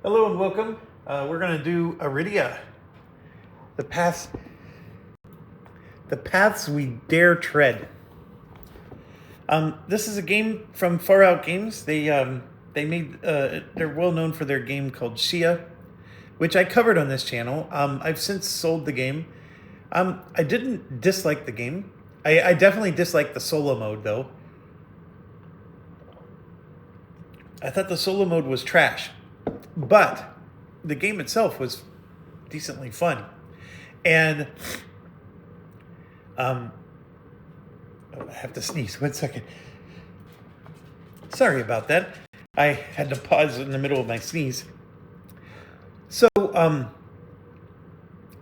Hello and welcome. We're going to do Arydia, the paths we dare tread. This is a game from Far Out Games. They made they're well known for their game called Shia, which I covered on this channel. I've since sold the game. I didn't dislike the game. I definitely disliked the solo mode though. I thought the solo mode was trash. But the game itself was decently fun. And I have to sneeze. 1 second. Sorry about that. I had to pause in the middle of my sneeze. So,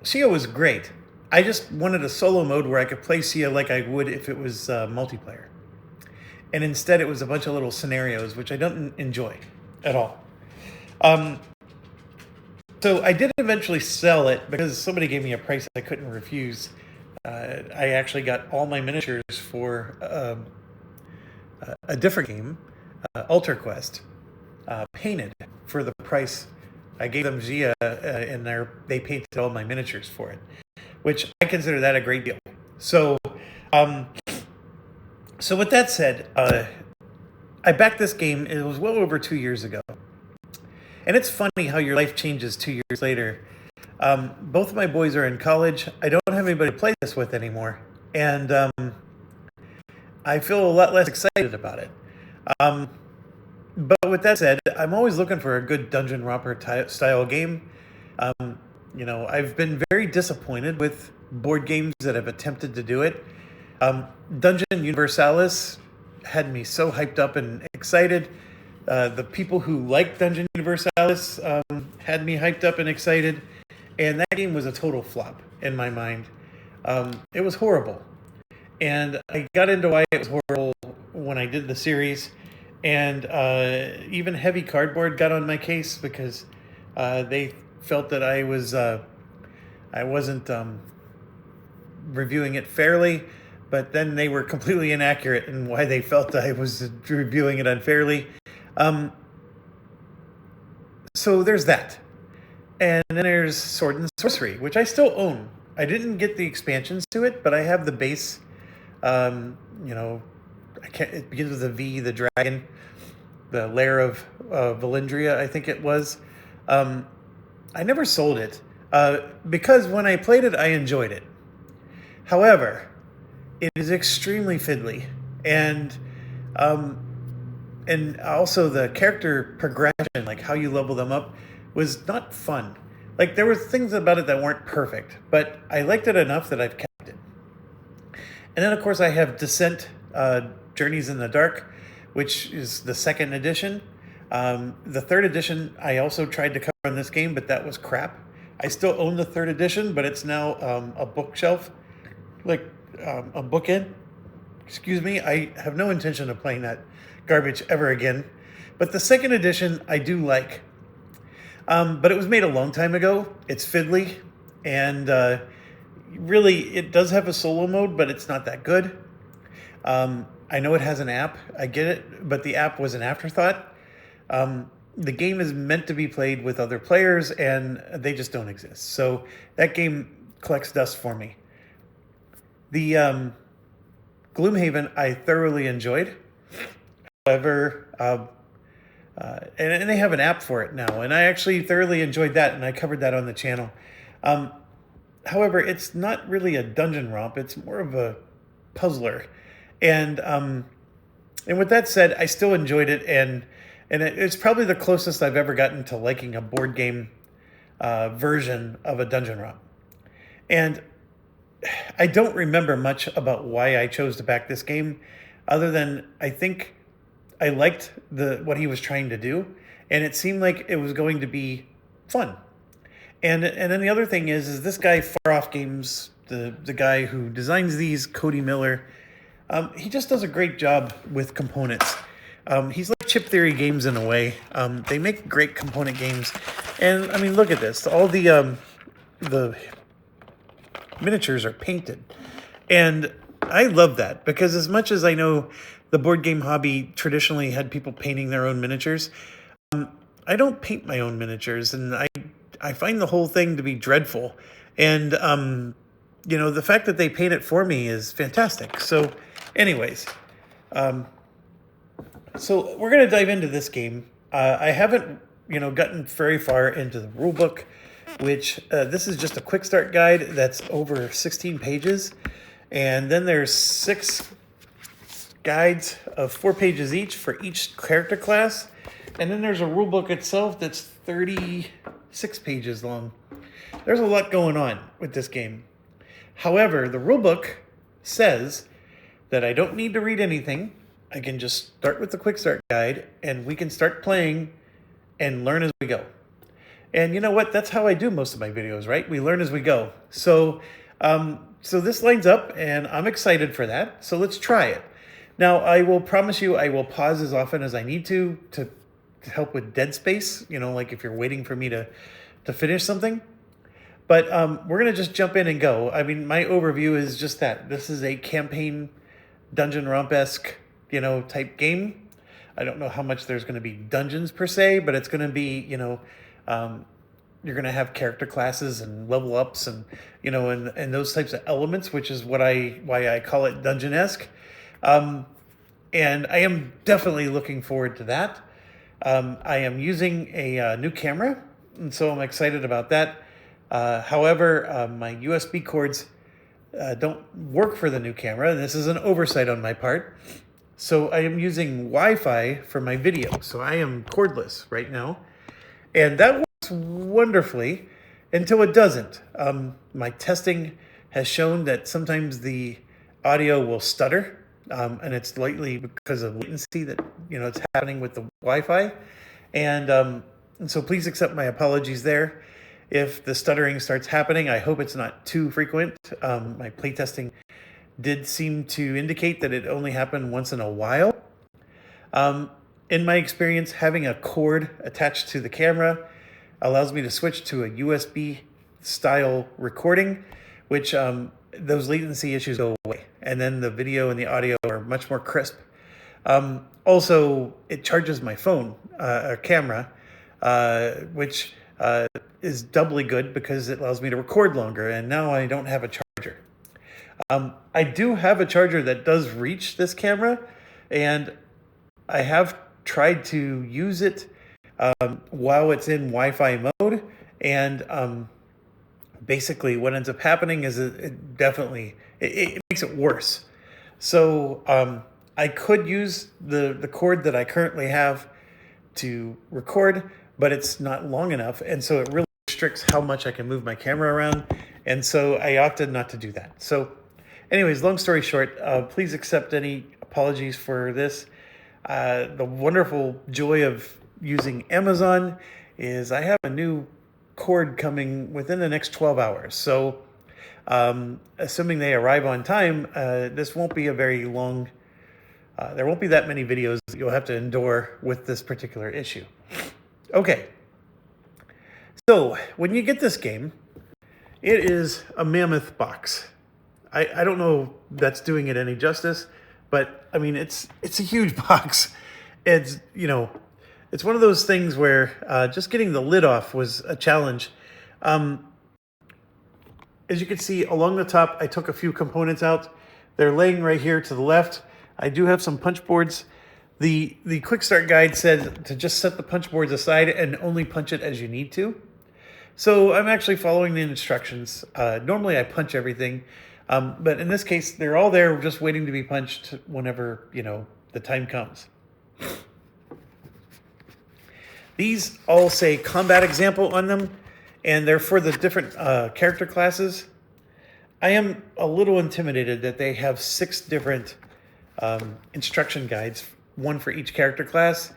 Sia was great. I just wanted a solo mode where I could play Sia like I would if it was multiplayer. And instead it was a bunch of little scenarios, which I don't enjoy at all. So I did eventually sell it because somebody gave me a price I couldn't refuse. I actually got all my miniatures for a different game, Alter Quest, painted for the price. I gave them Zia, and they painted all my miniatures for it, which I consider that a great deal. So, so with that said, I backed this game. It was well over 2 years ago. And it's funny how your life changes 2 years later. Both of my boys are in college. I don't have anybody to play this with anymore. And I feel a lot less excited about it. But with that said, I'm always looking for a good dungeon romper style game. I've been very disappointed with board games that have attempted to do it. Dungeon Universalis had me so hyped up and excited. The people who liked Dungeon Universalis had me hyped up and excited, and that game was a total flop in my mind. It was horrible, and I got into why it was horrible when I did the series, and even Heavy Cardboard got on my case because they felt that I wasn't reviewing it fairly, but then they were completely inaccurate in why they felt that I was reviewing it unfairly. So there's that. And then there's Sword and Sorcery, which I still own. I didn't get the expansions to it, but I have the base. It begins with a V, the dragon, the lair of Valindria, I think it was. I never sold it because when I played it, I enjoyed it. However, it is extremely fiddly, and also the character progression, like how you level them up, was not fun. Like there were things about it that weren't perfect, but I liked it enough that I've kept it. And then of course I have Descent, Journeys in the Dark, which is the second edition. The third edition I also tried to cover on this game, but that was crap. I still own the third edition, but it's now a bookshelf, like a bookend. Excuse me, I have no intention of playing that garbage ever again. But the second edition I do like. But it was made a long time ago. It's fiddly, and really it does have a solo mode, but it's not that good. I know it has an app, I get it, but the app was an afterthought. The game is meant to be played with other players, and they just don't exist. So that game collects dust for me. The Gloomhaven I thoroughly enjoyed. However, and they have an app for it now, and I actually thoroughly enjoyed that, and I covered that on the channel. However, it's not really a dungeon romp; it's more of a puzzler. And with that said, I still enjoyed it, and it's probably the closest I've ever gotten to liking a board game version of a dungeon romp. And I don't remember much about why I chose to back this game, other than I think I liked what he was trying to do, and it seemed like it was going to be fun. And then the other thing is this guy, Far Off Games, the guy who designs these, Cody Miller, he just does a great job with components. He's like Chip Theory Games in a way. They make great component games, and I mean, look at this. All the miniatures are painted, and I love that because as much as I know the board game hobby traditionally had people painting their own miniatures, I don't paint my own miniatures, and I find the whole thing to be dreadful. And the fact that they paint it for me is fantastic. So, anyways, so we're gonna dive into this game. I haven't gotten very far into the rule book, which this is just a quick start guide that's over 16 pages, and then there's 6 guides of 4 pages each for each character class, and then there's a rule book itself that's 36 pages long. There's a lot going on with this game. However, the rule book says that I don't need to read anything. I can just start with the quick start guide, and we can start playing and learn as we go. And you know what? That's how I do most of my videos, right? We learn as we go. So this lines up, and I'm excited for that. So let's try it. Now, I will promise you I will pause as often as I need to help with dead space, like if you're waiting for me to finish something. But we're going to just jump in and go. I mean, my overview is just that. This is a campaign, dungeon romp-esque, type game. I don't know how much there's going to be dungeons per se, but it's going to be, you're going to have character classes and level ups and, and those types of elements, which is why I call it dungeon-esque. And I am definitely looking forward to that. I am using a new camera, and so I'm excited about that. However, my USB cords don't work for the new camera, and this is an oversight on my part. So I am using Wi-Fi for my video, so I am cordless right now. And that works wonderfully until it doesn't. My testing has shown that sometimes the audio will stutter. And it's lightly because of latency that it's happening with the Wi-Fi, and so please accept my apologies there. If the stuttering starts happening, I hope it's not too frequent. My playtesting did seem to indicate that it only happened once in a while. In my experience, having a cord attached to the camera allows me to switch to a USB style recording, which those latency issues go away, and then the video and the audio are much more crisp. Also, it charges my phone, camera, which is doubly good because it allows me to record longer, and now I don't have a charger. I do have a charger that does reach this camera, and I have tried to use it while it's in Wi-Fi mode, and basically what ends up happening is it definitely makes it worse. So I could use the cord that I currently have to record, but it's not long enough, and so it really restricts how much I can move my camera around, and so I opted not to do that. So anyways, long story short, please accept any apologies for this. The wonderful joy of using Amazon is I have a new cord coming within the next 12 hours. So assuming they arrive on time, this won't be a very long, there won't be that many videos that you'll have to endure with this particular issue. Okay, so when you get this game, it is a mammoth box. I don't know if that's doing it any justice, but I mean, it's a huge box. It's, it's one of those things where just getting the lid off was a challenge. As you can see along the top, I took a few components out. They're laying right here to the left. I do have some punch boards. The quick start guide said to just set the punch boards aside and only punch it as you need to. So I'm actually following the instructions. Normally I punch everything, but in this case, they're all there just waiting to be punched whenever, the time comes. These all say combat example on them, and they're for the different character classes. I am a little intimidated that they have 6 different instruction guides, one for each character class.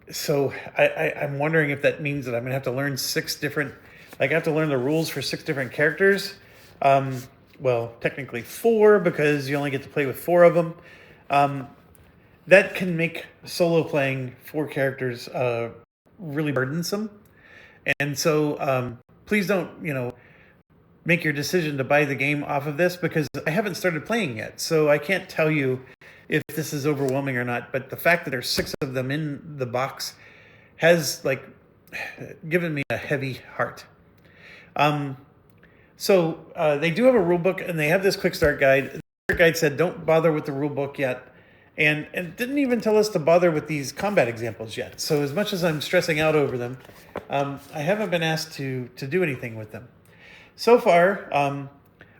So I'm wondering if that means that I'm going to have to learn 6 different, I have to learn the rules for 6 different characters. Well, technically 4, because you only get to play with 4 of them. That can make solo playing 4 characters really burdensome. And so please don't, make your decision to buy the game off of this, because I haven't started playing yet. So I can't tell you if this is overwhelming or not. But the fact that there's 6 of them in the box has like given me a heavy heart. So they do have a rule book, and they have this quick start guide. The quick guide said don't bother with the rule book yet, and didn't even tell us to bother with these combat examples yet. So as much as I'm stressing out over them, I haven't been asked to do anything with them. So far,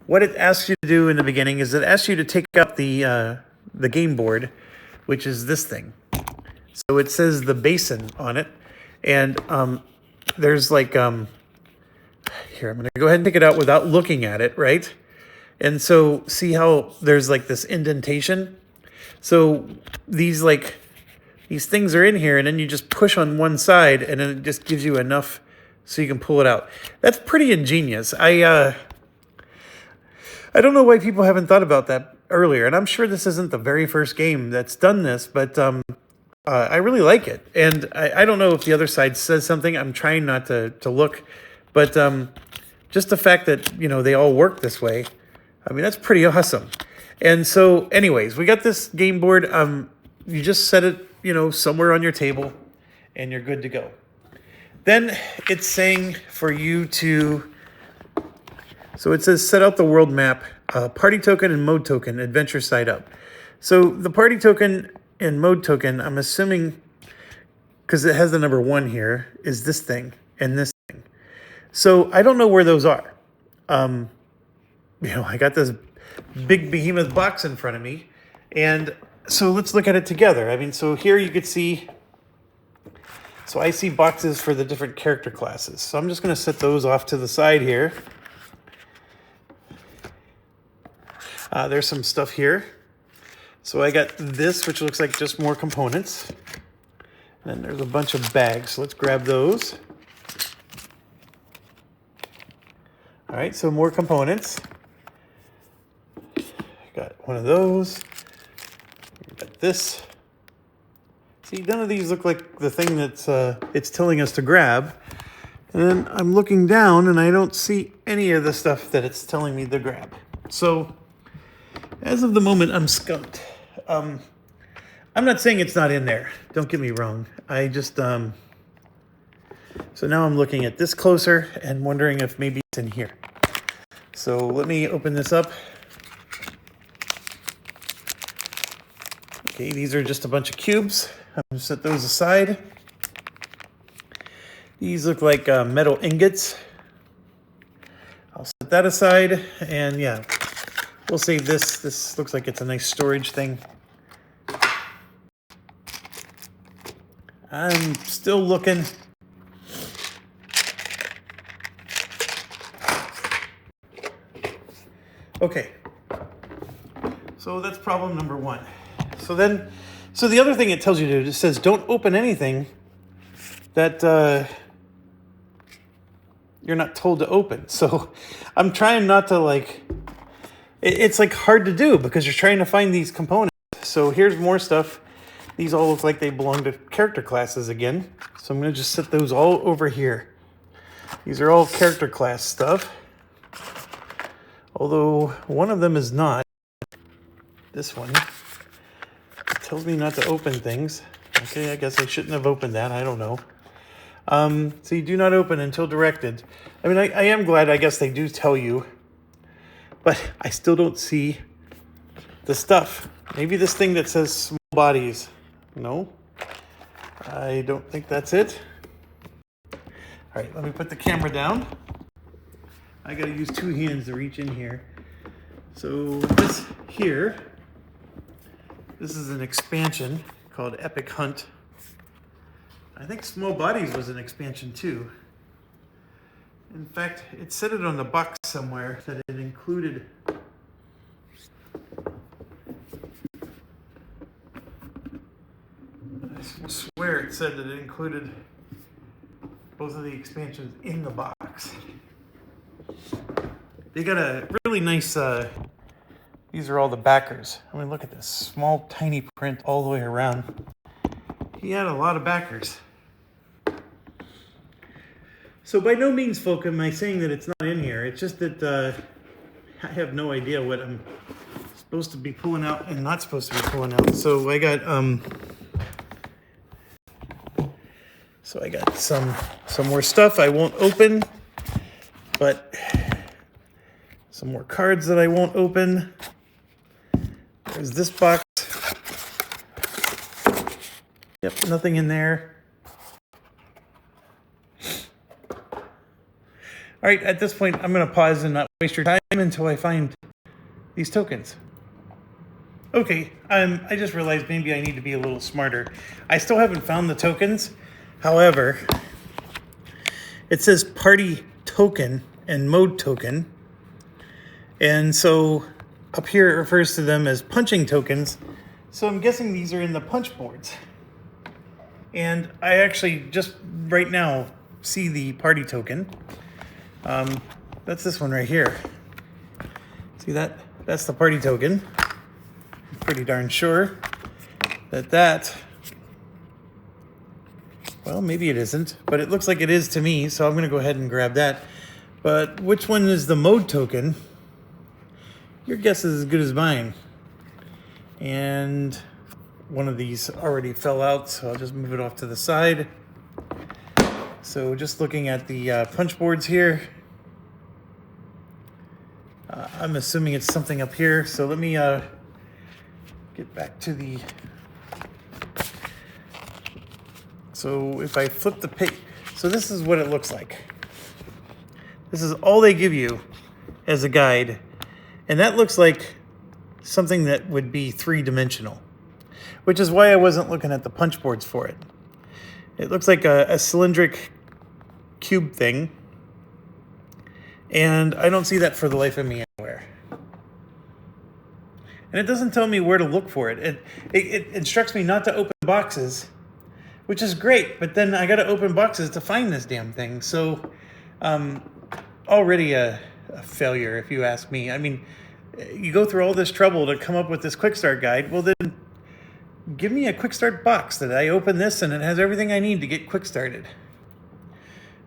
what it asks you to do in the beginning is it asks you to take out the game board, which is this thing. So it says the basin on it, and there's like here, I'm going to go ahead and take it out without looking at it, right? And so see how there's like this indentation? So these things are in here, and then you just push on one side, and then it just gives you enough so you can pull it out. That's pretty ingenious. I don't know why people haven't thought about that earlier, and I'm sure this isn't the very first game that's done this, but I really like it. And I don't know if the other side says something. I'm trying not to look, but just the fact that, you know, they all work this way, I mean, that's pretty awesome. And so anyways, we got this game board. You just set it, you know, somewhere on your table, and you're good to go. Then it's saying for you to, so it says set out the world map, party token and mode token, adventure side up. So the party token and mode token, I'm assuming, because it has the number 1 here, is this thing and this thing. So I don't know where those are. You know, I got this big behemoth box in front of me, and so let's look at it together. I mean, so here you could see, so I see boxes for the different character classes. So I'm just going to set those off to the side here. There's some stuff here. So I got this, which looks like just more components. And then there's a bunch of bags. So let's grab those. All right, so more components. Got one of those. Got this. See, none of these look like the thing that's it's telling us to grab. And then I'm looking down, and I don't see any of the stuff that it's telling me to grab. So as of the moment, I'm skunked. I'm not saying it's not in there. Don't get me wrong. I just so now I'm looking at this closer and wondering if maybe it's in here. So let me open this up. Okay, these are just a bunch of cubes. I'm going to set those aside. These look like metal ingots. I'll set that aside, and yeah, we'll save this. This looks like it's a nice storage thing. I'm still looking. Okay, so that's problem number 1. So the other thing it tells you to do, it says don't open anything that you're not told to open. So I'm trying not to it's like hard to do because you're trying to find these components. So here's more stuff. These all look like they belong to character classes again. So I'm going to just set those all over here. These are all character class stuff. Although one of them is not. This one tells me not to open things. Okay, I guess I shouldn't have opened that. I don't know. So you do not open until directed. I mean, I am glad, I guess they do tell you. But I still don't see the stuff. Maybe this thing that says small bodies. No, I don't think that's it. All right, let me put the camera down. I gotta use 2 hands to reach in here. So this here, this is an expansion called Epic Hunt. I think Small Bodies was an expansion too. In fact, it said it on the box somewhere that it included. I swear it said that it included both of the expansions in the box. They got a really nice, these are all the backers. I mean, look at this small, tiny print all the way around. He had a lot of backers. So by no means, folk, am I saying that it's not in here. It's just that I have no idea what I'm supposed to be pulling out and not supposed to be pulling out. So I got, So I got some more stuff I won't open, but some more cards that I won't open. There's this box. Yep, nothing in there. All right, at this point, I'm going to pause and not waste your time until I find these tokens. Okay, I just realized maybe I need to be a little smarter. I still haven't found the tokens. However, it says party token and mode token. And so up here it refers to them as punching tokens. So I'm guessing these are in the punch boards. And I actually just right now see the party token. That's this one right here. See that? That's the party token. I'm pretty darn sure that, well, maybe it isn't, but it looks like it is to me, so I'm going to go ahead and grab that. But which one is the mode token? Your guess is as good as mine. And one of these already fell out, so I'll just move it off to the side. So just looking at the punch boards here, I'm assuming it's something up here. So let me get back to the... So if I flip the page, so this is what it looks like. This is all they give you as a guide. And that looks like something that would be three-dimensional, which is why I wasn't looking at the punch boards for it. It looks like a cylindric cube thing. And I don't see that for the life of me anywhere. And it doesn't tell me where to look for it. It instructs me not to open boxes, which is great, but then I got to open boxes to find this damn thing. So already a failure, if you ask me. I mean, you go through all this trouble to come up with this quick start guide. Well, then give me a quick start box that I open this and it has everything I need to get quick started.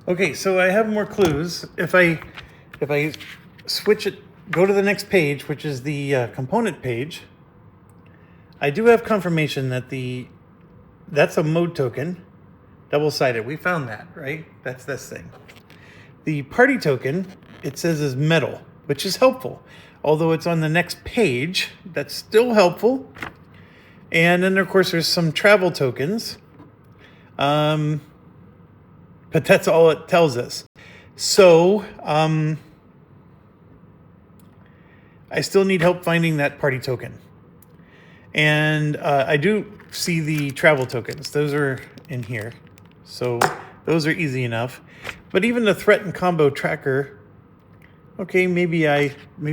Okay, so I have more clues. If I switch it, go to the next page, which is the component page, I do have confirmation that that's a mode token, double-sided. We found that, right? That's this thing. The party token, it says is metal, which is helpful. Although it's on the next page, that's still helpful. And then, of course, there's some travel tokens. But that's all it tells us. So, I still need help finding that party token. And I do see the travel tokens. Those are in here. So those are easy enough. But even the threat and combo tracker, okay, maybe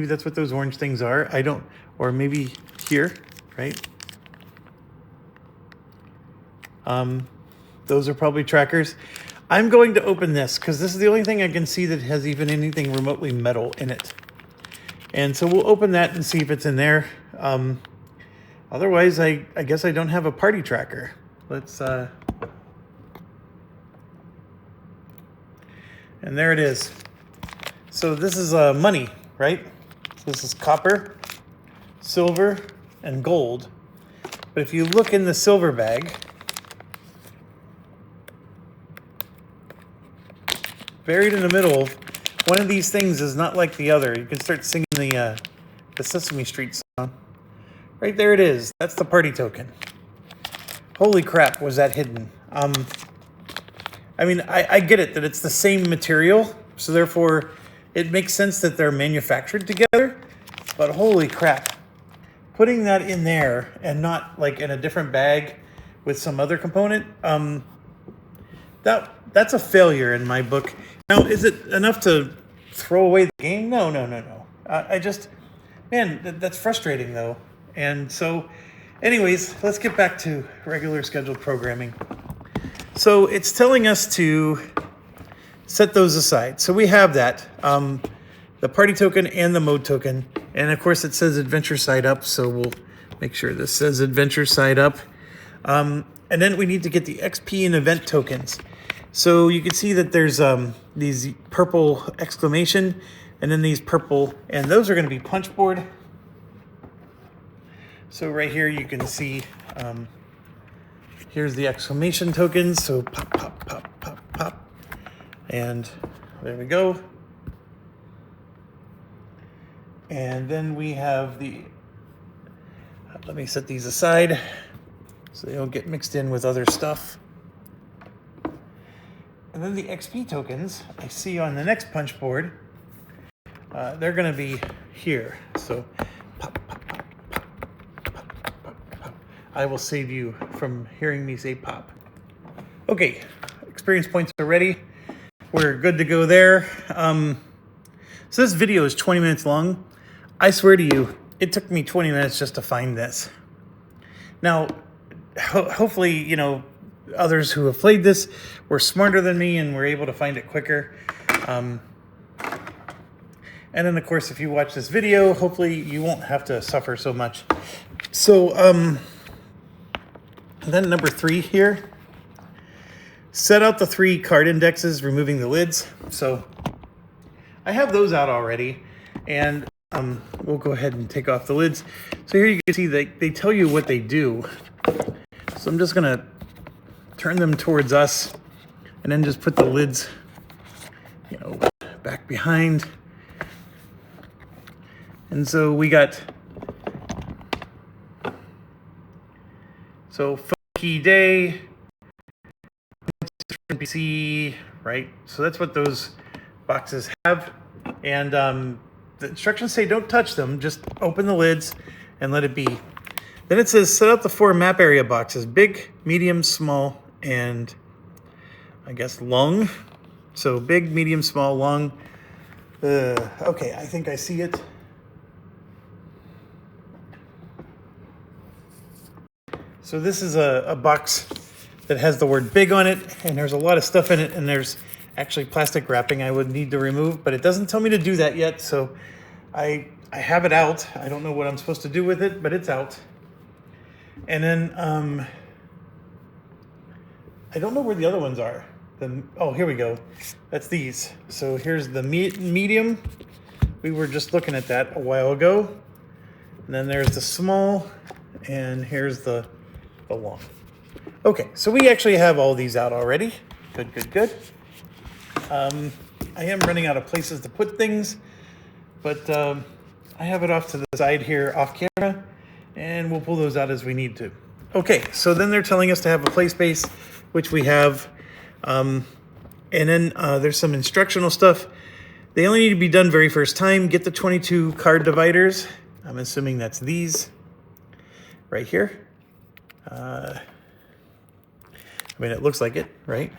that's what those orange things are. I don't, or maybe here, right? Those are probably trackers. I'm going to open this because this is the only thing I can see that has even anything remotely metal in it. And so we'll open that and see if it's in there. Otherwise, I guess I don't have a party tracker. Let's, and there it is. So this is money, right? This is copper, silver, and gold. But if you look in the silver bag, buried in the middle, one of these things is not like the other. You can start singing the Sesame Street song. Right there it is. That's the party token. Holy crap, was that hidden? I mean, I get it that it's the same material, so therefore it makes sense that they're manufactured together, but holy crap. Putting that in there and not like in a different bag with some other component, that's a failure in my book. Now, is it enough to throw away the game? No. I just, man, that's frustrating though. And so, anyways, let's get back to regular scheduled programming. So it's telling us to set those aside. So we have that, the party token and the mode token. And of course it says adventure side up. So we'll make sure this says adventure side up. And then we need to get the XP and event tokens. So you can see that there's these purple exclamation and then these purple, and those are going to be punch board. So right here you can see here's the exclamation tokens. So pop, pop, pop, pop, pop. And there we go. And then we have the, let me set these aside so they don't get mixed in with other stuff. And then the XP tokens I see on the next punch board, they're going to be here. So pop, pop, pop, pop, pop, pop, pop. I will save you from hearing me say pop. Okay, experience points are ready. We're good to go there. So this video is 20 minutes long. I swear to you, it took me 20 minutes just to find this. Now, hopefully, you know, others who have played this were smarter than me and were able to find it quicker. And then, of course, if you watch this video, hopefully you won't have to suffer so much. So, then number 3 here. Set out the 3 card indexes, removing the lids. So I have those out already, and we'll go ahead and take off the lids. So here you can see they tell you what they do. So I'm just gonna turn them towards us and then just put the lids, you know, back behind. And so we got, so funky day, NPC, right? So that's what those boxes have. And the instructions say don't touch them, just open the lids and let it be. Then it says set out the 4 map area boxes, big, medium, small, and I guess long. So big, medium, small, long. Okay, I think I see it. So this is a box that has the word big on it, and there's a lot of stuff in it, and there's actually plastic wrapping I would need to remove, but it doesn't tell me to do that yet, so I have it out. I don't know what I'm supposed to do with it, but it's out. And then I don't know where the other ones are. Oh, here we go. That's these. So here's the medium. We were just looking at that a while ago. And then there's the small, and here's the long. Okay, so we actually have all these out already. Good, good, good. I am running out of places to put things, but I have it off to the side here off camera, and we'll pull those out as we need to. Okay, so then they're telling us to have a play space, which we have. And then there's some instructional stuff. They only need to be done very first time. Get the 22 card dividers. I'm assuming that's these right here. I mean, it looks like it, right?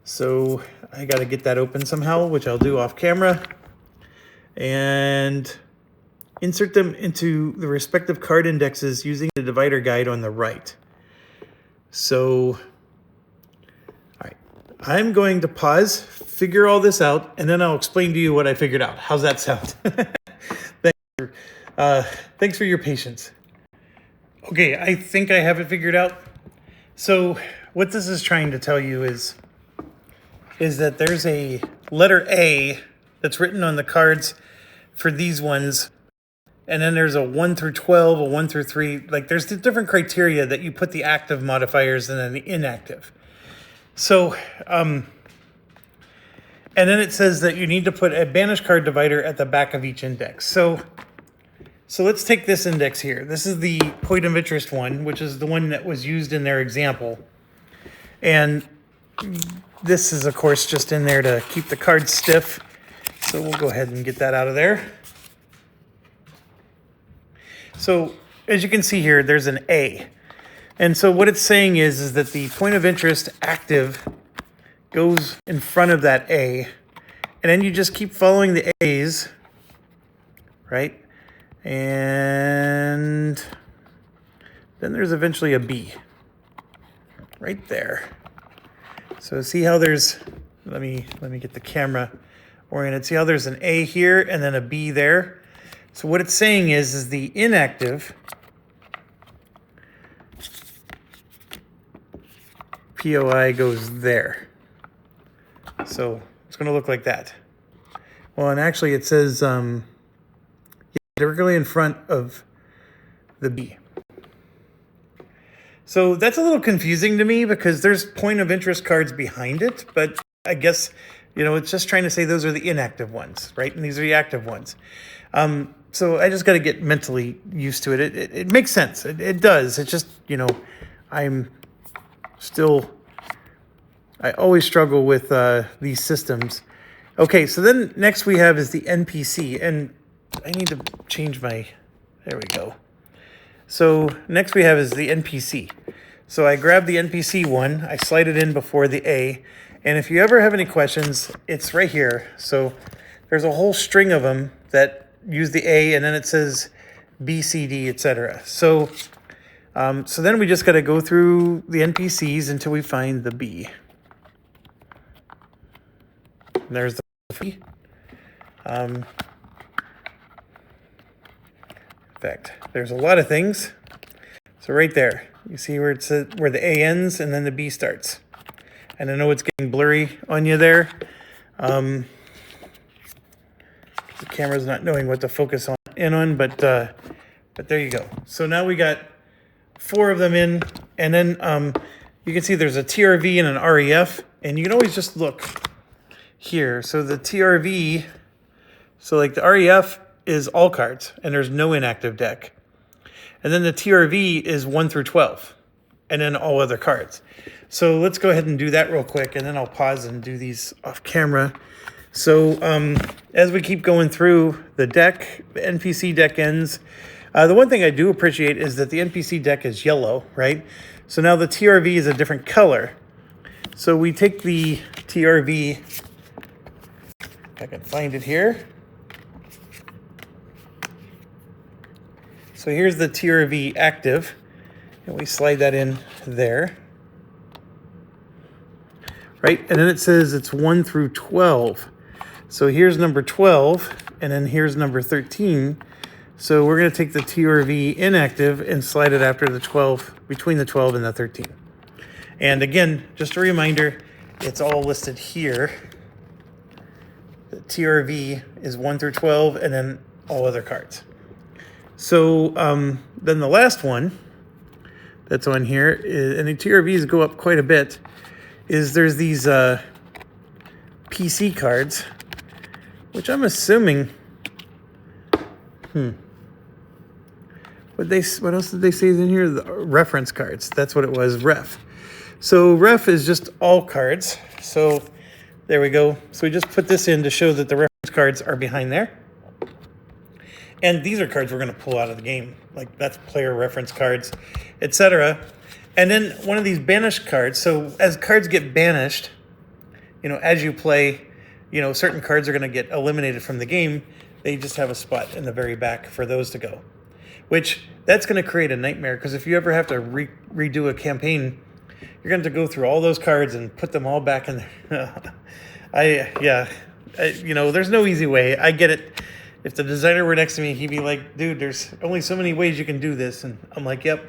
So I got to get that open somehow, which I'll do off camera. And insert them into the respective card indexes using the divider guide on the right. So, all right, I'm going to pause, figure all this out, and then I'll explain to you what I figured out. How's that sound? Thanks for your patience. Okay, I think I have it figured out. So what this is trying to tell you is that there's a letter A that's written on the cards for these ones. And then there's a 1 through 12, a 1 through 3. Like there's the different criteria that you put the active modifiers and then the inactive. So, and then it says that you need to put a banish card divider at the back of each index. So let's take this index here. This is the point of interest one, which is the one that was used in their example. And this is, of course, just in there to keep the cards stiff. So we'll go ahead and get that out of there. So as you can see here, there's an A. And so what it's saying is that the point of interest active goes in front of that A. And then you just keep following the A's, right? And then there's eventually a B right there. So see how there's, let me get the camera oriented. See how there's an A here and then a B there. So what it's saying is the inactive POI goes there. So it's going to look like that. Well, and actually it says directly in front of the B. So that's a little confusing to me because there's point of interest cards behind it, but I guess, it's just trying to say those are the inactive ones, right? And these are the active ones. So I just got to get mentally used to it. It makes sense. It does. It's just, I'm still, I always struggle with these systems. Okay, so then next we have is the NPC, and I need to change my, there we go. So next we have is the NPC. So I grab the NPC one, I slide it in before the A, and if you ever have any questions, it's right here. So there's a whole string of them that use the A, and then it says B, C, D, etc. So then we just got to go through the NPCs until we find the B. And there's the B. In fact, there's a lot of things. So right there, you see where it says where the A ends and then the B starts. And I know it's getting blurry on you there. The camera's not knowing what to focus on, but there you go. So now we got 4 of them in, and then you can see there's a TRV and an REF, and you can always just look here. So the TRV, so like the REF is all cards, and there's no inactive deck. And then the TRV is 1 through 12, and then all other cards. So let's go ahead and do that real quick, and then I'll pause and do these off camera. So as we keep going through the deck, the NPC deck ends. The one thing I do appreciate is that the NPC deck is yellow, right? So now the TRV is a different color. So we take the TRV, if I can find it here. So here's the TRV active, and we slide that in there. Right, and then it says it's 1 through 12. So here's number 12, and then here's number 13. So we're going to take the TRV inactive and slide it after the 12, between the 12 and the 13. And again, just a reminder, it's all listed here. The TRV is 1 through 12, and then all other cards. So then the last one that's on here, and the TRVs go up quite a bit, is there's these PC cards, which I'm assuming, what else did they say is in here? The reference cards. That's what it was, ref. So ref is just all cards. So there we go. So we just put this in to show that the reference cards are behind there. And these are cards we're going to pull out of the game. Like that's player reference cards, etc. And then one of these banished cards. So as cards get banished, as you play, certain cards are going to get eliminated from the game. They just have a spot in the very back for those to go, which that's going to create a nightmare. Because if you ever have to redo a campaign, you're going to have to go through all those cards and put them all back in there. There's no easy way. I get it. If the designer were next to me, he'd be like, dude, there's only so many ways you can do this. And I'm like, yep.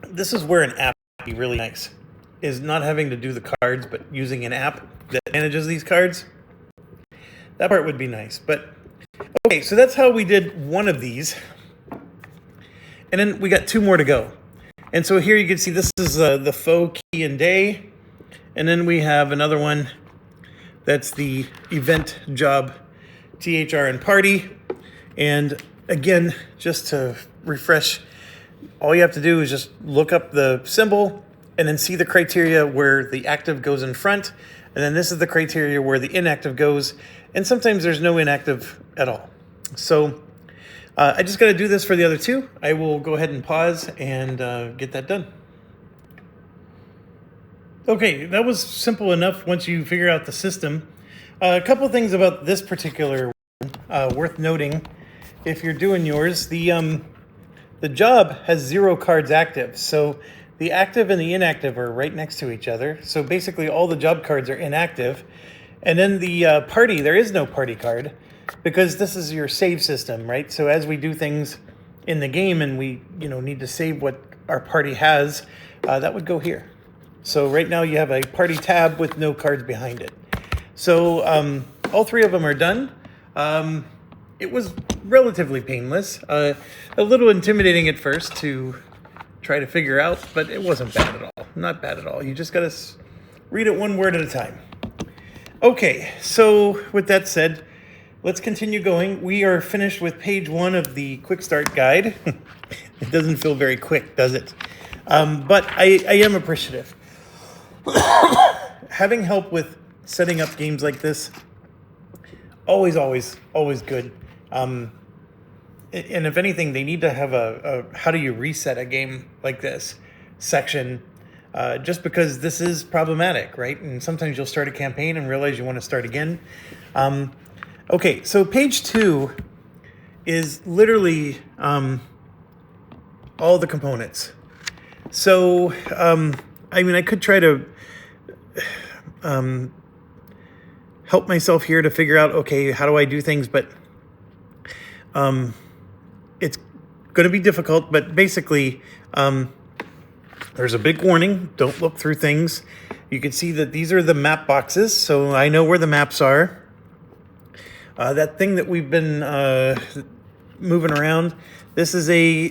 This is where an app would be really nice, is not having to do the cards, but using an app that manages these cards. That part would be nice. But, okay, so that's how we did one of these. And then we got 2 more to go. And so here you can see this is the faux key and day. And then we have another one that's the event job, THR and party. And again, just to refresh, all you have to do is just look up the symbol and then see the criteria where the active goes in front. And then this is the criteria where the inactive goes. And sometimes there's no inactive at all. So I just got to do this for the other 2. I will go ahead and pause and get that done. Okay, that was simple enough once you figure out the system. A couple things about this particular one worth noting. If you're doing yours, the job has 0 cards active. So the active and the inactive are right next to each other. So basically all the job cards are inactive. And then the party, there is no party card because this is your save system, right? So as we do things in the game and we need to save what our party has, that would go here. So right now you have a party tab with no cards behind it. So all 3 of them are done. it was relatively painless. A little intimidating at first to try to figure out, but it wasn't bad at all. Not bad at all. You just got to read it one word at a time. Okay, so with that said, let's continue going. We are finished with page 1 of the quick start guide. It doesn't feel very quick, does it? But I am appreciative. Having help with setting up games like this, always good. And if anything, they need to have a how do you reset a game like this section, just because this is problematic, right? And sometimes you'll start a campaign and realize you want to start again. Okay, so page 2 is literally all the components. So, I mean, I could try to help myself here to figure out, okay, how do I do things? But it's going to be difficult. But basically, there's a big warning. Don't look through things. You can see that these are the map boxes. So I know where the maps are. That thing that we've been moving around, this is a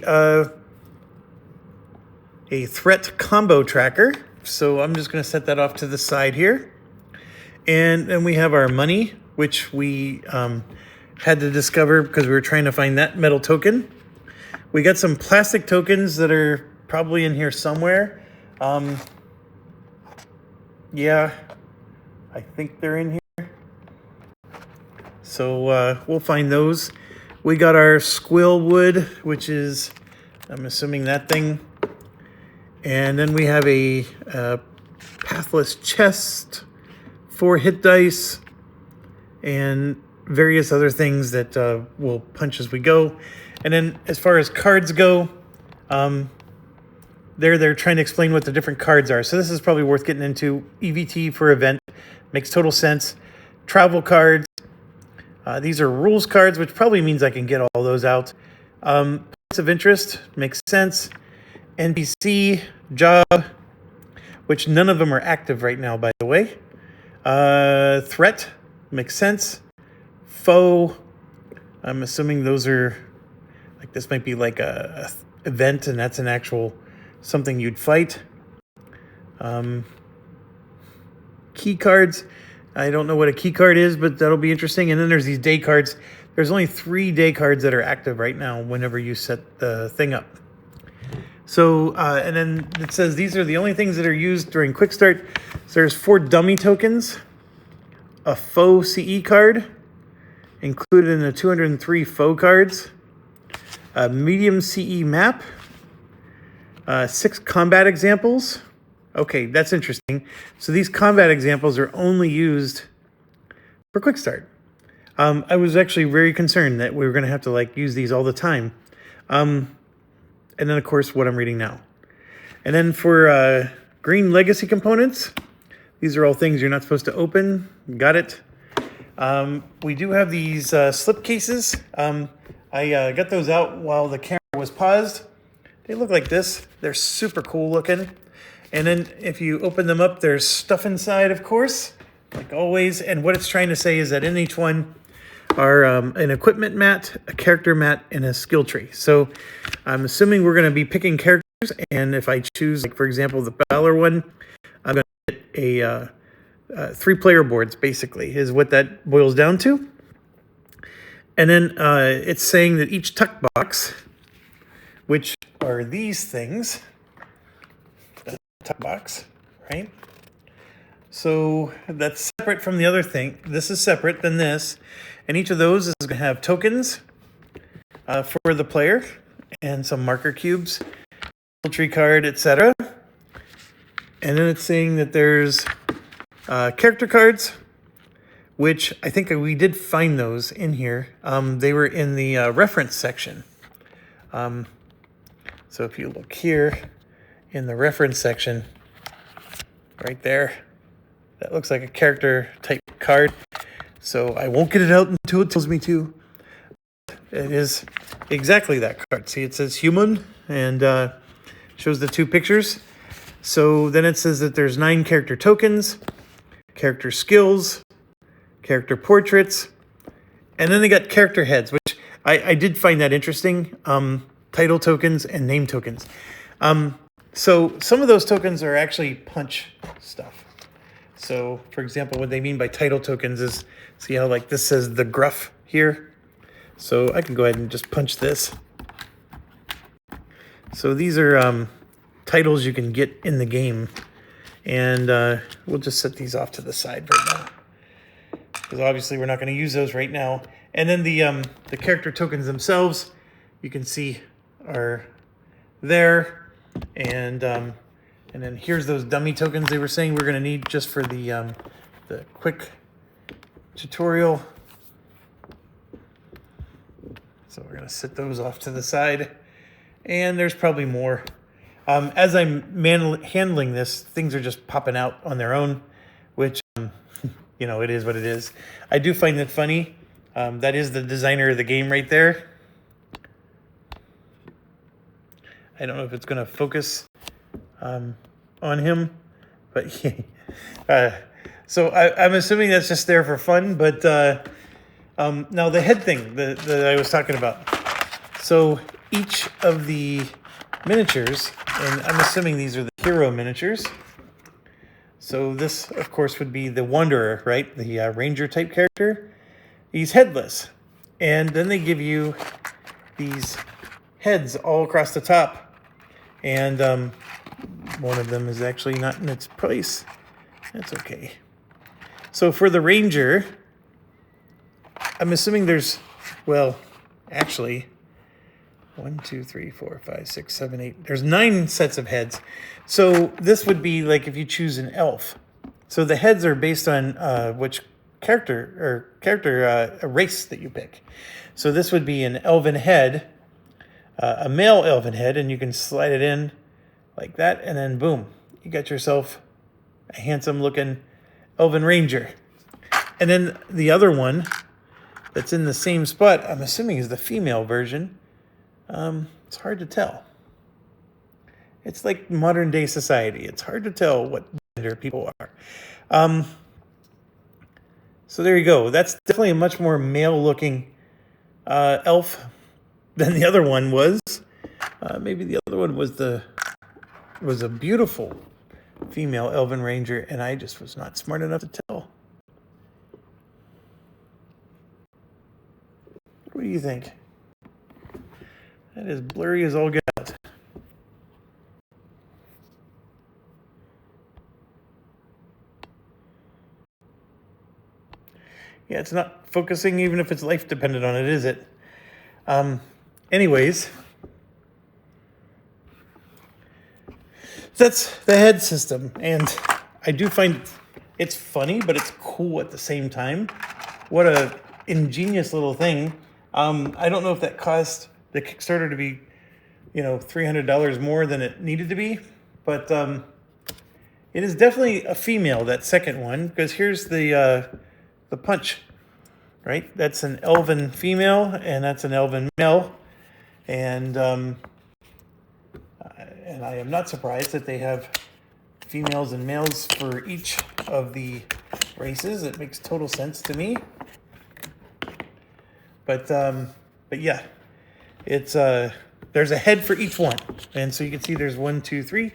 threat combo tracker. So I'm just going to set that off to the side here. And then we have our money, which we had to discover because we were trying to find that metal token. We got some plastic tokens that are probably in here somewhere. Yeah, I think they're in here. So we'll find those. We got our squill wood, which is, I'm assuming that thing. And then we have a pathless chest, 4 hit dice, and various other things that we'll punch as we go. And then as far as cards go, they're trying to explain what the different cards are. So this is probably worth getting into. EVT for event makes total sense. Travel cards. These are rules cards, which probably means I can get all those out. Points of interest makes sense. NPC, job, which none of them are active right now, by the way. Threat makes sense. Foe, I'm assuming those are, like, this might be like a event, and that's an actual something you'd fight. Key cards, I don't know what a key card is, but that'll be interesting. And then there's these day cards. There's only 3 day cards that are active right now whenever you set the thing up. So, and then it says these are the only things that are used during Quick Start. So there's 4 dummy tokens, a faux CE card, included in the 203 faux cards, a medium CE map, 6 combat examples. Okay, that's interesting. So these combat examples are only used for Quick Start. I was actually very concerned that we were going to have to use these all the time. And then, of course, what I'm reading now. And then for green legacy components, these are all things you're not supposed to open. Got it. We do have these slip cases. I got those out while the camera was paused. They look like this. They're super cool looking. And then if you open them up, there's stuff inside, of course, like always. And what it's trying to say is that in each one are an equipment mat, a character mat, and a skill tree. So I'm assuming we're going to be picking characters. And if I choose, for example, the Valor one, I'm going to get a 3 player boards, basically, is what that boils down to. And then it's saying that each tuck box, which are these things, the tuck box, right? So that's separate from the other thing. This is separate than this. And each of those is going to have tokens for the player and some marker cubes, tree card, etc. And then it's saying that there's character cards, which I think we did find those in here. They were in the reference section. So if you look here in the reference section, right there, that looks like a character type card. So I won't get it out until it tells me to. It is exactly that card. See, it says human and shows the 2 pictures. So then it says that there's 9 character tokens, character skills, character portraits, And then they got character heads, which I did find that interesting. Title tokens and name tokens. So some of those tokens are actually punch stuff. So, for example, what they mean by title tokens is, see how like this says the gruff here? So I can go ahead and just punch this. So these are titles you can get in the game. And we'll just set these off to the side right now, because obviously we're not going to use those right now. And then the character tokens themselves, you can see are there. And then here's those dummy tokens they were saying we're going to need just for the quick tutorial. So we're going to set those off to the side. And there's probably more. As I'm handling this, things are just popping out on their own, which, you know, it is what it is. I do find it funny. That is the designer of the game right there. I don't know if it's going to focus on him, but so I'm assuming that's just there for fun. But now the head thing that I was talking about. So each of the miniatures, and I'm assuming these are the hero miniatures. So this, of course, would be the Wanderer, right? The Ranger type character. He's headless. And then they give you these heads all across the top. And one of them is actually not in its place. That's okay. So for the Ranger, I'm assuming there's, well, actually, 1, 2, 3, 4, 5, 6, 7, 8. There's 9 sets of heads. So this would be like if you choose an elf. So the heads are based on which character race that you pick. So this would be an elven head, a male elven head, and you can slide it in like that, and then boom, you got yourself a handsome looking elven ranger. And then the other one that's in the same spot, I'm assuming is the female version. It's hard to tell. It's like modern day society. It's hard to tell what gender people are. So there you go. That's definitely a much more male looking elf than the other one was. Maybe the other one was a beautiful female elven ranger, and I just was not smart enough to tell. What do you think? That is blurry as all get out. Yeah, it's not focusing even if it's life dependent on it, is it? Anyways, that's the head system. And I do find it's funny, but it's cool at the same time. What a ingenious little thing. I don't know if that cost the Kickstarter to be, $300 more than it needed to be, but it is definitely a female, that second one, because here's the punch, right? That's an elven female, and that's an elven male, and I am not surprised that they have females and males for each of the races. It makes total sense to me. But yeah, it's there's a head for each one, and so you can see there's 1, 2, 3,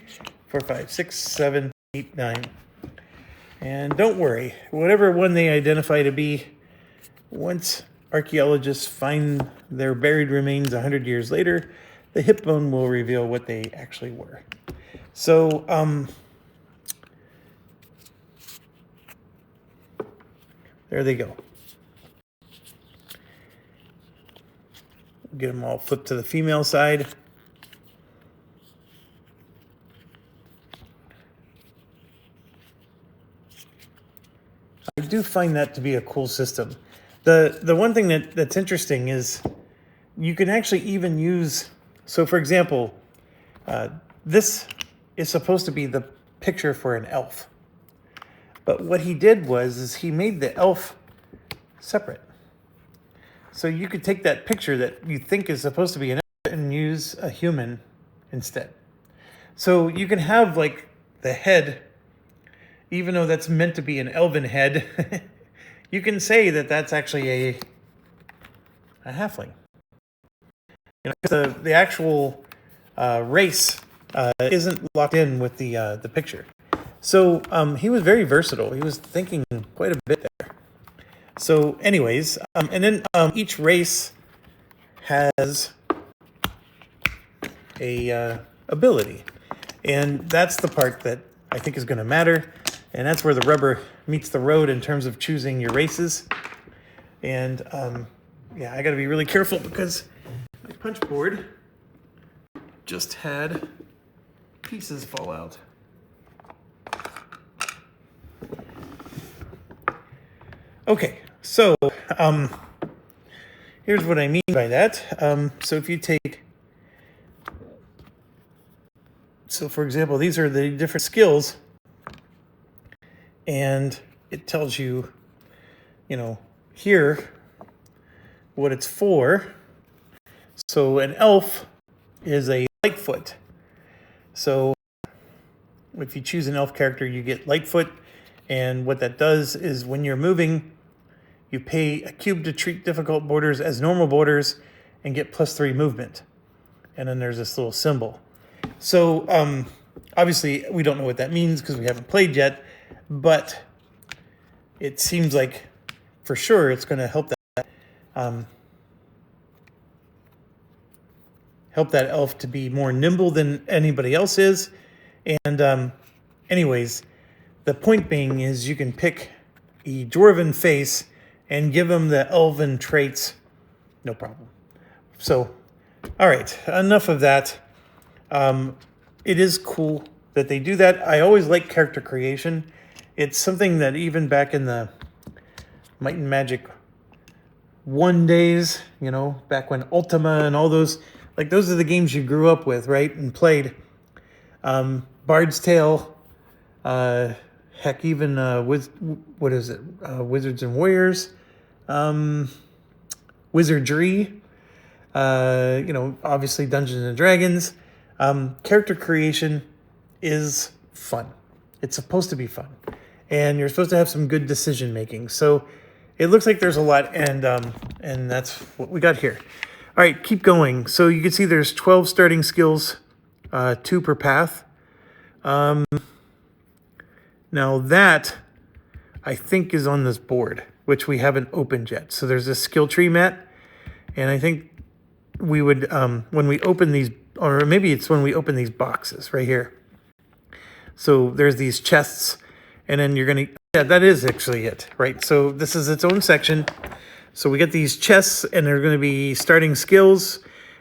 4, 5, 6, 7, 8, 9. And don't worry, whatever one they identify to be, once archaeologists find their buried remains 100 years later, the hip bone will reveal what they actually were. So there they go. Get them all flipped to the female side. I do find that to be a cool system. The one thing that's interesting is you can actually even use, so for example, this is supposed to be the picture for an elf. But what he did is he made the elf separate. So you could take that picture that you think is supposed to be an elf and use a human instead. So you can have like the head, even though that's meant to be an elven head, you can say that that's actually a halfling. You know, the actual race isn't locked in with the picture. So he was very versatile. He was thinking quite a bit there. So anyways, and then each race has a ability. And that's the part that I think is going to matter. And that's where the rubber meets the road in terms of choosing your races. And yeah, I got to be really careful because my punch board just had pieces fall out. Okay, so here's what I mean by that. So if you take, so for example, these are the different skills, and it tells you, you know, here what it's for. So an elf is a Lightfoot. So if you choose an elf character, you get Lightfoot, and what that does is when you're moving, you pay a cube to treat difficult borders as normal borders and get +3 movement. And then there's this little symbol. So obviously we don't know what that means because we haven't played yet, but it seems like for sure it's going to help that elf to be more nimble than anybody else is. And anyways, the point being is you can pick a dwarven face and give them the elven traits, no problem. So, all right, enough of that. It is cool that they do that. I always like character creation. It's something that even back in the Might and Magic 1 days, you know, back when Ultima and all those, like those are the games you grew up with, right, and played. Bard's Tale, heck, even what is it? Wizards and Warriors, Wizardry. You know, obviously Dungeons and Dragons. Character creation is fun. It's supposed to be fun, and you're supposed to have some good decision making. So it looks like there's a lot, and that's what we got here. All right, keep going. So you can see there's 12 starting skills, 2 per path. Now that, I think, is on this board, which we haven't opened yet. So there's this skill tree, Matt, and I think we would, when we open these, or maybe it's when we open these boxes right here. So there's these chests, and then you're going to, yeah, that is actually it, right? So this is its own section. So we get these chests, and they're going to be starting skills,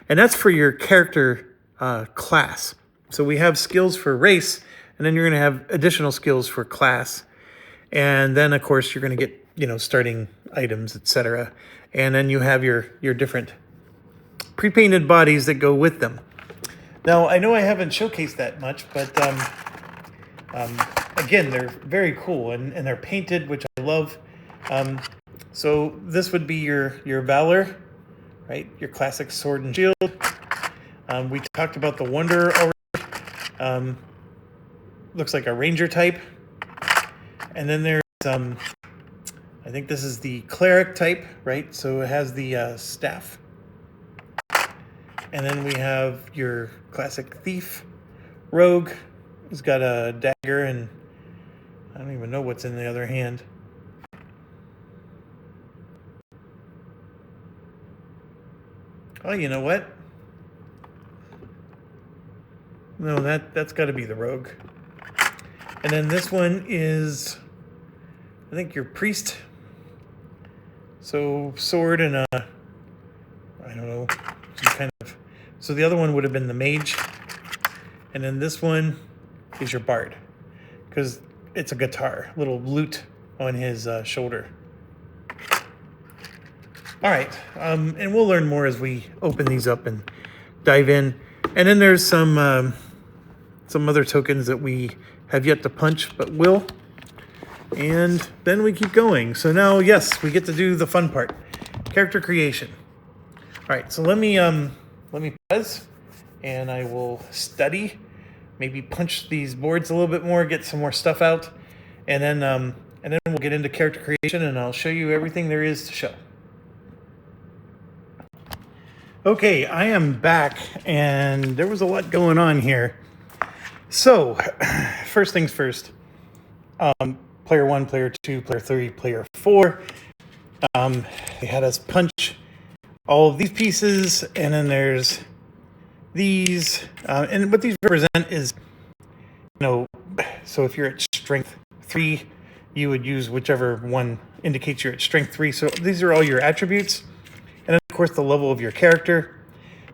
and that's for your character class. So we have skills for race, and then you're going to have additional skills for class. And then, of course, you're going to get, you know, starting items, etc. And then you have your different pre-painted bodies that go with them. Now, I know I haven't showcased that much, but again, they're very cool, and they're painted, which I love. So this would be your Valor, right? Your classic sword and shield. We talked about the Wanderer already. Looks like a Ranger type. And then there's, I think this is the Cleric type, right? So it has the staff. And then we have your classic Thief. Rogue has got a dagger, and I don't even know what's in the other hand. Oh, you know what? No, that's got to be the Rogue. And then this one is, I think, your Priest. So sword and I don't know, some kind of. So the other one would have been the Mage, and then this one is your Bard, because it's a guitar, little lute on his shoulder. All right, and we'll learn more as we open these up and dive in. And then there's some other tokens that we have yet to punch, but will. And then we keep going. So now, yes, we get to do the fun part, character creation. All right, so let me pause, and I will study, maybe punch these boards a little bit more, get some more stuff out, and then we'll get into character creation, and I'll show you everything there is to show. Okay, I am back, and there was a lot going on here. So, first things first. Player 1, Player 2, Player 3, Player 4. They had us punch all of these pieces, and then there's these. And what these represent is, so if you're at strength 3, you would use whichever one indicates you're at strength 3. So these are all your attributes. And then, of course, the level of your character.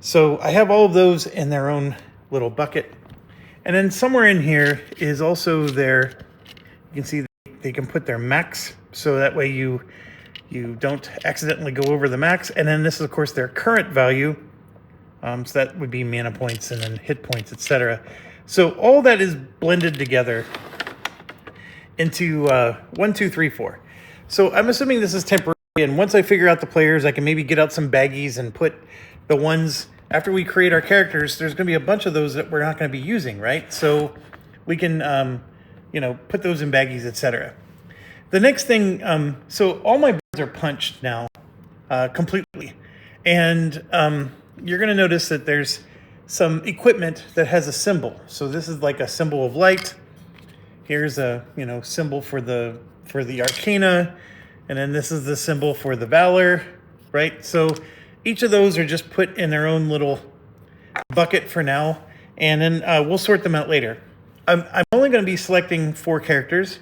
So I have all of those in their own little bucket. And then somewhere in here is also you can see they can put their max. So that way you don't accidentally go over the max. And then this is, of course, their current value. So that would be mana points and then hit points, etc. So all that is blended together into 1, 2, 3, 4. So I'm assuming this is temporary. And once I figure out the players, I can maybe get out some baggies and put the ones, after we create our characters, there's going to be a bunch of those that we're not going to be using, right? So we can, put those in baggies, etc. The next thing, so all my birds are punched now completely. And you're going to notice that there's some equipment that has a symbol. So this is like a symbol of light. Here's a, symbol for the Arcana. And then this is the symbol for the Valor, right? So each of those are just put in their own little bucket for now, and then we'll sort them out later. I'm only going to be selecting 4 characters,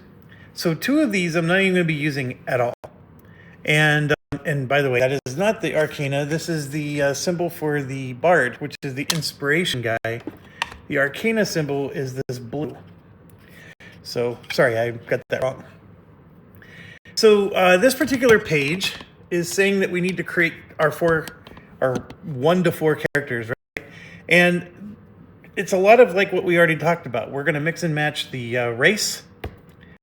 so 2 of these I'm not even going to be using at all. And by the way, that is not the Arcana. This is the symbol for the Bard, which is the inspiration guy. The Arcana symbol is this blue. So sorry, I got that wrong. So this particular page is saying that we need to create our 1 to 4 characters, right? And it's a lot of like what we already talked about. We're going to mix and match the race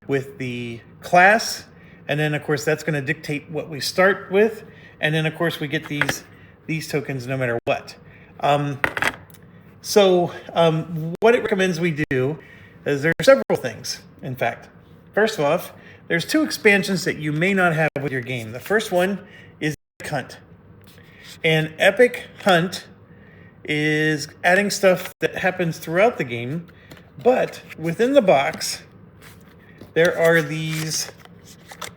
with the class, and then of course that's going to dictate what we start with, and then of course we get these tokens no matter what. What it recommends we do is there are several things. In fact, first off, there's 2 expansions that you may not have with your game. The first one is Epic Hunt. And Epic Hunt is adding stuff that happens throughout the game, but within the box, there are these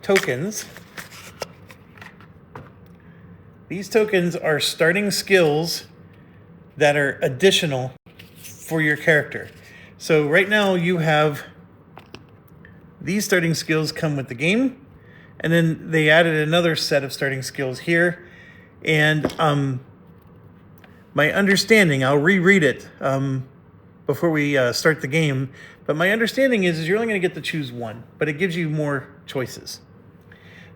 tokens. These tokens are starting skills that are additional for your character. So right now you have these starting skills come with the game, and then they added another set of starting skills here. And my understanding, I'll reread it before we start the game, but my understanding is you're only going to get to choose 1, but it gives you more choices.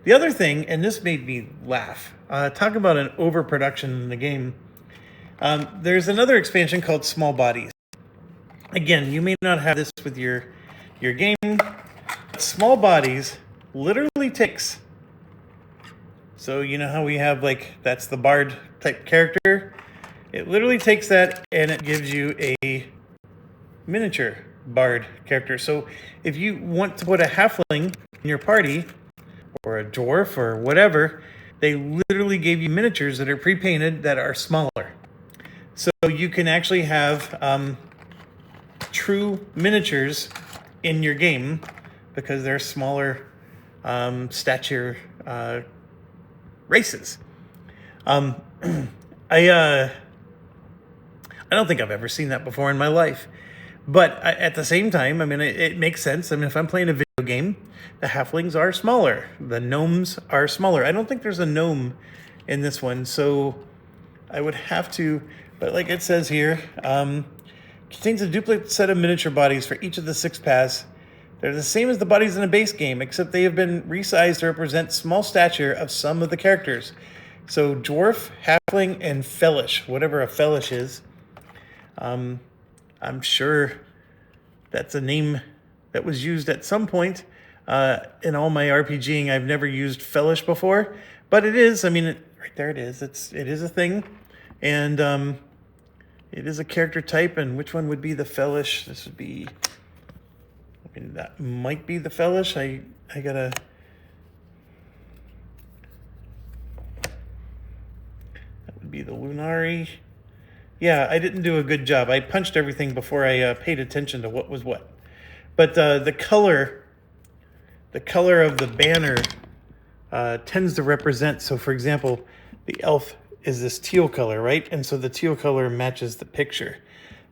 The other thing, and this made me laugh, talk about an overproduction in the game. There's another expansion called Small Bodies. Again, you may not have this with your game. Small Bodies literally takes, so you know how we have that's the Bard type character? It literally takes that and it gives you a miniature Bard character. So if you want to put a halfling in your party, or a dwarf or whatever, they literally gave you miniatures that are pre-painted that are smaller. So you can actually have true miniatures in your game because they're smaller stature races. I don't think I've ever seen that before in my life. But at the same time, it makes sense. If I'm playing a video game, the halflings are smaller. The gnomes are smaller. I don't think there's a gnome in this one, so I would have to, but like it says here, contains a duplicate set of miniature bodies for each of the 6 paths. They're the same as the bodies in a base game, except they have been resized to represent small stature of some of the characters. So dwarf, halfling, and fellish, whatever a fellish is. I'm sure that's a name that was used at some point in all my RPGing. I've never used fellish before, but it is. Right there it is. It is a thing, and it is a character type. And which one would be the fellish? This would be. That might be the fellish. I gotta. That would be the Lunari. Yeah, I didn't do a good job. I punched everything before I paid attention to what was what. But the color of the banner tends to represent. So, for example, the elf is this teal color, right? And so the teal color matches the picture.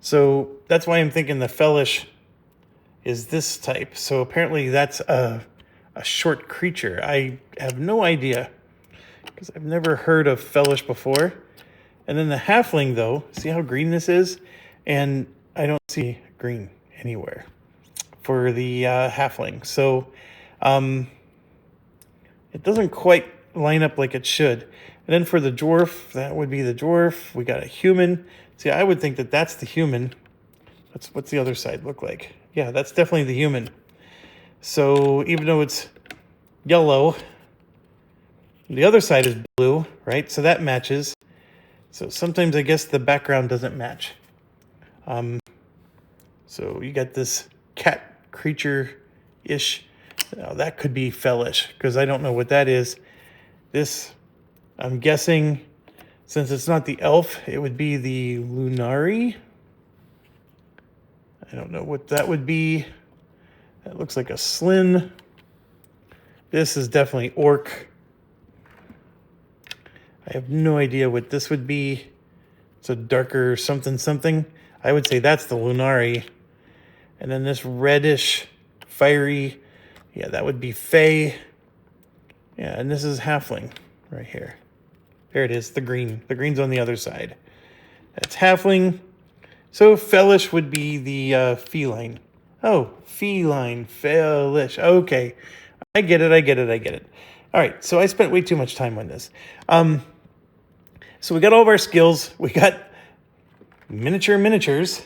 So that's why I'm thinking the Fellish is this type. So apparently that's a short creature. I have no idea because I've never heard of Fellish before. And then the halfling, though, see how green this is? And I don't see green anywhere for the halfling. So it doesn't quite line up like it should. And then for the dwarf, that would be the dwarf. We got a human. See, I would think that that's the human. What's the other side look like? Yeah, that's definitely the human. So even though it's yellow, the other side is blue, right? So that matches. So sometimes I guess the background doesn't match. So you got this cat creature-ish. Now that could be Fellish, because I don't know what that is. This, I'm guessing, since it's not the elf, it would be the Lunari. I don't know what that would be. That looks like a Slin. This is definitely Orc. I have no idea what this would be. It's a darker something something. I would say that's the Lunari. And then this reddish, fiery, yeah, that would be Fey. Yeah, and this is Halfling right here. There it is, the green. The green's on the other side. That's Halfling. So Fellish would be the feline. Oh, feline, Fellish. Okay, I get it. All right, so I spent way too much time on this. So we got all of our skills. We got miniatures.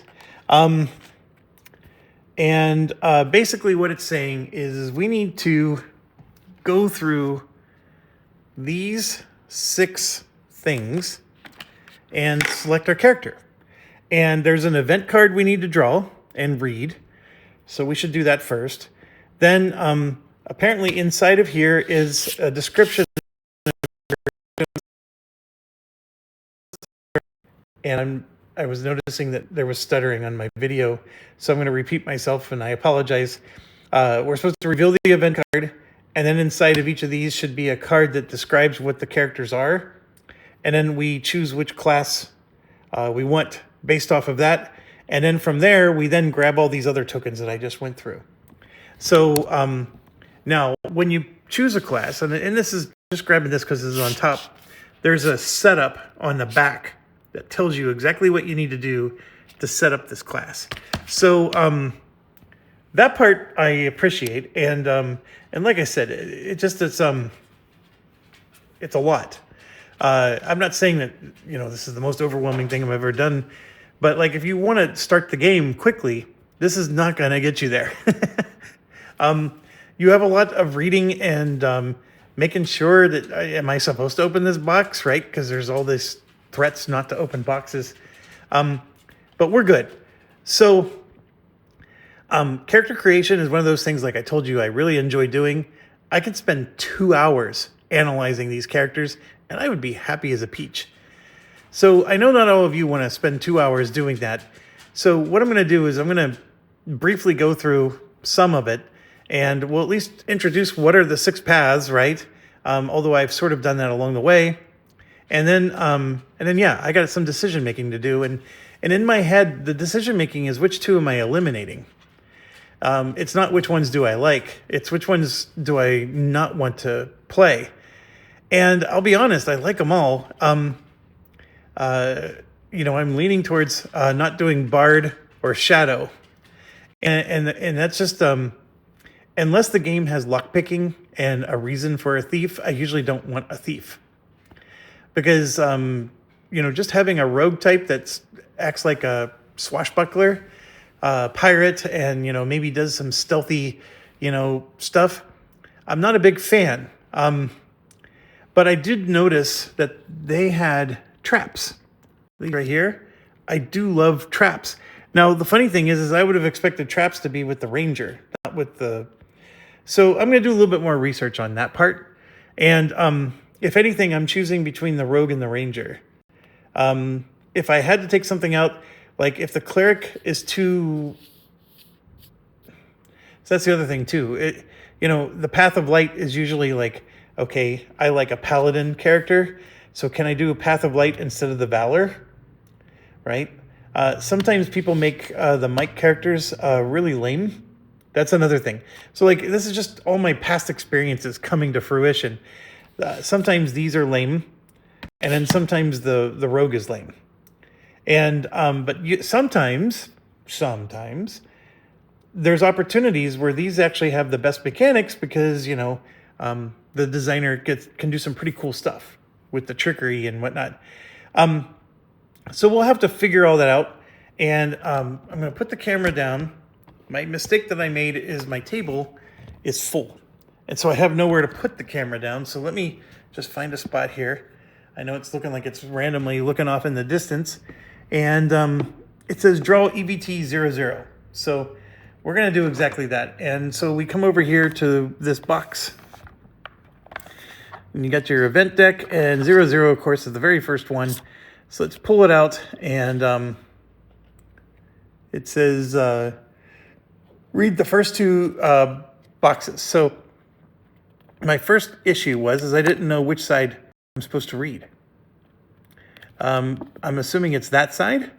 And basically what it's saying is we need to go through these 6 things and select our character. And there's an event card we need to draw and read. So we should do that first. Then apparently inside of here is a description. And I was noticing that there was stuttering on my video. So I'm going to repeat myself and I apologize. We're supposed to reveal the event card. And then inside of each of these should be a card that describes what the characters are. And then we choose which class we want based off of that. And then from there, we then grab all these other tokens that I just went through. So now, when you choose a class, and this is just grabbing this because this is on top, there's a setup on the back that tells you exactly what you need to do to set up this class. So that part I appreciate, and like I said, it's a lot. I'm not saying that this is the most overwhelming thing I've ever done, but like if you want to start the game quickly, this is not going to get you there. You have a lot of reading and making sure that am I supposed to open this box, right? Because there's all these threats not to open boxes, but we're good. So character creation is one of those things, like I told you, I really enjoy doing. I could spend 2 hours analyzing these characters and I would be happy as a peach. So I know not all of you want to spend 2 hours doing that. So what I'm going to do is I'm going to briefly go through some of it, and we'll at least introduce what are the 6 paths, right? Although I've sort of done that along the way. And then yeah, I got some decision making to do. And in my head, the decision making is which 2 am I eliminating? It's not which ones do I like. It's which ones do I not want to play. And I'll be honest, I like them all. I'm leaning towards not doing Bard or Shadow. And that's just, unless the game has lockpicking and a reason for a thief, I usually don't want a thief. Because, just having a rogue type that acts like a swashbuckler, pirate, and, maybe does some stealthy, stuff, I'm not a big fan. But I did notice that they had traps. Right here, I do love traps. Now, the funny thing is I would have expected traps to be with the ranger, not with the... So I'm going to do a little bit more research on that part. And if anything, I'm choosing between the rogue and the ranger. If I had to take something out, like if the cleric is too... So that's the other thing too. The Path of Light is usually like, okay, I like a paladin character, so can I do a Path of Light instead of the Valor? Right? Sometimes people make the Mike characters really lame. That's another thing. So like, this is just all my past experiences coming to fruition. Sometimes these are lame, and then sometimes the rogue is lame. And sometimes there's opportunities where these actually have the best mechanics because the designer can do some pretty cool stuff with the trickery and whatnot. So we'll have to figure all that out. And I'm going to put the camera down. My mistake that I made is my table is full. And so I have nowhere to put the camera down. So let me just find a spot here. I know it's looking like it's randomly looking off in the distance. And it says draw EVT00. So we're going to do exactly that. And so we come over here to this box. And you got your event deck. And 00, of course, is the very first one. So let's pull it out. And it says read the first two boxes. So my first issue is I didn't know which side I'm supposed to read. I'm assuming it's that side.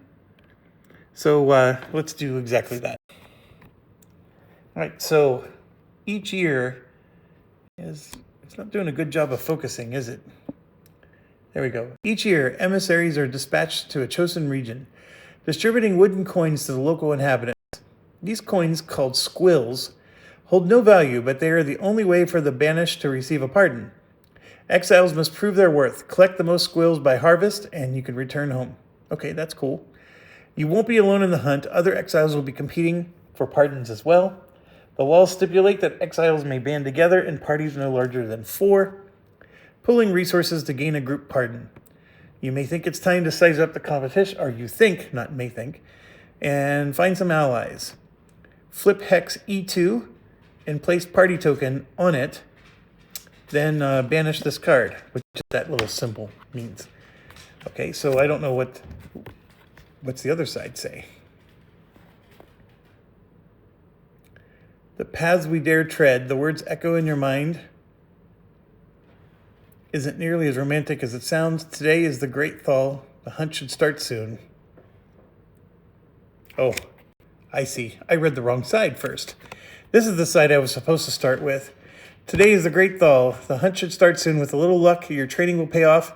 So let's do exactly that. All right, so each year it's not doing a good job of focusing, is it? There we go. Each year, emissaries are dispatched to a chosen region, distributing wooden coins to the local inhabitants. These coins, called squills, hold no value, but they are the only way for the banished to receive a pardon. Exiles must prove their worth. Collect the most squills by harvest, and you can return home. Okay, that's cool. You won't be alone in the hunt. Other exiles will be competing for pardons as well. The laws stipulate that exiles may band together in parties no larger than 4, pooling resources to gain a group pardon. You may think it's time to size up the competition, or you think, not may think, and find some allies. Flip hex E2 and place party token on it. Then banish this card, which that little symbol means. Okay, so I don't know what's the other side say. The paths we dare tread, the words echo in your mind. Isn't nearly as romantic as it sounds. Today is the great thaw. The hunt should start soon. Oh, I see. I read the wrong side first. This is the side I was supposed to start with. Today is the great thaw. The hunt should start soon. With a little luck, your training will pay off,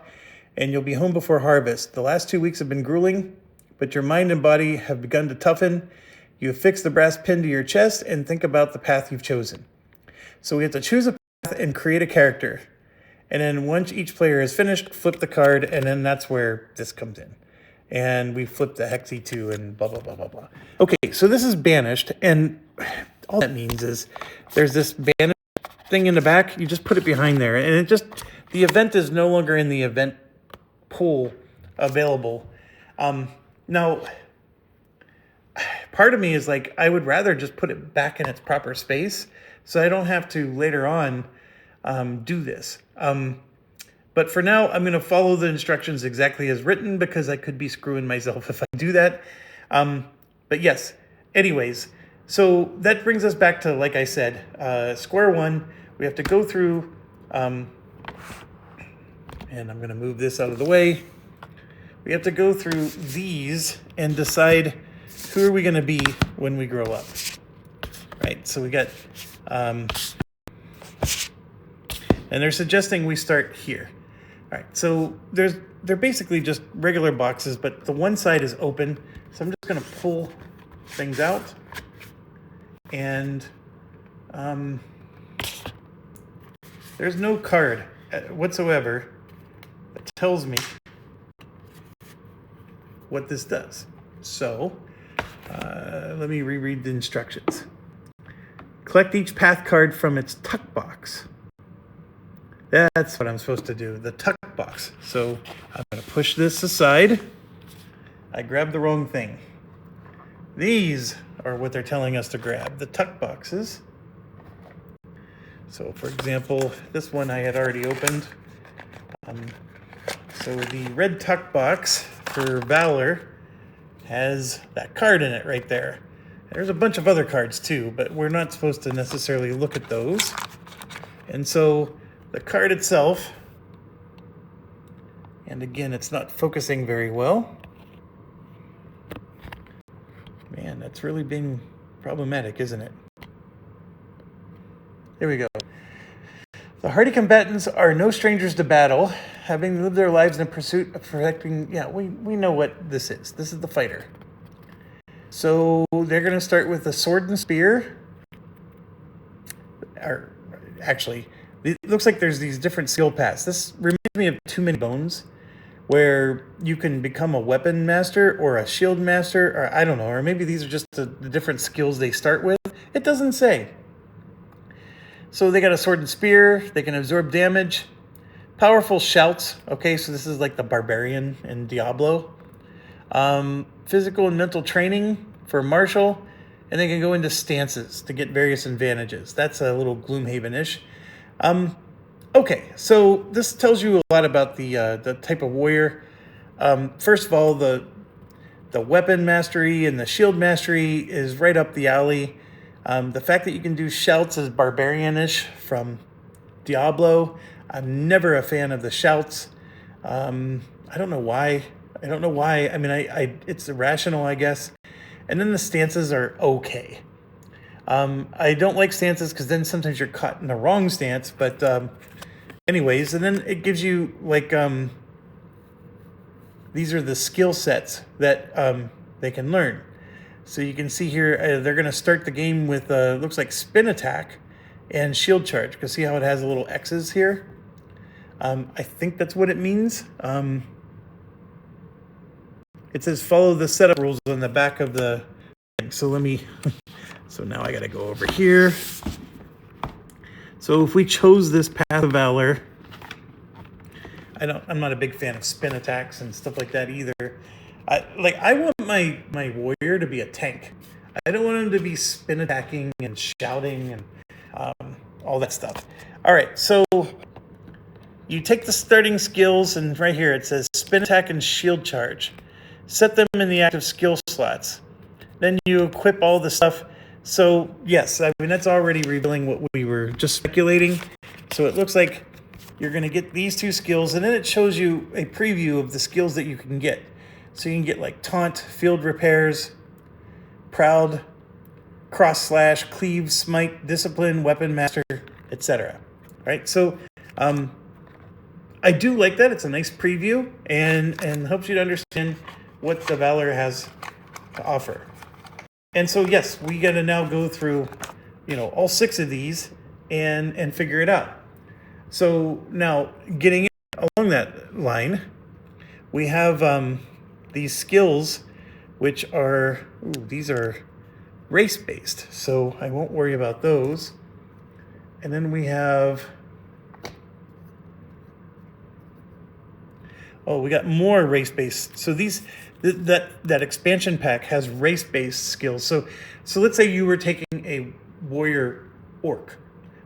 and you'll be home before harvest. The last 2 weeks have been grueling, but your mind and body have begun to toughen. You have fixed the brass pin to your chest and think about the path you've chosen. So we have to choose a path and create a character. And then once each player is finished, flip the card, and then that's where this comes in. And we flip the hex E2 and blah, blah, blah, blah, blah. Okay, so this is banished, and all that means is there's this banished thing in the back. You just put it behind there, and the event is no longer in the event pool available. Now, part of me is like, I would rather just put it back in its proper space so I don't have to later on do this. But for now, I'm going to follow the instructions exactly as written because I could be screwing myself if I do that. But yes, anyways, so that brings us back to, like I said, square one. We have to go through, and I'm going to move this out of the way. We have to go through these and decide who are we going to be when we grow up. Right, so we got, and they're suggesting we start here. All right, so they're basically just regular boxes, but the one side is open. So I'm just going to pull things out, and there's no card whatsoever that tells me what this does. So let me reread the instructions. Collect each path card from its tuck box. That's what I'm supposed to do, the tuck box. So I'm going to push this aside. I grabbed the wrong thing. These are what they're telling us to grab, the tuck boxes. So for example, this one I had already opened. So the red tuck box for Valor has that card in it right there. There's a bunch of other cards too, but we're not supposed to necessarily look at those. And so the card itself, and again, it's not focusing very well. Man, that's really being problematic, isn't it? There we go. The hardy combatants are no strangers to battle, having lived their lives in pursuit of protecting... Yeah, we know what this is. This is the fighter. So they're going to start with the sword and spear. Or, actually, it looks like there's these different skill paths. This reminds me of Too Many Bones, where you can become a weapon master or a shield master, or I don't know, or maybe these are just the different skills they start with. It doesn't say. So they got a sword and spear. They can absorb damage. Powerful shouts. Okay, so this is like the barbarian in Diablo. Physical and mental training for martial. And they can go into stances to get various advantages. That's a little Gloomhaven-ish. Okay, so this tells you a lot about the type of warrior. First of all, the weapon mastery and the shield mastery is right up the alley. The fact that you can do shouts is barbarian-ish from Diablo. I'm never a fan of the shouts. I don't know why. I mean, it's irrational, I guess. And then the stances are okay. I don't like stances because then sometimes you're caught in the wrong stance. But anyways, and then it gives you like these are the skill sets that they can learn. So you can see here, they're going to start the game with, looks like spin attack and shield charge. You can see how it has little X's here. I think that's what it means. It says follow the setup rules on the back of the thing. So so now I got to go over here. So if we chose this path of valor, I'm not a big fan of spin attacks and stuff like that either. I want my warrior to be a tank. I don't want him to be spin attacking and shouting and all that stuff. All right, so you take the starting skills, and right here it says spin attack and shield charge. Set them in the active skill slots. Then you equip all the stuff. So yes, I mean that's already revealing what we were just speculating. So it looks like you're going to get these two skills, and then it shows you a preview of the skills that you can get. So you can get like taunt, field repairs, proud, cross slash, cleave, smite, discipline, weapon master, etc. Right? So I do like that. It's a nice preview and helps you to understand what the Valor has to offer. And so yes, we got to now go through, all 6 of these and figure it out. So now getting along that line, we have these skills, which are, these are race-based, so I won't worry about those. And then we have, we got more race-based. So that expansion pack has race-based skills. So let's say you were taking a warrior orc,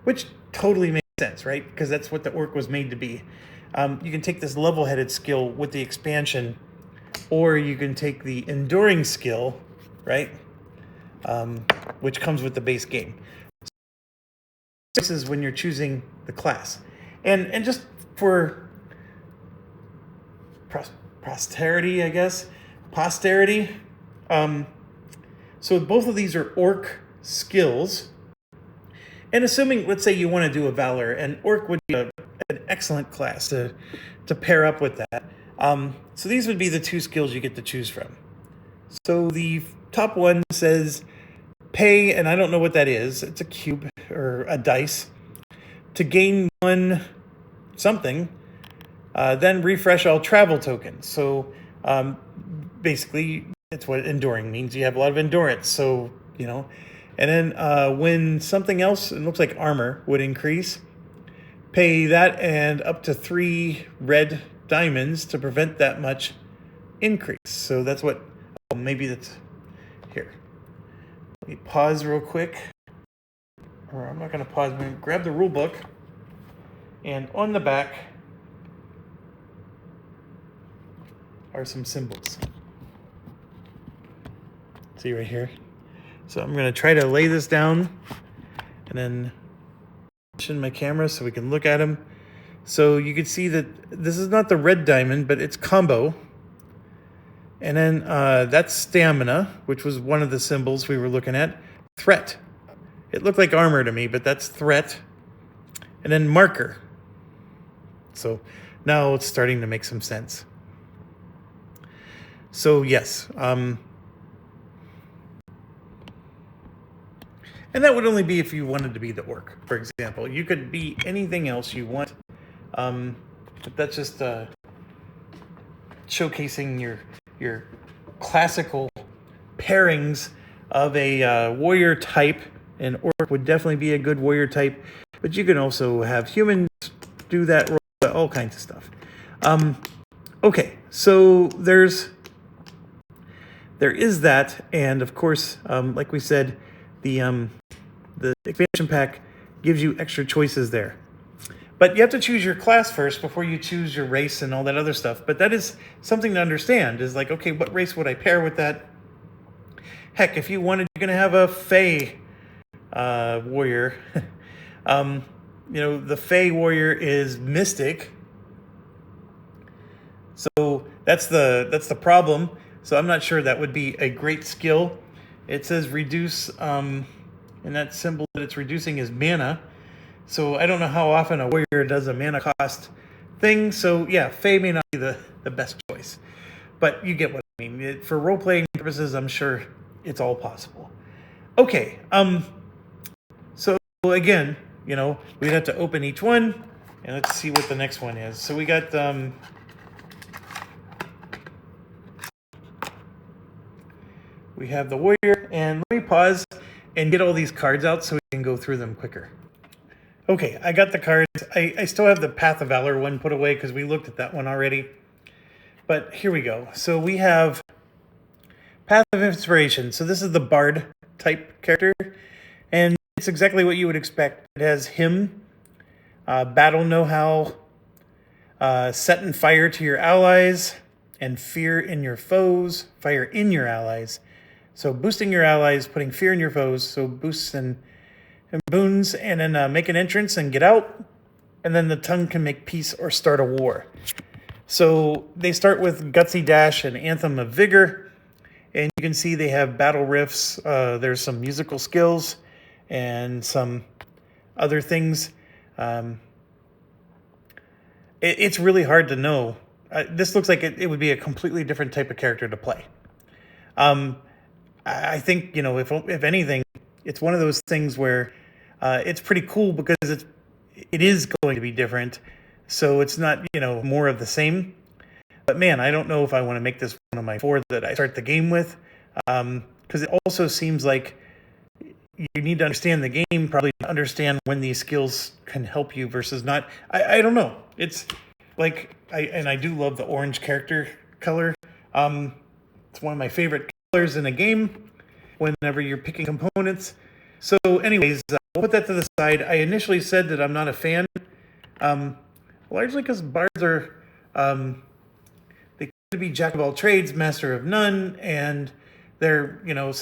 which totally makes sense, right? Because that's what the orc was made to be. You can take this level-headed skill with the expansion, or you can take the enduring skill, right? Which comes with the base game. So this is when you're choosing the class. And just for posterity, I guess, so both of these are orc skills. And assuming, let's say you want to do a Valor, and orc would be an excellent class to pair up with that. So these would be the 2 skills you get to choose from. So the top one says pay, and I don't know what that is. It's a cube or a dice to gain 1 something. Then refresh all travel tokens. So basically, it's what enduring means. You have a lot of endurance. So, and then when something else, it looks like armor, would increase, pay that and up to 3 red diamonds to prevent that much increase. So that's what, maybe that's here. Let me pause real quick. Or I'm not going to pause. I'm going to grab the rule book. And on the back are some symbols. See right here? So I'm going to try to lay this down and then position my camera so we can look at them. So you can see that this is not the red diamond, but it's combo. And then that's stamina, which was one of the symbols we were looking at. Threat. It looked like armor to me, but that's threat. And then marker. So now it's starting to make some sense. So yes. And that would only be if you wanted to be the orc, for example. You could be anything else you want. But that's just showcasing your classical pairings of a warrior type. An orc would definitely be a good warrior type, but you can also have humans do that role, all kinds of stuff. Okay, so there is that, and of course, like we said, the expansion pack gives you extra choices there. But you have to choose your class first before you choose your race and all that other stuff. But that is something to understand, is like, okay, what race would I pair with that? Heck, if you wanted, you're going to have a Fey warrior. The Fey warrior is Mystic. So that's the problem. So I'm not sure that would be a great skill. It says reduce, and that symbol that it's reducing is mana. So I don't know how often a warrior does a mana cost thing. So yeah, Fey may not be the best choice. But you get what I mean. For role-playing purposes, I'm sure it's all possible. Okay, so again, we'd have to open each one, and let's see what the next one is. So we got, we have the warrior, and let me pause and get all these cards out so we can go through them quicker. Okay, I got the cards. I still have the Path of Valor one put away because we looked at that one already. But here we go. So we have Path of Inspiration. So this is the Bard type character. And it's exactly what you would expect. It has him, battle know-how, setting fire to your allies, and fear in your foes, fire in your allies. So boosting your allies, putting fear in your foes, so boosts and boons, and then make an entrance and get out. And then the tongue can make peace or start a war. So they start with Gutsy Dash and Anthem of Vigor. And you can see they have battle riffs. There's some musical skills and some other things. It's really hard to know. This looks like it would be a completely different type of character to play. I think, if anything, it's one of those things where it's pretty cool because it is going to be different. So it's not, more of the same. But man, I don't know if I want to make this one of my 4 that I start the game with. Because it also seems like you need to understand the game, probably to understand when these skills can help you versus not. I don't know. It's like, I do love the orange character color. It's one of my favorite colors in a game whenever you're picking components. So anyways, we'll put that to the side. I initially said that I'm not a fan, largely because bards are, they tend to be jack of all trades, master of none, and they're,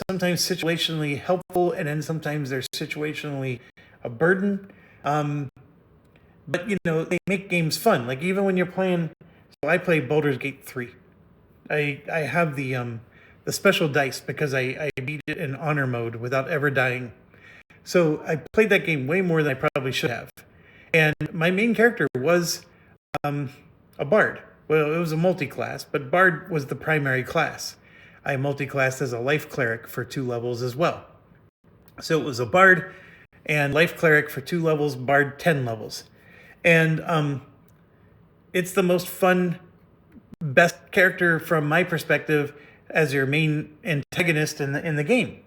sometimes situationally helpful, and then sometimes they're situationally a burden. But, they make games fun. Like, even when you're playing, so I play Baldur's Gate 3. I have the special dice because I beat it in honor mode without ever dying. So I played that game way more than I probably should have. And my main character was a bard. Well, it was a multi-class, but bard was the primary class. I multi-classed as a life cleric for 2 levels as well. So it was a bard and life cleric for 2 levels, bard 10 levels. And it's the most fun, best character from my perspective as your main antagonist in the game.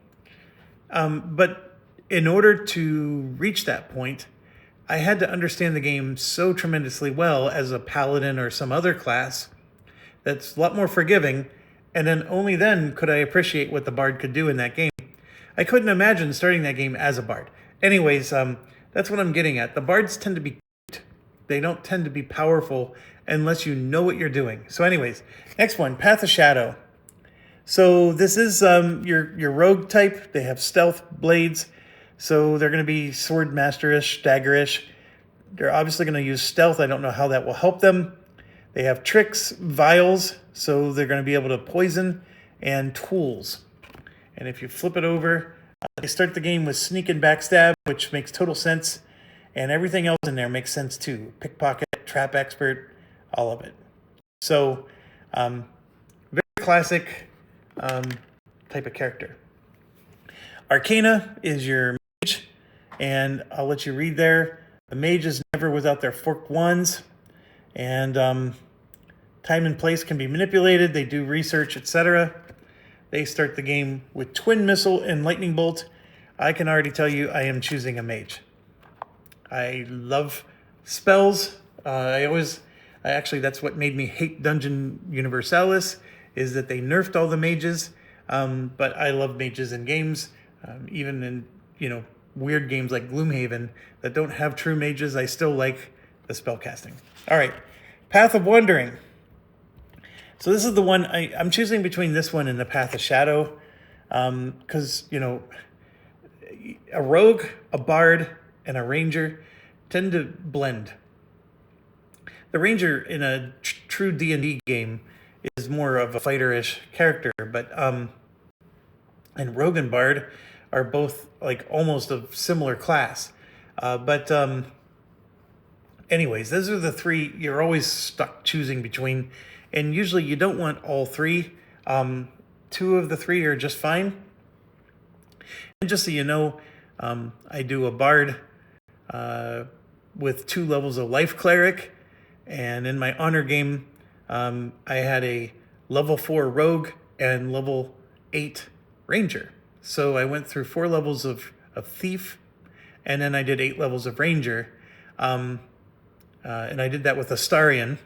But in order to reach that point, I had to understand the game so tremendously well as a paladin or some other class that's a lot more forgiving, and then only then could I appreciate what the bard could do in that game. I couldn't imagine starting that game as a bard. Anyways, that's what I'm getting at. The bards tend to be cute. They don't tend to be powerful unless you know what you're doing. So anyways, next one, Path of Shadow. So this is your rogue type. They have stealth blades, so they're going to be sword masterish, daggerish. They're obviously going to use stealth. I don't know how that will help them. They have tricks, vials, so they're going to be able to poison, and tools. And if you flip it over, they start the game with sneak and backstab, which makes total sense. And everything else in there makes sense too. Pickpocket, trap expert, all of it. So, very classic type of character. Arcana is your mage, and I'll let you read there. The mage is never without their forked wands, and time and place can be manipulated. They do research, etc. They start the game with Twin Missile and Lightning Bolt. I can already tell you I am choosing a mage. I love spells. Actually, that's what made me hate Dungeon Universalis, is that they nerfed all the mages. But I love mages in games, even in, weird games like Gloomhaven that don't have true mages. I still like the spell casting. All right, Path of Wandering. So this is the one, I'm choosing between this one and the Path of Shadow, because, a rogue, a bard, and a ranger tend to blend. The ranger in a true D&D game is more of a fighter-ish character, but and rogue and bard are both like almost of similar class. Anyways, those are the three you're always stuck choosing between, and usually you don't want all three. Two of the three are just fine. And just so you know, I do a bard with 2 levels of life cleric, and in my honor game, I had a level 4 rogue and level 8 ranger. So I went through 4 levels of thief, and then I did 8 levels of ranger. And I did that with Astarion.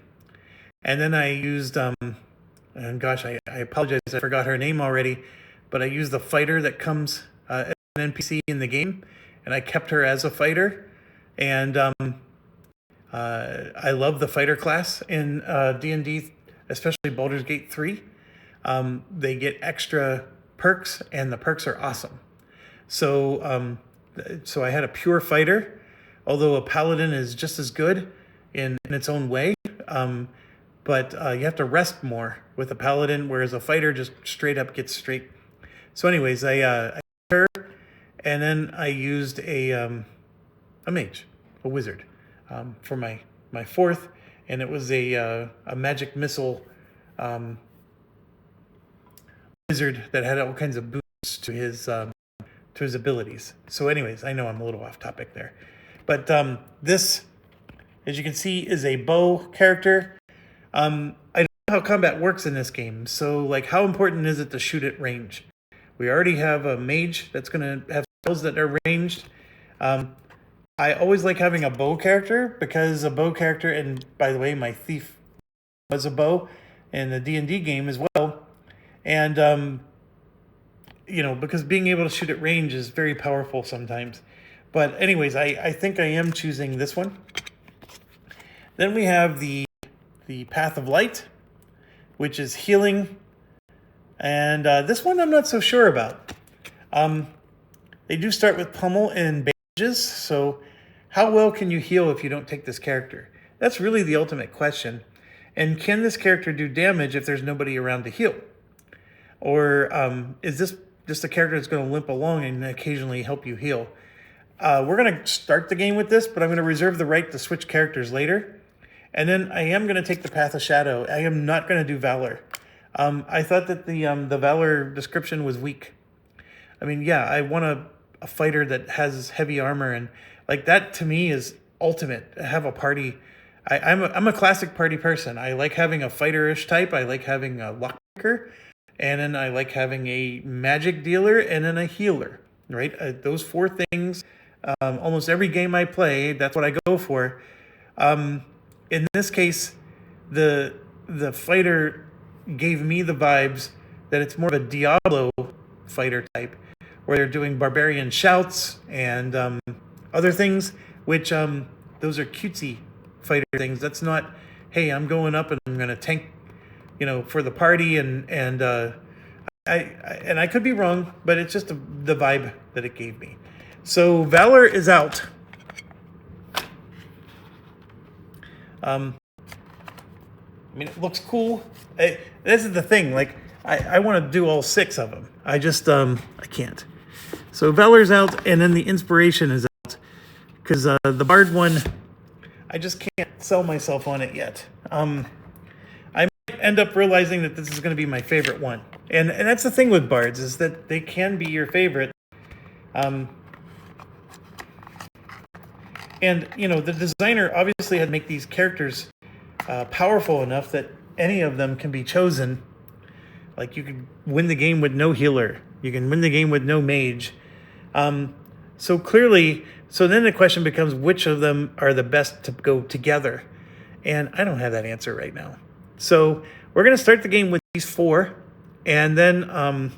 And then I used, and gosh, I apologize, I forgot her name already, but I used the fighter that comes as an NPC in the game, and I kept her as a fighter. And I love the fighter class in D&D, especially Baldur's Gate 3. They get extra perks, and the perks are awesome. So I had a pure fighter, although a paladin is just as good in its own way. But you have to rest more with a paladin, whereas a fighter just straight up gets straight. So anyways, I her, and then I used a mage, a wizard, for my fourth, and it was a magic missile wizard that had all kinds of boosts to his abilities. So anyways, I know I'm a little off topic there, but this, as you can see, is a bow character. I don't know how combat works in this game, so like, how important is it to shoot at range? We already have a mage that's going to have spells that are ranged. I always like having a bow character, because a bow character, and by the way, my thief was a bow in the D&D game as well. And, because being able to shoot at range is very powerful sometimes. But anyways, I think I am choosing this one. Then we have the Path of Light, which is healing. And this one I'm not so sure about. They do start with pummel and bandages, so how well can you heal if you don't take this character? That's really the ultimate question. And can this character do damage if there's nobody around to heal? Or is this just a character that's going to limp along and occasionally help you heal? We're going to start the game with this, but I'm going to reserve the right to switch characters later. And then I am going to take the Path of Shadow. I am not going to do Valor. I thought that the Valor description was weak. I mean, yeah, I want a fighter that has heavy armor, and like that to me is ultimate. Have a party. I'm a classic party person. I like having a fighter-ish type. I like having a lockpicker, and then I like having a magic dealer, and then a healer. Right? Those 4 things. Almost every game I play, that's what I go for. In this case, the fighter gave me the vibes that it's more of a Diablo fighter type, where they're doing barbarian shouts and other things, which those are cutesy fighter things. That's not hey, I'm going up and I'm going to tank, for the party, and I could be wrong, but it's just the vibe that it gave me. So Valor is out. It looks cool. This is the thing. Like, I want to do all 6 of them. I just I can't. So Valor's out, and then the Inspiration is out because the Bard one, I just can't sell myself on it yet. I might end up realizing that this is going to be my favorite one, and that's the thing with Bards, is that they can be your favorite. And the designer obviously had to make these characters powerful enough that any of them can be chosen. Like, you can win the game with no healer. You can win the game with no mage. So then the question becomes, which of them are the best to go together? And I don't have that answer right now. So we're going to start the game with these 4. And then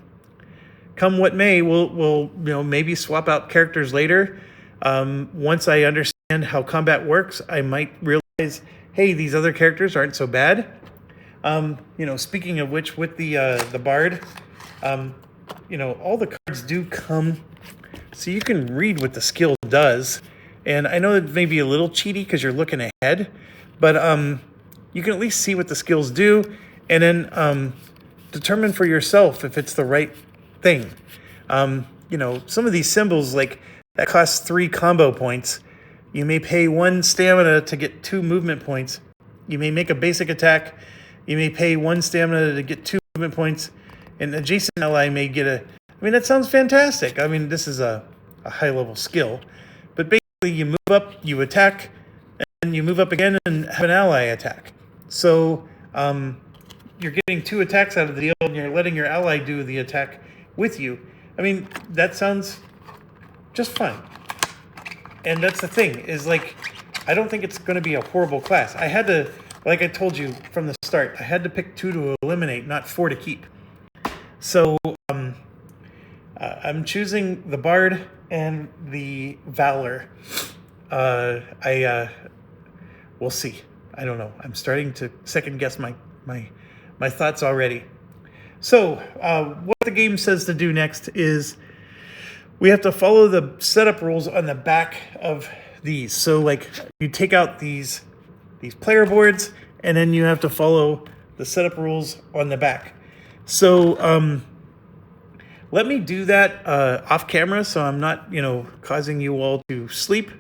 come what may, we'll maybe swap out characters later. Once I understand how combat works, I might realize, hey, these other characters aren't so bad. Speaking of which, with the Bard, all the cards do come, so you can read what the skill does. And I know that may be a little cheaty because you're looking ahead, but you can at least see what the skills do, and then determine for yourself if it's the right thing. Some of these symbols, like, that costs 3 combo points. You may pay 1 stamina to get 2 movement points. You may make a basic attack. You may pay 1 stamina to get 2 movement points. An adjacent ally may get that sounds fantastic. This is a high-level skill. But basically, you move up, you attack, and you move up again and have an ally attack. So you're getting 2 attacks out of the deal, and you're letting your ally do the attack with you. That sounds just fine. And that's the thing, is, like, I don't think it's going to be a horrible class. I had to, like I told you from the start, I had to pick 2 to eliminate, not 4 to keep. So I'm choosing the Bard and the Valor. We'll see. I don't know. I'm starting to second guess my thoughts already. So what the game says to do next is we have to follow the setup rules on the back of these. So, like, you take out these player boards, and then you have to follow the setup rules on the back. So let me do that off camera, so I'm not causing you all to sleep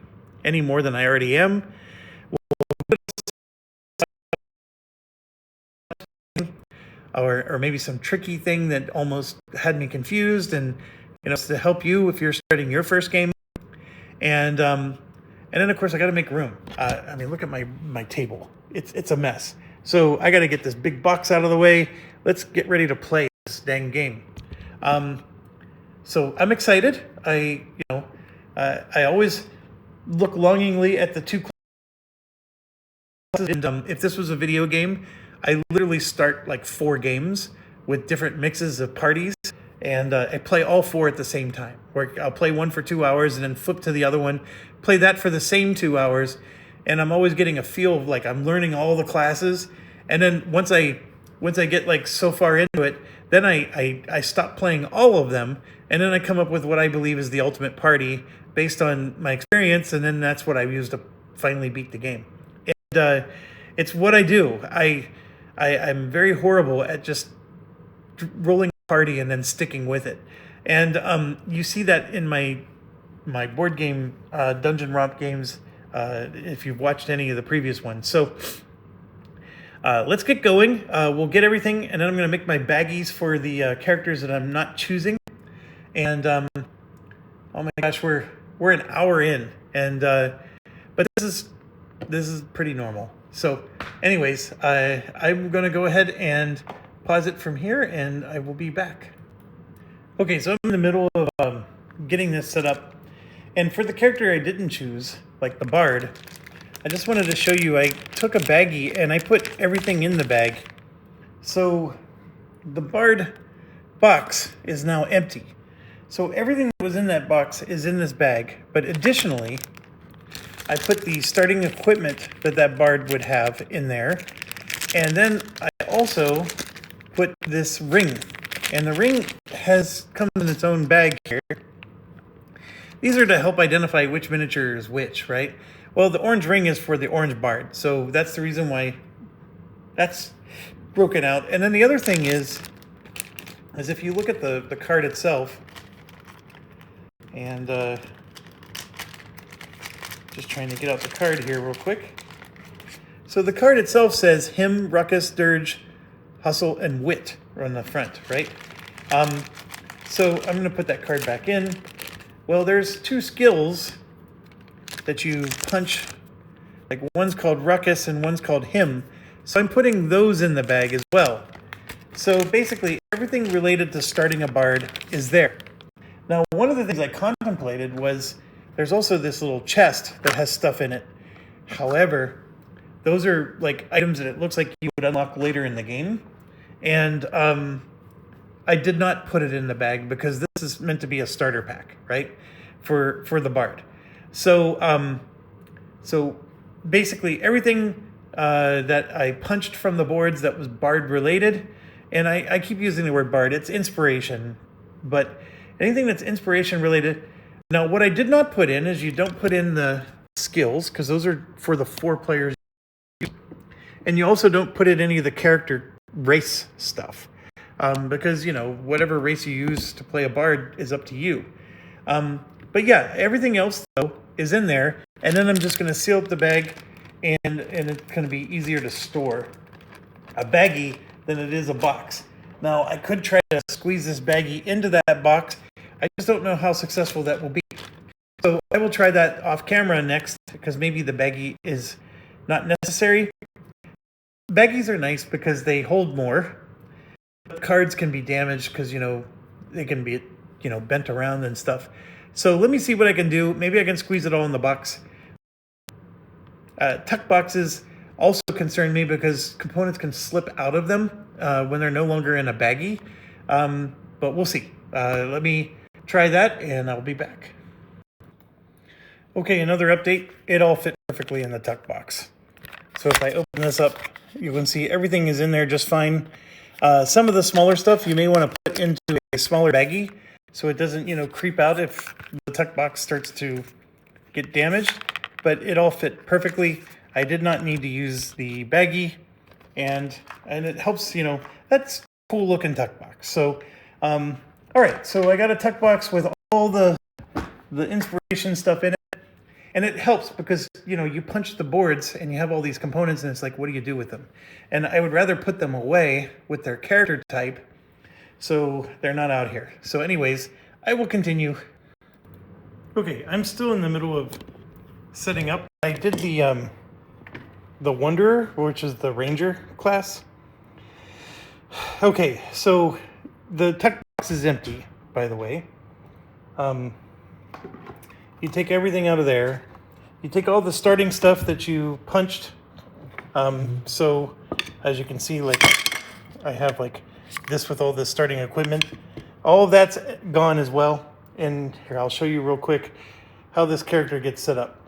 any more than I already am. Or maybe some tricky thing that almost had me confused, and to help you if you're starting your first game. And then, of course, I got to make room. Look at my table. It's a mess. So I got to get this big box out of the way. Let's get ready to play this dang game. So I'm excited. I always look longingly at the 2 classes. And if this was a video game, I literally start like 4 games with different mixes of parties. And I play all 4 at the same time. Where I'll play one for 2 hours and then flip to the other one, play that for the same 2 hours, and I'm always getting a feel of, like, I'm learning all the classes. And then once I get, like, so far into it, then I stop playing all of them, and then I come up with what I believe is the ultimate party based on my experience, and then that's what I use to finally beat the game. And it's what I do. I'm very horrible at just rolling party and then sticking with it. And you see that in my board game Dungeon Romp games, if you've watched any of the previous ones. So let's get going. We'll get everything, and then I'm going to make my baggies for the characters that I'm not choosing. And oh my gosh, we're an hour in, and but this is pretty normal. So anyways, I'm going to go ahead and pause it from here, and I will be back. Okay, so I'm in the middle of getting this set up. And for the character I didn't choose, like the Bard, I just wanted to show you, I took a baggie and I put everything in the bag. So the Bard box is now empty. So everything that was in that box is in this bag. But additionally, I put the starting equipment that bard would have in there. And then I also put this ring. And the ring comes in its own bag here. These are to help identify which miniature is which, right? Well, the orange ring is for the orange bard. So that's the reason why that's broken out. And then the other thing is if you look at the card itself, and just trying to get out the card here real quick. So the card itself says him, ruckus, dirge, hustle, and wit on the front, right? So I'm going to put that card back in. Well, there's 2 skills that you punch. Like one's called ruckus and one's called him. So I'm putting those in the bag as well. So basically everything related to starting a bard is there. Now, one of the things I contemplated was there's also this little chest that has stuff in it. However, those are like items that it looks like you would unlock later in the game. And I did not put it in the bag because this is meant to be a starter pack, right? For the bard. So so basically everything that I punched from the boards that was bard related, and I keep using the word bard, it's inspiration, but anything that's inspiration related. Now, what I did not put in is you don't put in the skills because those are for the 4 players. And you also don't put in any of the character race stuff because, you know, whatever race you use to play a bard is up to you. But yeah, everything else, though, is in there. And then I'm just going to seal up the bag, and it's going to be easier to store a baggie than it is a box. Now, I could try to squeeze this baggie into that box. I just don't know how successful that will be. So I will try that off camera next because maybe the baggie is not necessary. Baggies are nice because they hold more. But cards can be damaged because, you know, they can be, you know, bent around and stuff. So let me see what I can do. Maybe I can squeeze it all in the box. Tuck boxes also concern me because components can slip out of them when they're no longer in a baggie. But we'll see. Let me try that and I'll be back. Okay, another update. It all fit perfectly in the tuck box. So if I open this up, you can see everything is in there just fine. Some of the smaller stuff you may want to put into a smaller baggie so it doesn't, you know, creep out if the tuck box starts to get damaged. But it all fit perfectly. I did not need to use the baggie, and it helps, you know, that's a cool looking tuck box. So, all right, so I got a tuck box with all the inspiration stuff in it. And it helps because, you know, you punch the boards and you have all these components and it's like, what do you do with them? And I would rather put them away with their character type so they're not out here. So anyways, I will continue. Okay, I'm still in the middle of setting up. I did the Wanderer, which is the Ranger class. Okay, so the tuck box is empty, by the way. You take everything out of there. You take all the starting stuff that you punched. So as you can see, like I have like this with all the starting equipment. All of that's gone as well. And here, I'll show you real quick how this character gets set up.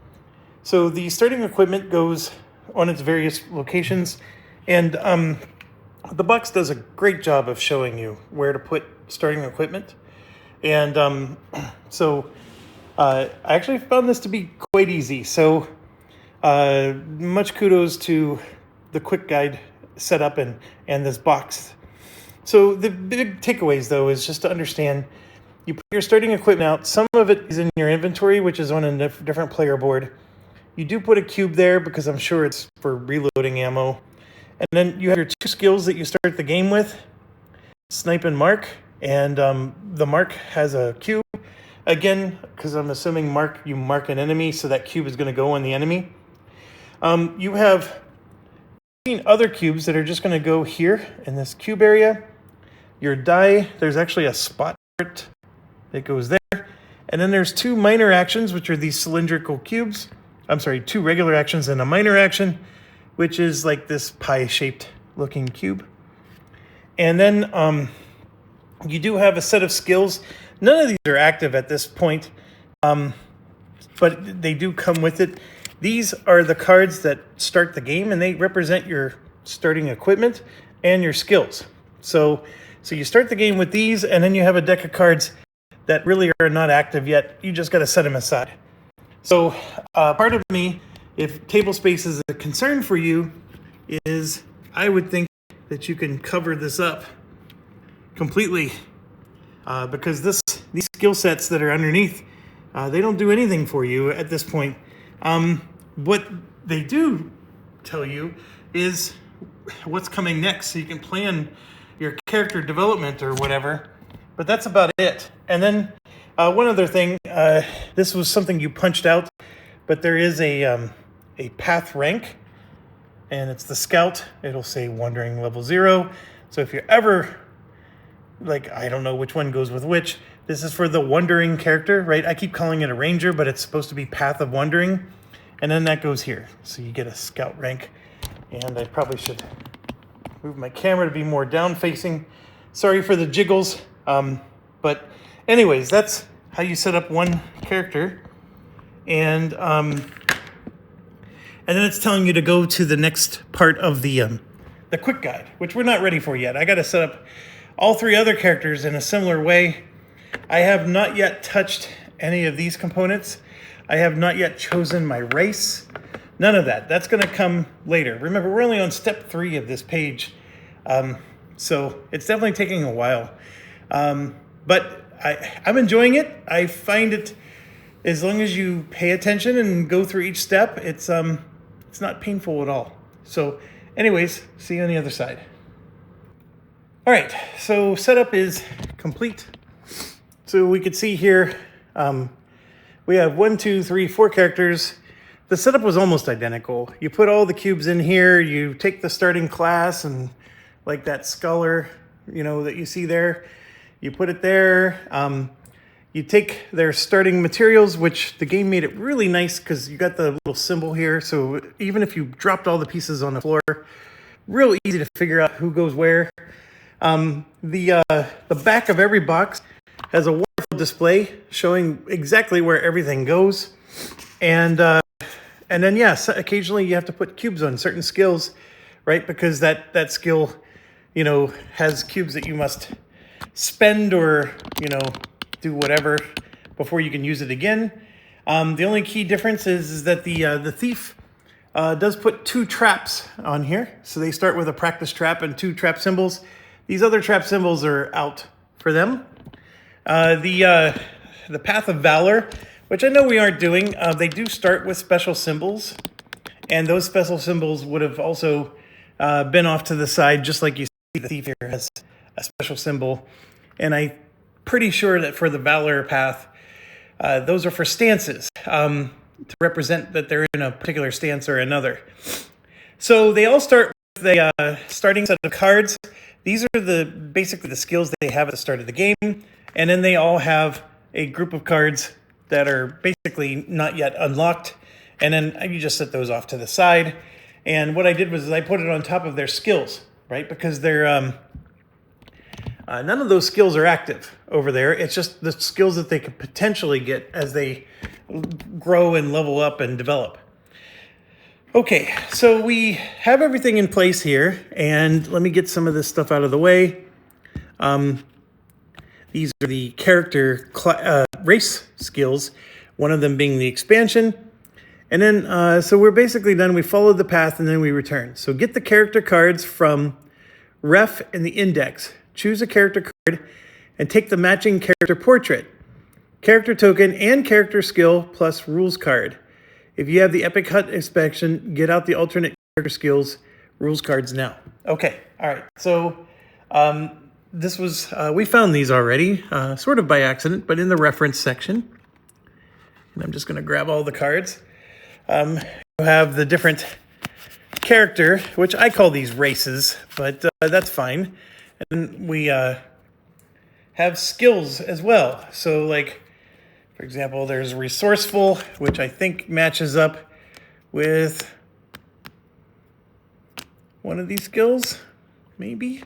So the starting equipment goes on its various locations. And the box does a great job of showing you where to put starting equipment. And so I actually found this to be quite easy. So much kudos to the quick guide setup and this box. So the big takeaways, though, is just to understand you put your starting equipment out. Some of it is in your inventory, which is on a different player board. You do put a cube there because I'm sure it's for reloading ammo. And then you have your 2 skills that you start the game with, Snipe and Mark. And the Mark has a cube. Again, because I'm assuming you mark an enemy, so that cube is going to go on the enemy. You have other cubes that are just going to go here in this cube area. Your die, there's actually a spot for it that goes there. And then there's 2 minor actions, which are these cylindrical cubes. I'm sorry, 2 regular actions and a minor action, which is like this pie-shaped looking cube. And then you do have a set of skills. None of these are active at this point, but they do come with it. These are the cards that start the game, and they represent your starting equipment and your skills. So you start the game with these, and then you have a deck of cards that really are not active yet. You just got to set them aside. So part of me, if table space is a concern for you, is I would think that you can cover this up completely because these skill sets that are underneath, they don't do anything for you at this point. What they do tell you is what's coming next, so you can plan your character development or whatever, but that's about it. And then one other thing, this was something you punched out, but there is a path rank, and it's the scout. It'll say wandering level 0. So if you're ever like, I don't know which one goes with which, this is for the wandering character, right? I keep calling it a ranger, but it's supposed to be path of wandering. And then that goes here. So you get a scout rank. And I probably should move my camera to be more down facing. Sorry for the jiggles. But anyways, that's how you set up one character. And then it's telling you to go to the next part of the quick guide, which we're not ready for yet. I got to set up all 3 other characters in a similar way. I have not yet touched any of these components. I have not yet chosen my race. None of that. That's going to come later. Remember, we're only on step 3 of this page. So it's definitely taking a while. But I'm enjoying it. I find it, as long as you pay attention and go through each step, it's not painful at all. So anyways, see you on the other side. All right, so setup is complete. So we could see here, we have 1, 2, 3, 4 characters. The setup was almost identical. You put all the cubes in here, you take the starting class and like that sculler, that you see there, you put it there. You take their starting materials, which the game made it really nice because you got the little symbol here. So even if you dropped all the pieces on the floor, real easy to figure out who goes where. The back of every box has a wonderful display showing exactly where everything goes. And then, yes, occasionally you have to put cubes on certain skills, right? Because that skill, has cubes that you must spend or, do whatever before you can use it again. The only key difference is that the thief does put 2 traps on here. So they start with a practice trap and 2 trap symbols. These other trap symbols are out for them. The Path of Valor, which I know we aren't doing, they do start with special symbols. And those special symbols would have also been off to the side, just like you see the thief here has a special symbol. And I'm pretty sure that for the Valor path, those are for stances to represent that they're in a particular stance or another. So they all start with a starting set of cards. These are basically the skills they have at the start of the game. And then they all have a group of cards that are basically not yet unlocked. And then you just set those off to the side. And what I did was I put it on top of their skills, right? Because they're none of those skills are active over there. It's just the skills that they could potentially get as they grow and level up and develop. Okay, so we have everything in place here, and let me get some of this stuff out of the way. These are the character race skills, one of them being the expansion. And then, so we're basically done. We followed the path, and then we return. So get the character cards from Ref and the Index. Choose a character card, and take the matching character portrait, character token, and character skill plus rules card. If you have the Epic Hut inspection, get out the alternate character skills rules cards now. Okay, all right. So this was, we found these already, sort of by accident, but in the reference section. And I'm just going to grab all the cards. You have the different character, which I call these races, but that's fine. And we have skills as well. So like, for example, there's resourceful, which I think matches up with one of these skills, maybe.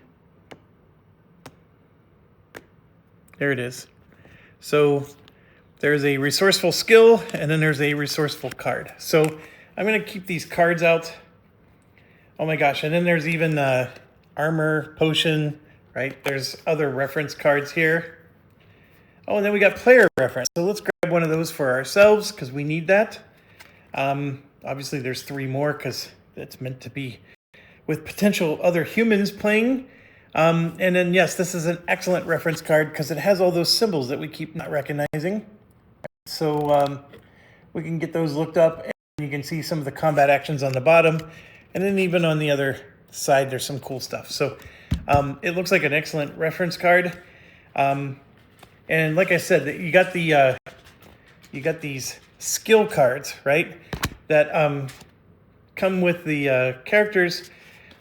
There it is. So there's a resourceful skill, and then there's a resourceful card. So I'm going to keep these cards out. Oh my gosh, and then there's even armor, potion, right? There's other reference cards here. Oh, and then we got player reference. So let's grab one of those for ourselves because we need that. Obviously, there's 3 more because it's meant to be with potential other humans playing. And then, yes, this is an excellent reference card because it has all those symbols that we keep not recognizing. So we can get those looked up, and you can see some of the combat actions on the bottom. And then even on the other side, there's some cool stuff. So it looks like an excellent reference card. And like I said, you got these skill cards, right? That come with the characters.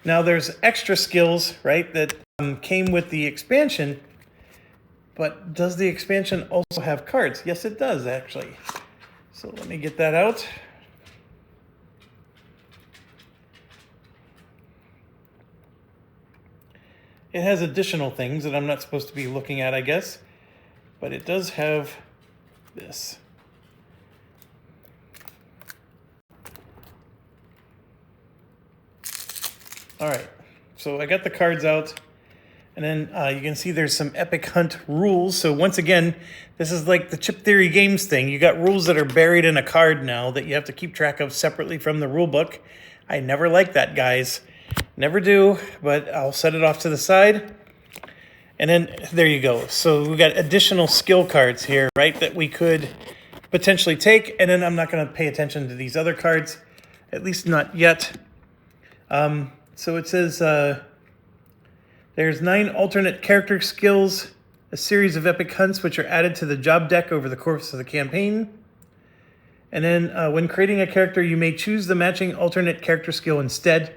Now there's extra skills, right? That came with the expansion. But does the expansion also have cards? Yes, it does actually. So let me get that out. It has additional things that I'm not supposed to be looking at, I guess. But it does have this. All right, so I got the cards out. And then you can see there's some Epic Hunt rules. So once again, this is like the Chip Theory Games thing. You got rules that are buried in a card now that you have to keep track of separately from the rule book. I never like that, guys. Never do, but I'll set it off to the side. And then there you go. So we got additional skill cards here, right, that we could potentially take. And then I'm not going to pay attention to these other cards, at least not yet. So it says there's 9 alternate character skills, a series of epic hunts which are added to the job deck over the course of the campaign. And then when creating a character, you may choose the matching alternate character skill instead.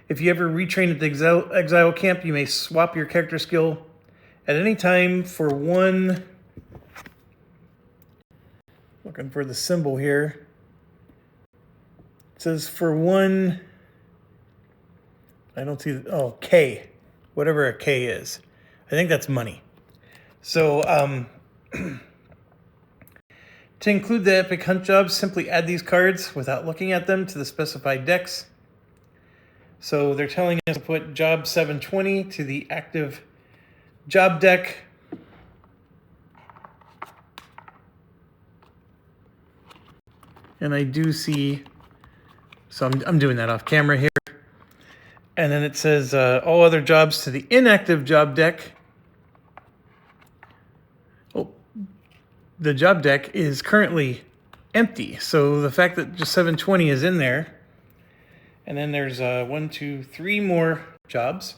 If you ever retrain at the exile camp, you may swap your character skill at any time for one. Looking for the symbol here. It says for one. I don't see. Oh, K. Whatever a K is. I think that's money. So to include the epic hunt jobs, simply add these cards without looking at them to the specified decks. So they're telling us to put job 720 to the active job deck. And I do see, so I'm doing that off camera here. And then it says all other jobs to the inactive job deck. Oh, the job deck is currently empty. So the fact that just 720 is in there. And then there's 1, 2, 3 more jobs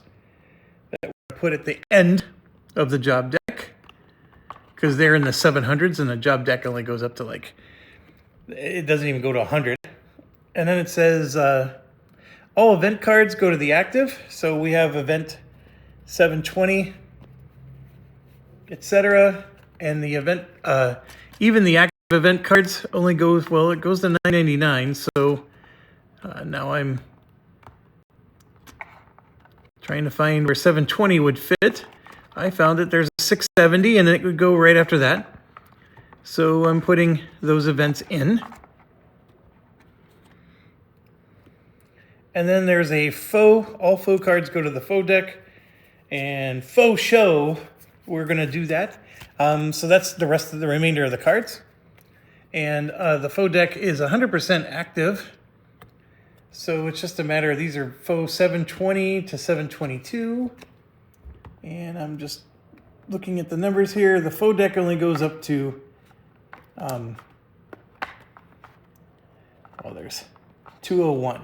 that we're put at the end of the job deck because they're in the 700s and the job deck only goes up to like, it doesn't even go to 100. And then it says all event cards go to the active. So we have event 720, etc. And the event, even the active event cards only goes, well, it goes to 999. So now I'm trying to find where 720 would fit. I found that there's a 670 and it would go right after that. So I'm putting those events in. And then there's a faux, all faux cards go to the faux deck. And faux show, we're going to do that. So that's the rest of the remainder of the cards. And the faux deck is 100% active. So it's just a matter of, these are faux 720 to 722. And I'm just looking at the numbers here. The faux deck only goes up to, there's 201.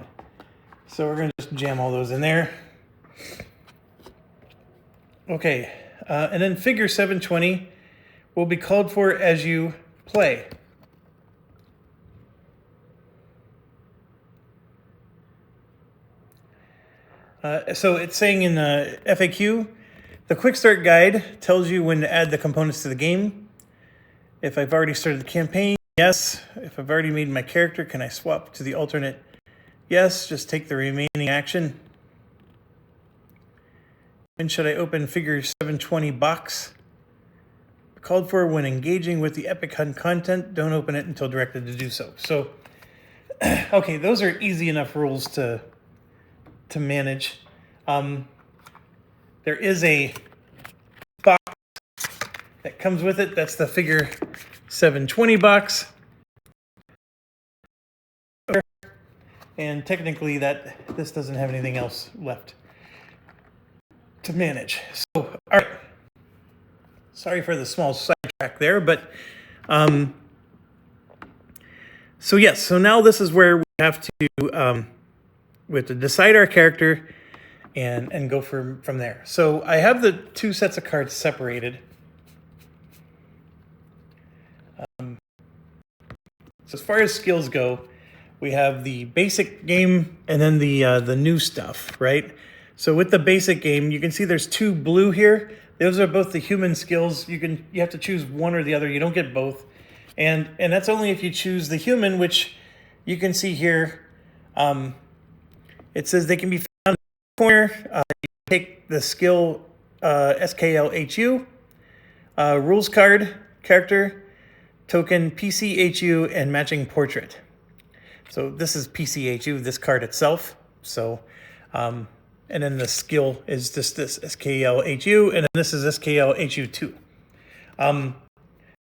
So we're going to just jam all those in there. Okay, and then figure 720 will be called for as you play. So it's saying in the FAQ, the quick start guide tells you when to add the components to the game. If I've already started the campaign, yes. If I've already made my character, can I swap to the alternate? Yes, just take the remaining action. When should I open figure 720 box? Called for when engaging with the Epic Hunt content. Don't open it until directed to do so. So Okay, those are easy enough rules to manage. There is a box that comes with it. That's the figure 720 box. And technically this doesn't have anything else left to manage. So, all right. Sorry for the small sidetrack there, but so yes, so now this is where we have to decide our character and go from there. So I have the two sets of cards separated. So as far as skills go, we have the basic game and then the new stuff, right? So with the basic game, you can see there's two blue here. Those are both the human skills. You have to choose one or the other. You don't get both. And that's only if you choose the human, which you can see here. It says they can be found in the corner. You take the skill SKLHU, rules card, character, token PCHU, and matching portrait. So this is PCHU, this card itself. So, and then the skill is just this SKLHU, and then this is SKLHU2.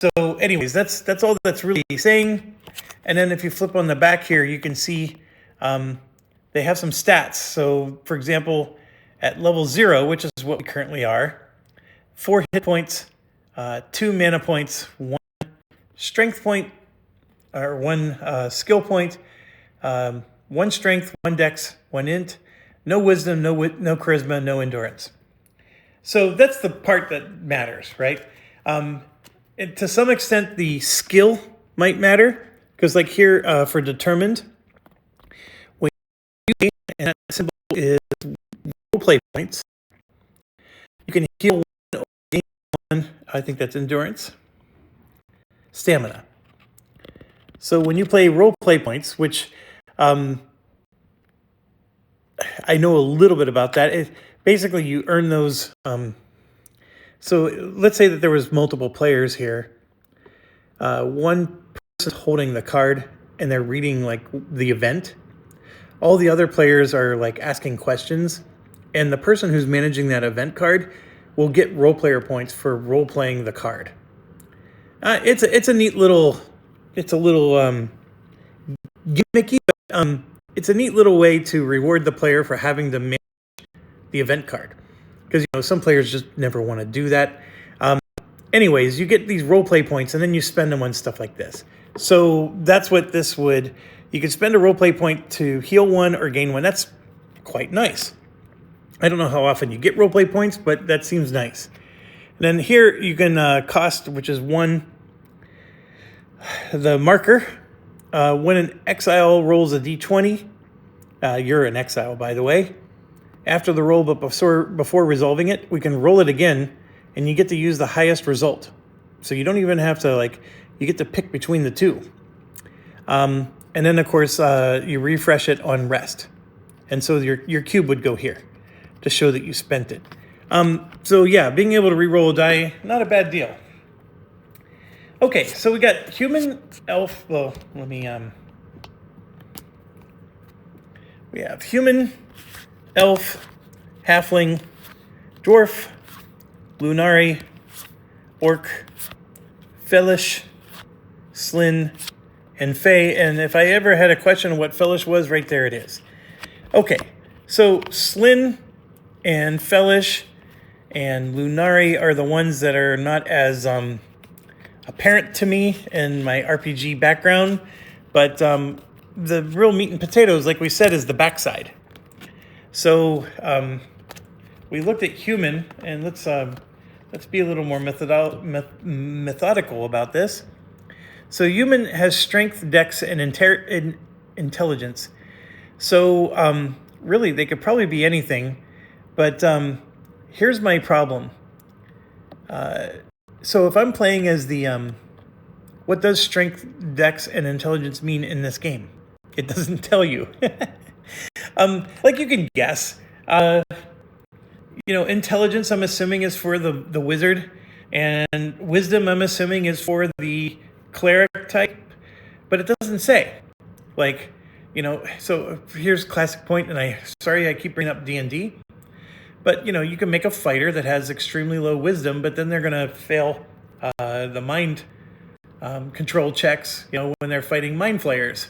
So anyways, that's all that's really saying. And then if you flip on the back here, you can see they have some stats. So for example, at level 0, which is what we currently are, 4 hit points, 2 mana points, 1 strength point, or 1 skill point, 1 strength, 1 dex, 1 int, no wisdom, no charisma, no endurance. So that's the part that matters, right? And to some extent, the skill might matter, because like here for determined, when you gain, and that symbol is roleplay points, you can heal 1 or gain 1, I think that's endurance, stamina. So when you play roleplay points, which I know a little bit about that, basically you earn those. So let's say that there was multiple players here. One person holding the card and they're reading like the event. All the other players are like asking questions, and the person who's managing that event card will get role player points for role playing the card. It's a neat little. It's a little gimmicky, but it's a neat little way to reward the player for having to manage the event card. Because some players just never want to do that. Anyways, you get these roleplay points, and then you spend them on stuff like this. So that's what this would. You could spend a roleplay point to heal 1 or gain 1. That's quite nice. I don't know how often you get roleplay points, but that seems nice. And then here you can cost, which is 1. The marker. When an exile rolls a d20, you're an exile, by the way. After the roll, but before resolving it, we can roll it again, and you get to use the highest result. So you don't even have to, you get to pick between the two. And then, of course, you refresh it on rest. And so your cube would go here to show that you spent it. So yeah, being able to re-roll a die, not a bad deal. Okay, so we got human, elf, well, we have human, elf, halfling, dwarf, lunari, orc, fellish, slin, and fey. And if I ever had a question of what fellish was, right there it is. Okay, so slin and fellish and lunari are the ones that are not as apparent to me in my RPG background, but the real meat and potatoes, like we said, is the backside. So we looked at human, and let's be a little more methodical about this. So human has strength, dex, and intelligence. So really, they could probably be anything, but here's my problem. So if I'm playing as the what does strength, dex, and intelligence mean in this game? It doesn't tell you. Like you can guess. Intelligence, I'm assuming, is for the wizard, and wisdom, I'm assuming, is for the cleric type, but it doesn't say. Like, so here's a classic point, and sorry I keep bringing up D&D, but you can make a fighter that has extremely low wisdom, but then they're gonna fail the mind control checks, when they're fighting mind flayers.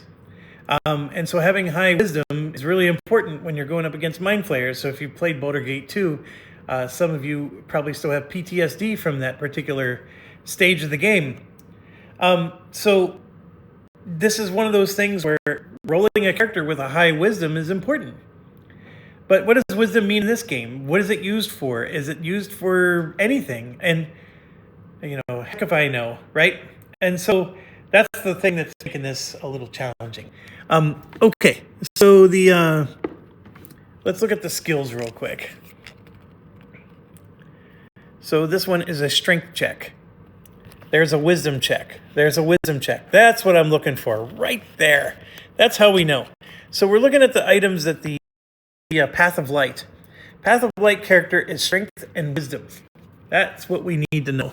And so having high wisdom is really important when you're going up against mind flayers. So if you played Baldur's Gate 2, some of you probably still have PTSD from that particular stage of the game. So this is one of those things where rolling a character with a high wisdom is important. But what does wisdom mean in this game? What is it used for? Is it used for anything? And, heck if I know, right? And so that's the thing that's making this a little challenging. Okay, so let's look at the skills real quick. So this one is a strength check. There's a wisdom check. There's a wisdom check. That's what I'm looking for, right there. That's how we know. So we're looking at the items that the Path of Light. Path of Light character is strength and wisdom. That's what we need to know.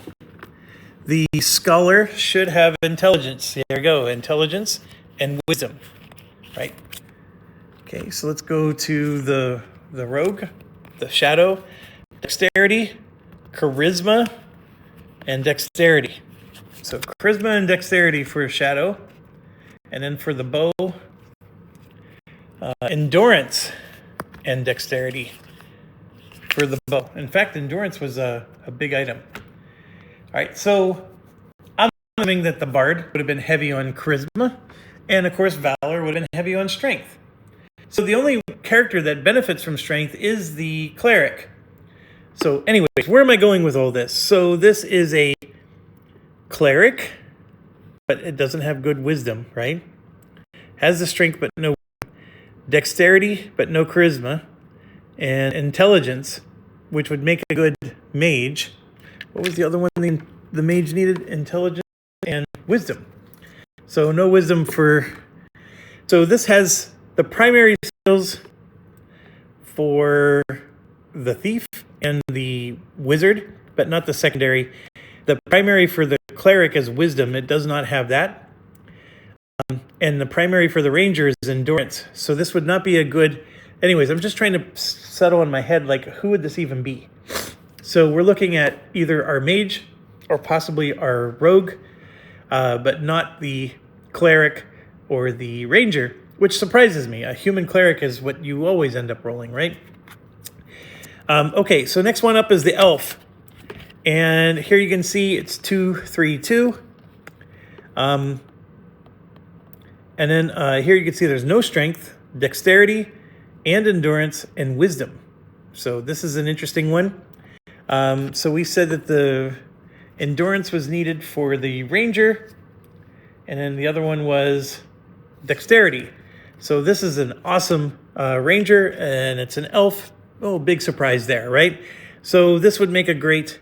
The scholar should have intelligence. There you go, intelligence and wisdom, right? Okay, so let's go to the rogue, the shadow, dexterity, charisma, and dexterity. So charisma and dexterity for shadow, and then for the bow, endurance and dexterity for the bow. In fact, endurance was a big item. All right, so I'm assuming that the bard would have been heavy on charisma, and of course valor would have been heavy on strength. So the only character that benefits from strength is the cleric. So anyways, where am I going with all this? So this is a cleric, but it doesn't have good wisdom, right? Has the strength, but no dexterity, but no charisma, and intelligence, which would make a good mage. What was the other one the mage needed? Intelligence and wisdom. So no wisdom so this has the primary skills for the thief and the wizard, but not the secondary. The primary for the cleric is wisdom. It does not have that. And the primary for the ranger is endurance. So this would not be a good... Anyways, I'm just trying to settle in my head, like, who would this even be? So we're looking at either our mage or possibly our rogue, but not the cleric or the ranger, which surprises me. A human cleric is what you always end up rolling, right? Okay, so next one up is the elf. And here you can see it's 2, 3, 2. And then here you can see there's no strength, dexterity, and endurance, and wisdom. So this is an interesting one. So we said that the endurance was needed for the ranger, and then the other one was dexterity. So this is an awesome ranger, and it's an elf. Oh, big surprise there, right? So this would make a great...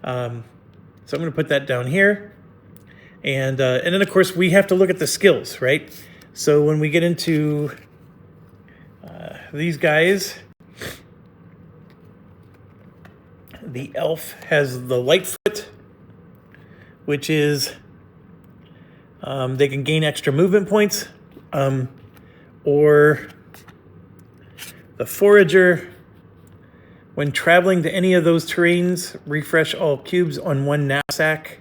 so I'm going to put that down here. And then, of course, we have to look at the skills, right? So when we get into these guys... The elf has the Lightfoot, which is they can gain extra movement points, or the forager. When traveling to any of those terrains, refresh all cubes on one knapsack.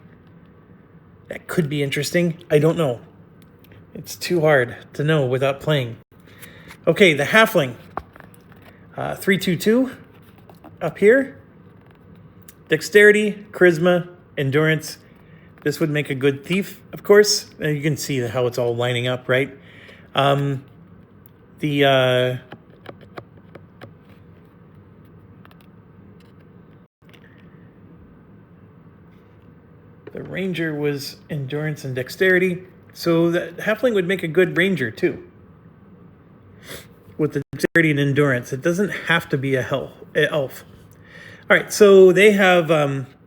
That could be interesting. I don't know. It's too hard to know without playing. Okay, the halfling. 322 up here. Dexterity, charisma, endurance. This would make a good thief, of course. And you can see how it's all lining up, right? The ranger was endurance and dexterity. So the halfling would make a good ranger, too. With the dexterity and endurance. It doesn't have to be a elf. All right, so they have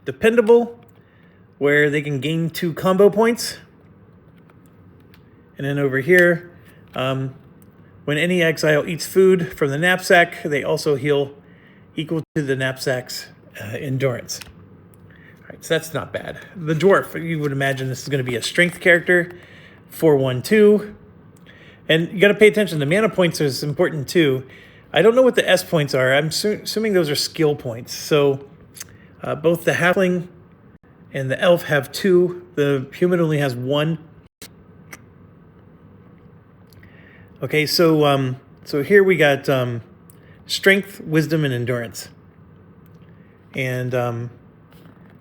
Dependable, where they can gain 2 combo points. And then over here, when any exile eats food from the knapsack, they also heal equal to the knapsack's endurance. All right, so that's not bad. The dwarf, you would imagine this is going to be a strength character, 412. And you got to pay attention. The mana points is important too. I don't know what the S points are. I'm assuming those are skill points. So both the halfling and the elf have 2. The human only has 1. Okay, so here we got strength, wisdom, and endurance. And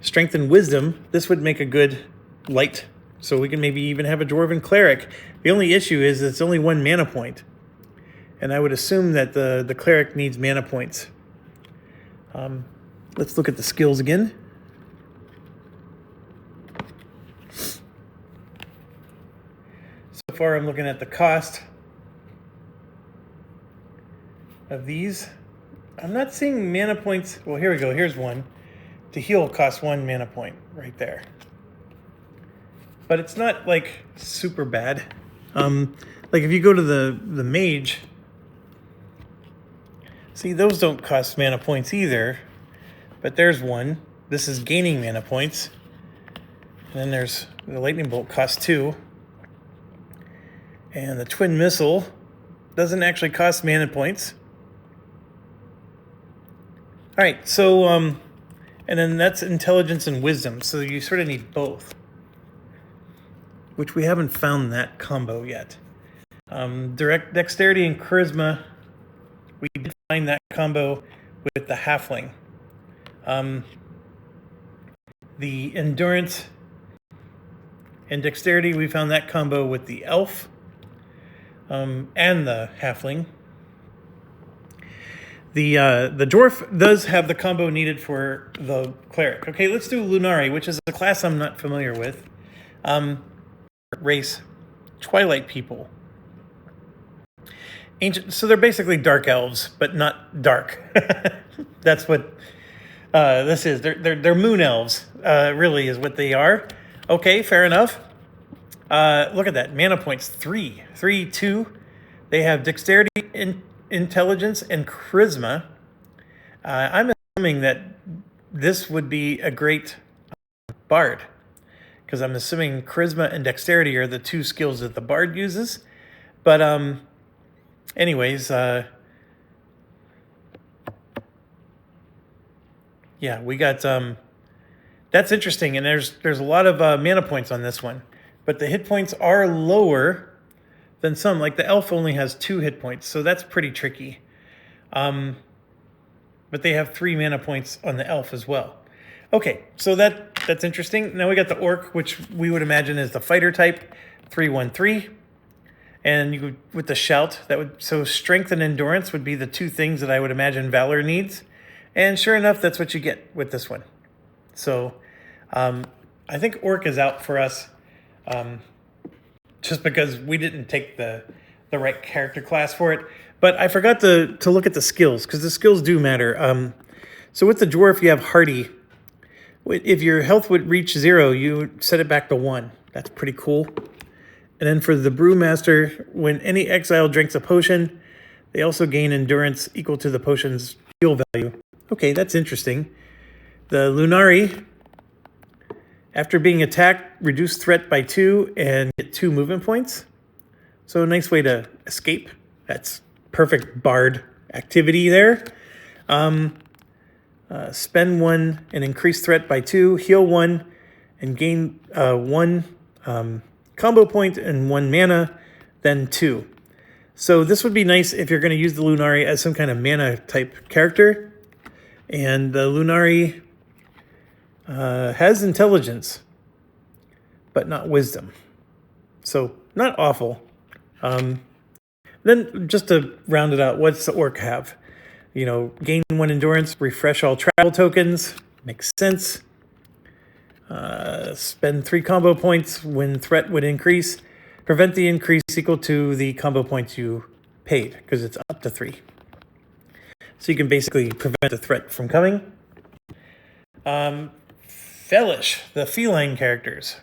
strength and wisdom, this would make a good light. So we can maybe even have a dwarven cleric. The only issue is it's only 1 mana point. And I would assume that the cleric needs mana points. Let's look at the skills again. So far I'm looking at the cost of these. I'm not seeing mana points. Well, here we go. Here's one. To heal costs 1 mana point right there. But it's not like super bad. Like if you go to the mage, see, those don't cost mana points either. But there's one. This is gaining mana points. And then there's the lightning bolt costs 2. And the twin missile doesn't actually cost mana points. All right, so and then that's intelligence and wisdom. So you sort of need both, which we haven't found that combo yet. Direct dexterity and charisma, we did find that combo with the halfling. The endurance and dexterity, we found that combo with the elf and the halfling. The dwarf does have the combo needed for the cleric. Okay, let's do Lunari, which is a class I'm not familiar with. Race, Twilight people. Ancient, so they're basically dark elves, but not dark. That's what this is. They're moon elves, really is what they are. Okay, fair enough. Look at that, mana points, 3, 2. They have dexterity, intelligence, and charisma. I'm assuming that this would be a great bard, because I'm assuming charisma and dexterity are the 2 skills that the bard uses. But anyways, yeah, we got that's interesting, and there's a lot of mana points on this one, but the hit points are lower than some. Like the elf only has 2 hit points, so that's pretty tricky. But they have 3 mana points on the elf as well. Okay, so that's interesting. Now we got the orc, which we would imagine is the fighter type, 3/1/3. And you would, with the shout, so strength and endurance would be the 2 things that I would imagine Valor needs. And sure enough, that's what you get with this one. So I think orc is out for us, just because we didn't take the right character class for it. But I forgot to look at the skills, because the skills do matter. So with the dwarf, you have hardy. If your health would reach 0, you set it back to 1. That's pretty cool. And then for the brewmaster, when any exile drinks a potion, they also gain endurance equal to the potion's heal value. Okay, that's interesting. The Lunari, after being attacked, reduce threat by 2 and get 2 movement points. So a nice way to escape. That's perfect bard activity there. Spend 1 and increase threat by 2, heal 1, and gain 1 combo point and 1 mana, then 2. So this would be nice if you're going to use the Lunari as some kind of mana type character. And the Lunari has intelligence, but not wisdom. So not awful. Then just to round it out, what's the orc have? You know, gain 1 endurance, refresh all travel tokens. Makes sense. Spend 3 combo points when threat would increase. Prevent the increase equal to the combo points you paid, because it's up to 3. So you can basically prevent the threat from coming. Felish, the feline characters.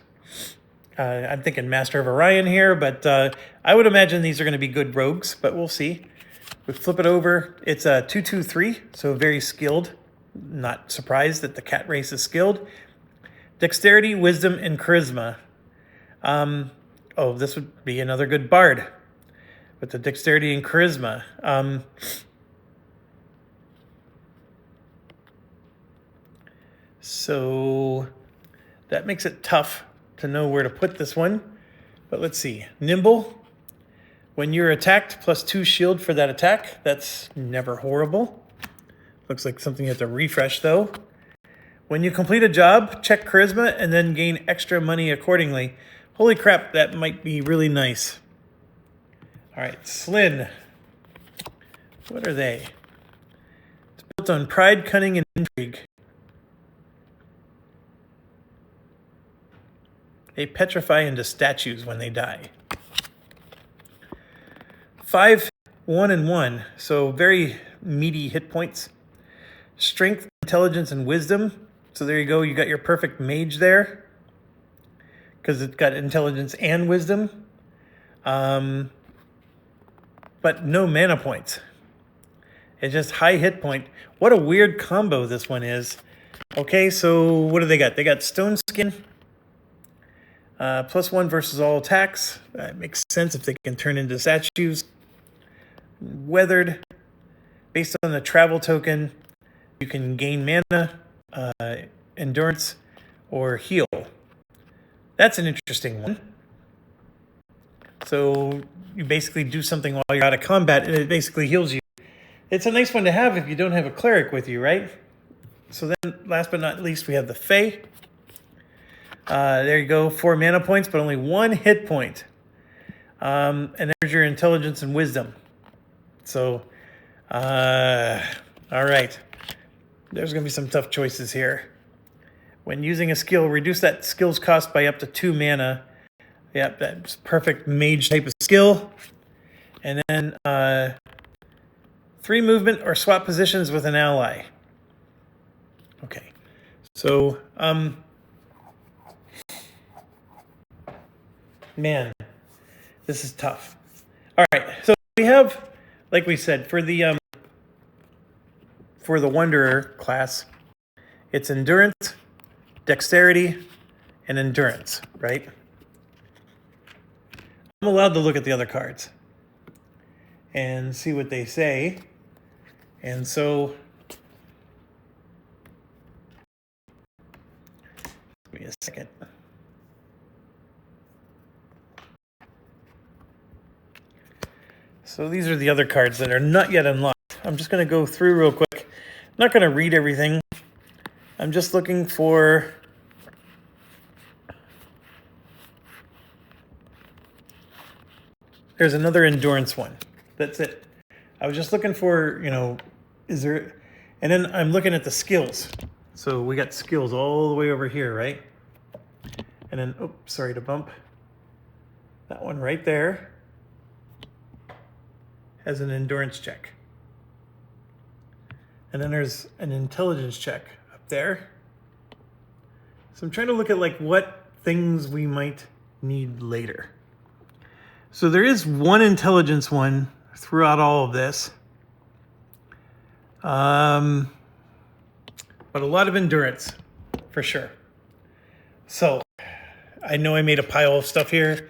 I'm thinking Master of Orion here, but I would imagine these are going to be good rogues, but we'll see. We flip it over. It's a 2/2/3, so very skilled. Not surprised that the cat race is skilled. Dexterity, wisdom, and charisma. Oh, this would be another good bard. with the dexterity and charisma. So that makes it tough to know where to put this one. But let's see. Nimble. When you're attacked, +2 shield for that attack. That's never horrible. Looks like something you have to refresh, though. When you complete a job, check charisma and then gain extra money accordingly. Holy crap, that might be really nice. All right, Slyn. What are they? It's built on pride, cunning, and intrigue. They petrify into statues when they die. 5, 1, and 1, so very meaty hit points. Strength, intelligence, and wisdom. So there you go, you got your perfect mage there, because it's got intelligence and wisdom. But no mana points. It's just high hit point. What a weird combo this one is. Okay, so what do they got? They got Stone Skin. +1 versus all attacks. That makes sense if they can turn into statues. Weathered. Based on the travel token, you can gain mana, endurance, or heal. That's an interesting one. So you basically do something while you're out of combat, and it basically heals you. It's a nice one to have if you don't have a cleric with you, right? So then, last but not least, we have the Fae. There you go, 4 mana points, but only 1 hit point. And there's your intelligence and wisdom. So, all right. There's going to be some tough choices here. When using a skill, reduce that skill's cost by up to 2 mana. Yep, that's perfect mage type of skill. And then 3 movement or swap positions with an ally. Okay. So, man, this is tough. All right, so we have, like we said, for the Wanderer class, it's endurance, dexterity, and endurance, right? I'm allowed to look at the other cards and see what they say. And so, give me a second. So these are the other cards that are not yet unlocked. I'm just going to go through real quick. I'm not going to read everything. I'm just looking for... There's another endurance one. That's it. I was just looking for, is there... And then I'm looking at the skills. So we got skills all the way over here, right? And then, oops, sorry to bump. That one right there has an endurance check. And then there's an intelligence check up there. So I'm trying to look at what things we might need later. So there is one intelligence one throughout all of this. But a lot of endurance, for sure. So I know I made a pile of stuff here.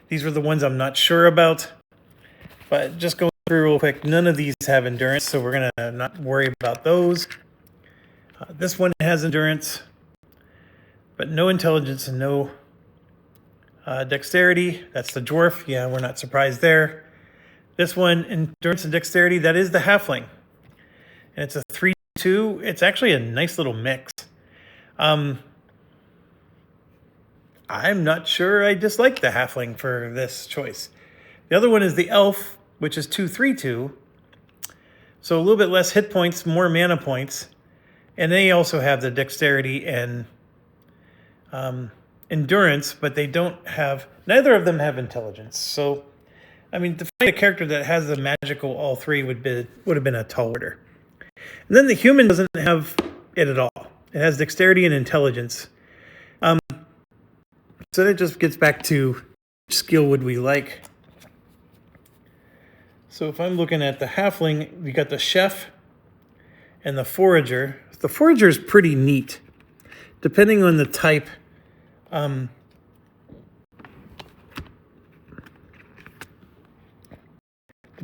These were the ones I'm not sure about. But just going through real quick, none of these have endurance, so we're going to not worry about those. This one has endurance, but no intelligence and no dexterity. That's the dwarf. Yeah, we're not surprised there. This one, endurance and dexterity, that is the halfling. And it's a 3-2. It's actually a nice little mix. I'm not sure I dislike the halfling for this choice. The other one is the elf, which is 2-3-2. So a little bit less hit points, more mana points. And they also have the dexterity and endurance, but they don't have, neither of them have intelligence. So, I mean, to find a character that has the magical all three would have been a tall order. And then the human doesn't have it at all. It has dexterity and intelligence. So that just gets back to which skill would we like. So if I'm looking at the halfling, we got the chef and the forager. The forager is pretty neat, depending on the type.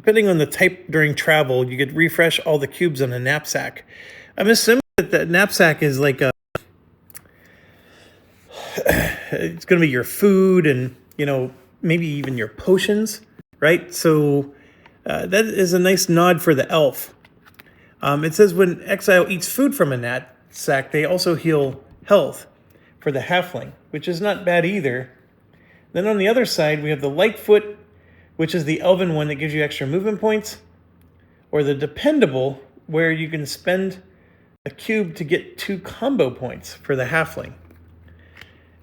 depending on the type during travel, you could refresh all the cubes on a knapsack. I'm assuming that the knapsack is like it's going to be your food and, maybe even your potions, right? So that is a nice nod for the elf. It says when exile eats food from a knapsack, they also heal health for the halfling, which is not bad either. Then on the other side, we have the Lightfoot, which is the elven one that gives you extra movement points, or the Dependable, where you can spend a cube to get 2 combo points for the halfling.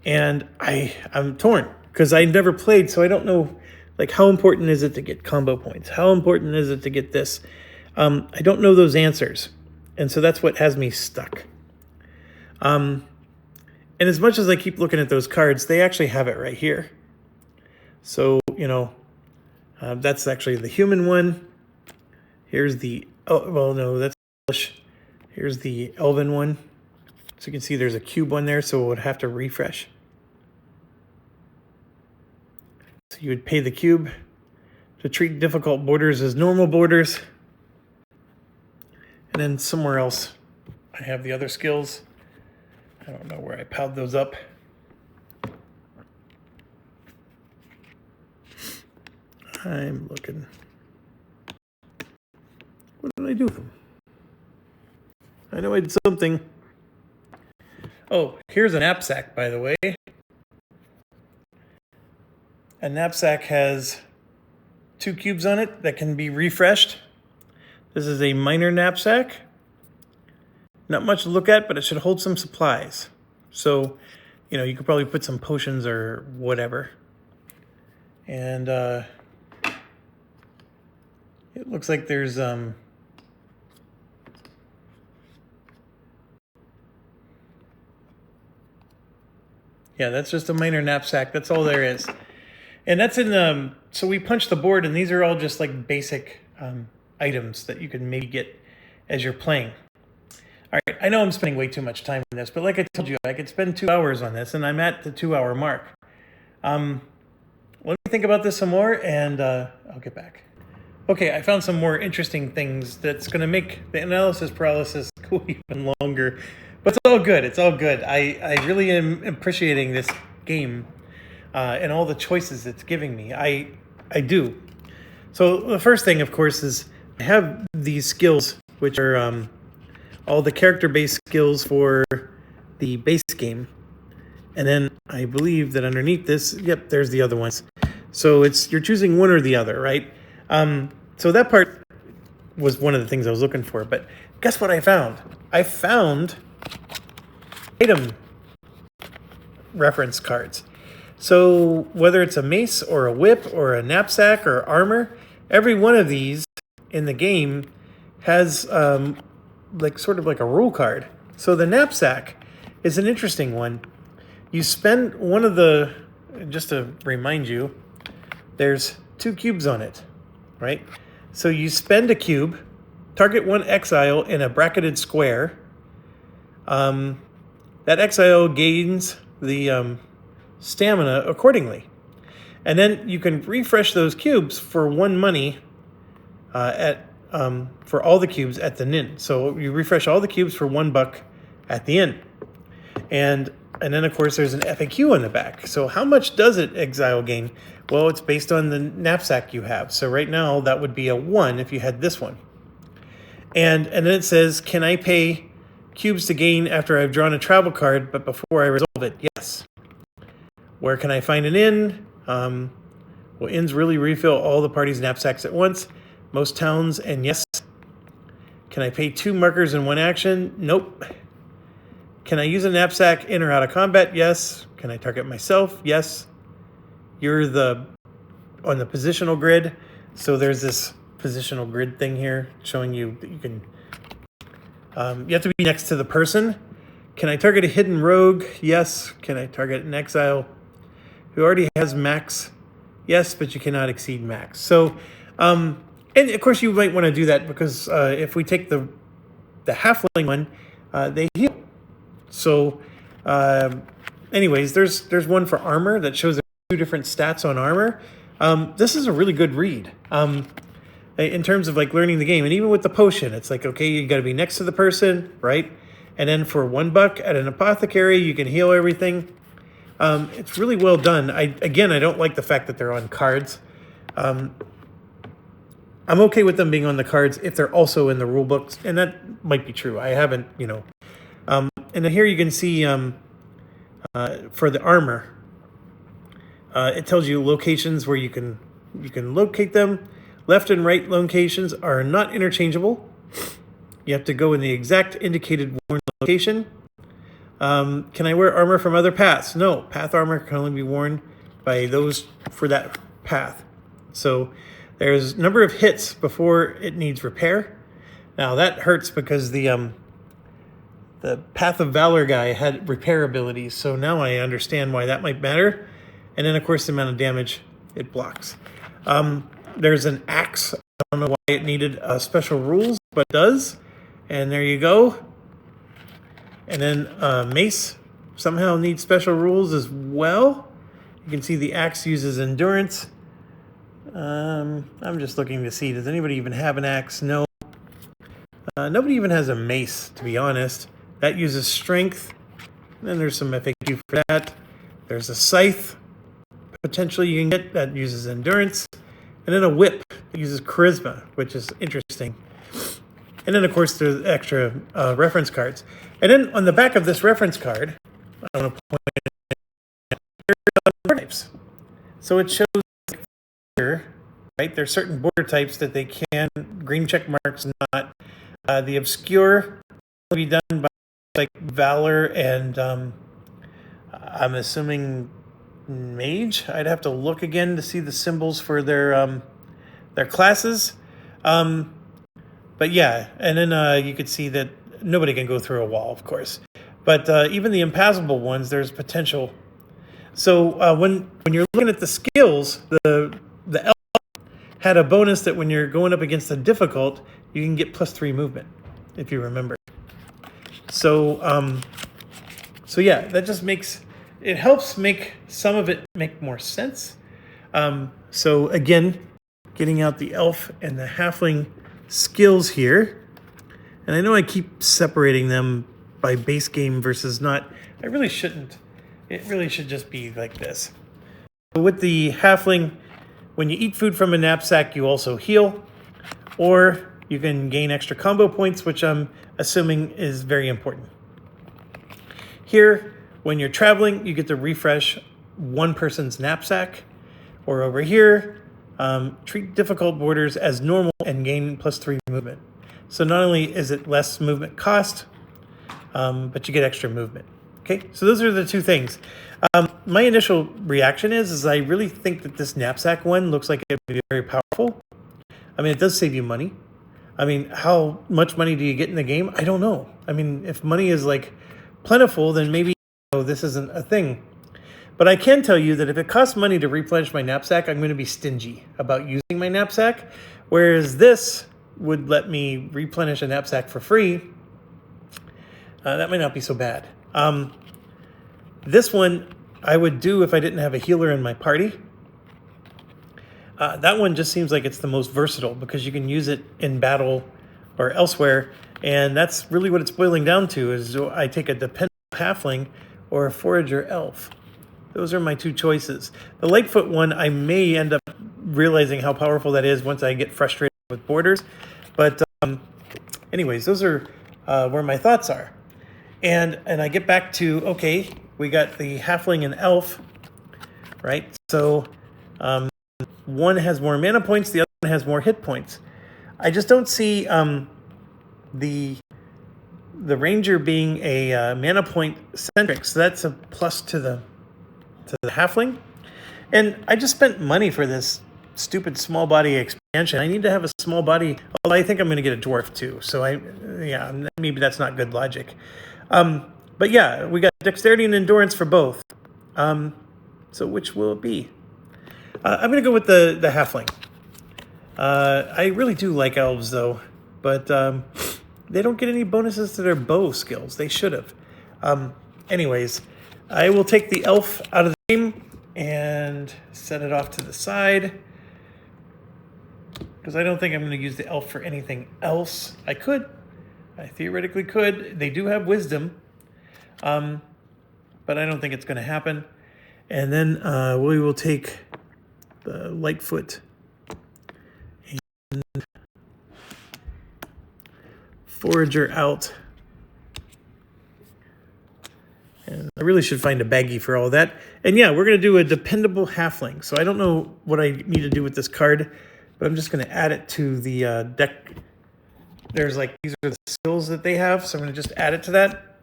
And I'm torn because I never played, so I don't know, like, how important is it to get combo points? How important is it to get this? I don't know those answers, and so that's what has me stuck. And as much as I keep looking at those cards, they actually have it right here. So, that's actually the human one. Here's the, that's English. Here's the elven one. So you can see there's a cube on there, so it would have to refresh. So you would pay the cube to treat difficult borders as normal borders. And then somewhere else, I have the other skills. I don't know where I piled those up. I'm looking. What did I do with them? I know I did something. Oh, here's a knapsack, by the way. A knapsack has 2 cubes on it that can be refreshed. This is a minor knapsack. Not much to look at, but it should hold some supplies. So, you could probably put some potions or whatever. And it looks like there's yeah, that's just a minor knapsack. That's all there is. And that's in so we punch the board, and these are all just like basic items that you can maybe get as you're playing. All right, I know I'm spending way too much time on this, but like I told you, I could spend 2 hours on this, and I'm at the 2-hour mark. Let me think about this some more, and I'll get back. Okay, I found some more interesting things that's going to make the analysis paralysis go even longer. But it's all good. It's all good. I really am appreciating this game and all the choices it's giving me. I do. So the first thing, of course, is I have these skills, which are all the character-based skills for the base game. And then I believe that underneath this, yep, there's the other ones. So you're choosing one or the other, right? So that part was one of the things I was looking for. But guess what I found? I found item reference cards. So whether it's a mace or a whip or a knapsack or armor, every one of these in the game has sort of like a rule card. So the knapsack is an interesting one. You spend one of the, just to remind you, there's 2 cubes on it, right? So you spend a cube, target 1 exile in a bracketed square. That exile gains the stamina accordingly. And then you can refresh those cubes for 1 money for all the cubes at the inn. So you refresh all the cubes for $1 at the inn. And then, of course, there's an FAQ on the back. So how much does it exile gain? Well, it's based on the knapsack you have. So right now, that would be a 1 if you had this one. And then it says, can I pay cubes to gain after I've drawn a travel card, but before I resolve it? Yes. Where can I find an inn? Well, inns really refill all the party's knapsacks at once. Most towns, and yes. Can I pay 2 markers in 1 action? Nope. Can I use a knapsack in or out of combat? Yes. Can I target myself? Yes. You're on the positional grid. So there's this positional grid thing here showing you that you can, you have to be next to the person. Can I target a hidden rogue? Yes. Can I target an exile who already has max? Yes, but you cannot exceed max. So, and of course you might want to do that because if we take the halfling one, they heal. So, anyways, there's one for armor that shows 2 different stats on armor. This is a really good read. And in terms of like learning the game. And even with the potion, it's like, okay, you got to be next to the person, right? And then for $1 at an apothecary, you can heal everything. It's really well done. I don't like the fact that they're on cards. I'm okay with them being on the cards if they're also in the rule books, and that might be true. I haven't, and then here you can see for the armor, it tells you locations where you can locate them. Left and right locations are not interchangeable. You have to go in the exact indicated worn location. Can I wear armor from other paths? No, path armor can only be worn by those for that path. So there's a number of hits before it needs repair. Now that hurts because the Path of Valor guy had repair abilities, so now I understand why that might matter. And then, of course, the amount of damage it blocks. There's an axe. I don't know why it needed special rules, but it does. And there you go. And then mace somehow needs special rules as well. You can see the axe uses endurance. I'm just looking to see, does anybody even have an axe? No. Nobody even has a mace, to be honest. That uses strength. And then there's some FAQ for that. There's a scythe, potentially you can get, that uses endurance. And then a whip that uses charisma, which is interesting. And then, of course, there's extra reference cards. And then on the back of this reference card, I want to point out border types. So it shows here, right? There's certain border types that they can, green check marks not. The obscure will be done by like Valor and I'm assuming Mage. I'd have to look again to see the symbols for their classes. But yeah, and then you could see that nobody can go through a wall, of course. But even the impassable ones, there's potential. So when you're looking at the skills, the elf had a bonus that when you're going up against the difficult, you can get +3 movement, if you remember. So yeah, that just helps make some of it make more sense. So again, getting out the elf and the halfling skills here. And I know I keep separating them by base game versus not. I really shouldn't. It really should just be like this. With the halfling, when you eat food from a knapsack, you also heal. Or you can gain extra combo points, which I'm assuming is very important. Here, when you're traveling, you get to refresh one person's knapsack. Or over here, treat difficult borders as normal and gain +3 movement. So not only is it less movement cost, but you get extra movement. Okay, so those are the two things. My initial reaction is I really think that this knapsack one looks like it would be very powerful. I mean, it does save you money. I mean, how much money do you get in the game? I don't know. I mean, if money is like plentiful, then maybe this isn't a thing. But I can tell you that if it costs money to replenish my knapsack, I'm going to be stingy about using my knapsack. Whereas this would let me replenish a knapsack for free. That might not be so bad. This one I would do if I didn't have a healer in my party. That one just seems like it's the most versatile because you can use it in battle or elsewhere. And that's really what it's boiling down to is I take a dependable halfling or a forager elf. Those are my two choices. The Lightfoot one, I may end up realizing how powerful that is once I get frustrated with borders. But anyways, those are where my thoughts are. And I get back to, okay, we got the halfling and elf, right? So one has more mana points, the other one has more hit points. I just don't see the ranger being a mana point centric, so that's a plus to the halfling. And I just spent money for this stupid small body expansion. I need to have a small body. Well, I think I'm going to get a dwarf too. So maybe that's not good logic. But yeah, we got dexterity and endurance for both. So which will it be? I'm going to go with the halfling. I really do like elves though, but they don't get any bonuses to their bow skills. They should have. Anyways, I will take the elf out of the game and set it off to the side. because I don't think I'm going to use the elf for anything else. I could. I theoretically could. They do have wisdom, but I don't think it's going to happen. And then we will take the Lightfoot and Forager out. And I really should find a baggie for all that. And yeah, we're going to do a dependable halfling. So I don't know what I need to do with this card, but I'm just going to add it to the deck. There's like, these are the skills that they have. So I'm going to just add it to that.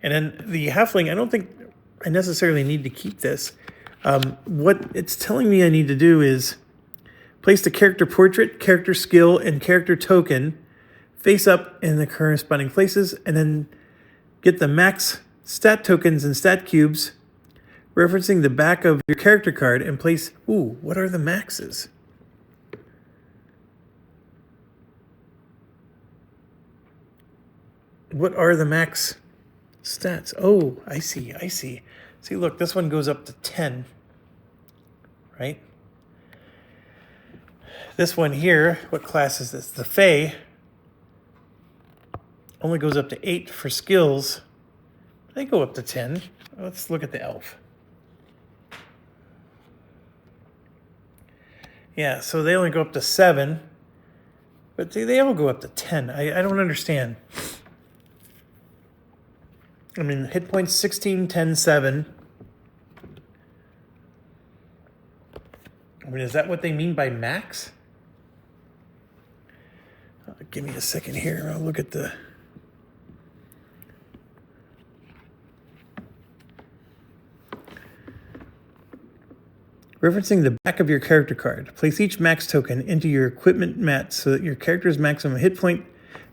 And then the halfling, I don't think I necessarily need to keep this. What it's telling me I need to do is place the character portrait, character skill, and character token face up in the corresponding places, and then get the max stat tokens and stat cubes referencing the back of your character card and place, ooh, what are the maxes? What are the max stats? Oh, I see. See, look, this one goes up to 10, right? This one here, what class is this? The Fae only goes up to 8 for skills. They go up to 10. Let's look at the elf. Yeah, so they only go up to 7. But they all go up to 10. I don't understand. I mean, hit points 16, 10, 7. I mean, is that what they mean by max? Give me a second here. I'll look at the... Referencing the back of your character card. Place each max token into your equipment mat so that your character's maximum hit point...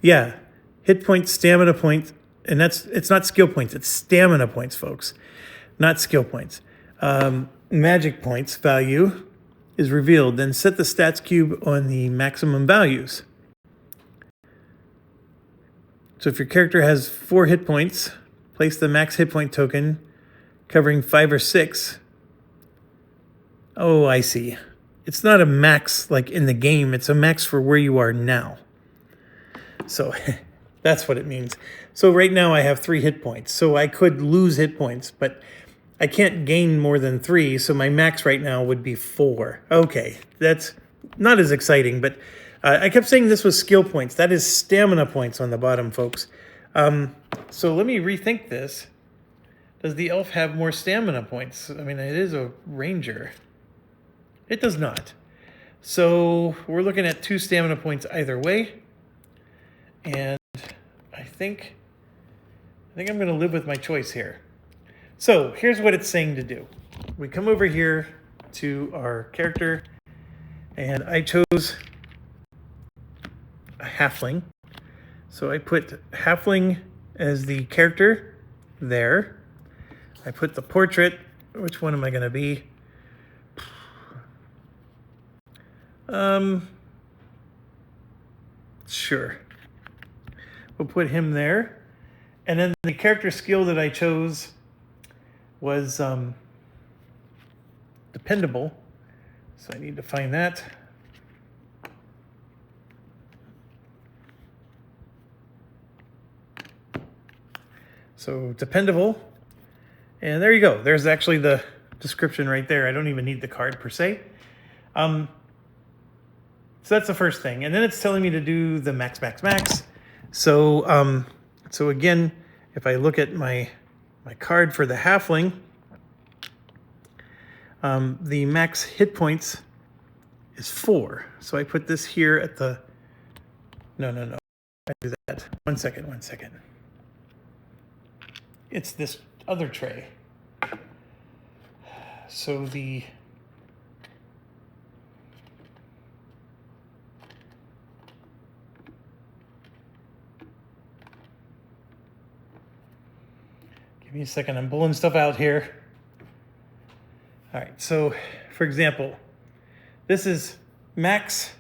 Yeah, hit point, stamina point, and it's not skill points, it's stamina points, folks. Not skill points. Magic points value is revealed. Then set the stats cube on the maximum values. So if your character has 4 hit points, place the max hit point token covering 5 or 6. Oh, I see. It's not a max like in the game. It's a max for where you are now. So that's what it means. So right now I have 3 hit points. So I could lose hit points, but I can't gain more than 3. So my max right now would be 4. Okay, that's not as exciting, but I kept saying this was skill points. That is stamina points on the bottom, folks. So let me rethink this. Does the elf have more stamina points? I mean, it is a ranger. It does not. So we're looking at 2 stamina points either way. And I think I'm going to live with my choice here. So here's what it's saying to do. We come over here to our character, and I chose a halfling. So I put halfling as the character there. I put the portrait. Which one am I going to be? Sure. We'll put him there. And then the character skill that I chose was dependable. So I need to find that. So dependable. And there you go. There's actually the description right there. I don't even need the card per se. So that's the first thing. And then it's telling me to do the max. So so again, if I look at my card for the halfling, the max hit points is 4. So I put this here at the... No. I do that. One second. It's this other tray. So the... Give me a second. I'm pulling stuff out here. All right. So, for example, this is max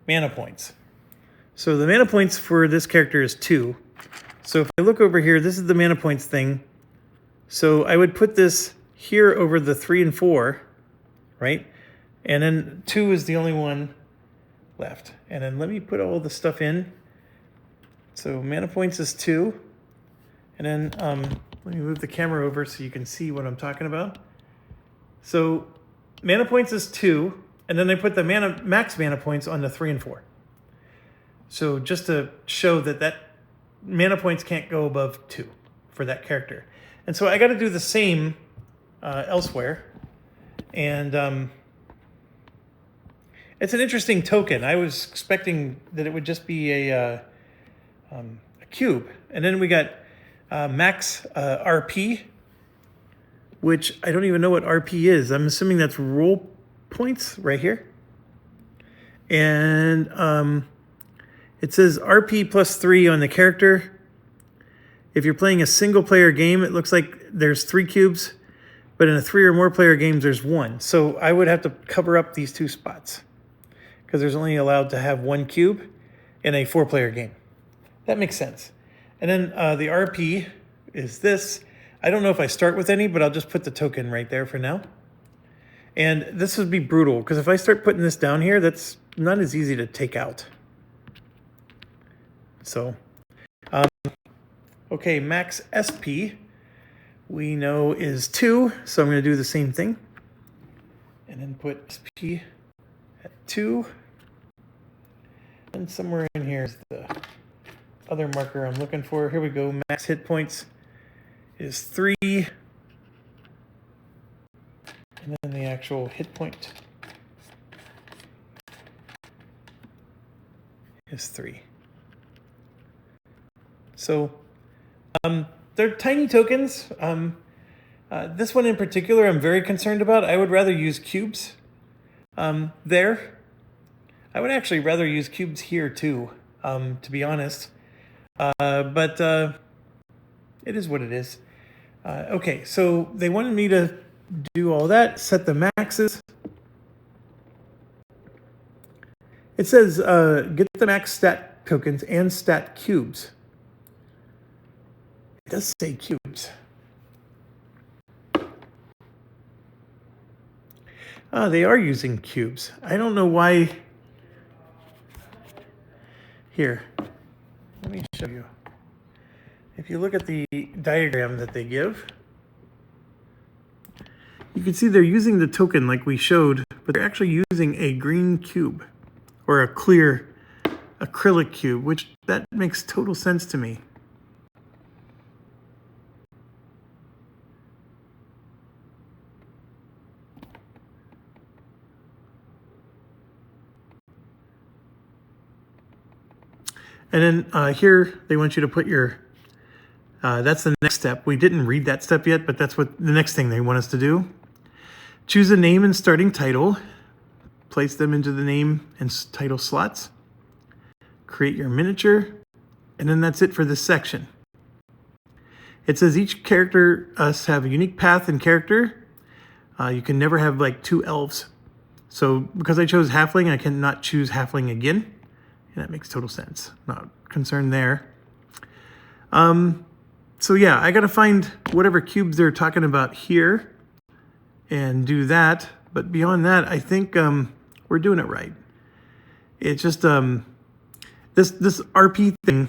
mana points. So the mana points for this character is 2. So if I look over here, this is the mana points thing. So I would put this here over the 3 and 4, right? And then 2 is the only one left. And then let me put all the stuff in. So mana points is 2. And then let me move the camera over so you can see what I'm talking about. So mana points is 2, and then they put the max mana points on the 3 and 4. So just to show that mana points can't go above 2 for that character. And so I got to do the same elsewhere. And it's an interesting token. I was expecting that it would just be a cube. And then we got max RP, which I don't even know what RP is. I'm assuming that's role points right here. And it says RP plus 3 on the character. If you're playing a single player game, it looks like there's 3 cubes, but in a 3 or more player games, there's 1. So I would have to cover up these 2 spots because there's only allowed to have 1 cube in a 4-player game. That makes sense. And then the RP is this. I don't know if I start with any, but I'll just put the token right there for now. And this would be brutal because if I start putting this down here, that's not as easy to take out. So, okay, max SP we know is 2, so I'm going to do the same thing. And then put SP at 2. And somewhere in here is the other marker I'm looking for. Here we go. Max hit points is 3. And then the actual hit point is 3. So they're tiny tokens. This one in particular I'm very concerned about. I would rather use cubes there. I would actually rather use cubes here too, to be honest. But it is what it is. Okay, so they wanted me to do all that, set the maxes. It says get the max stat tokens and stat cubes. It does say cubes. They are using cubes. I don't know why. Here, let me show you. If you look at the diagram that they give, you can see they're using the token like we showed, but they're actually using a green cube or a clear acrylic cube, which that makes total sense to me. And then here they want you to put your, that's the next step. We didn't read that step yet, but that's what the next thing they want us to do. Choose a name and starting title. Place them into the name and title slots. Create your miniature. And then that's it for this section. It says each character must have a unique path and character. You can never have like 2 elves. So because I chose halfling, I cannot choose halfling again. And that makes total sense. Not concerned there. So yeah, I got to find whatever cubes they're talking about here and do that. But beyond that, I think we're doing it right. It's just this RP thing,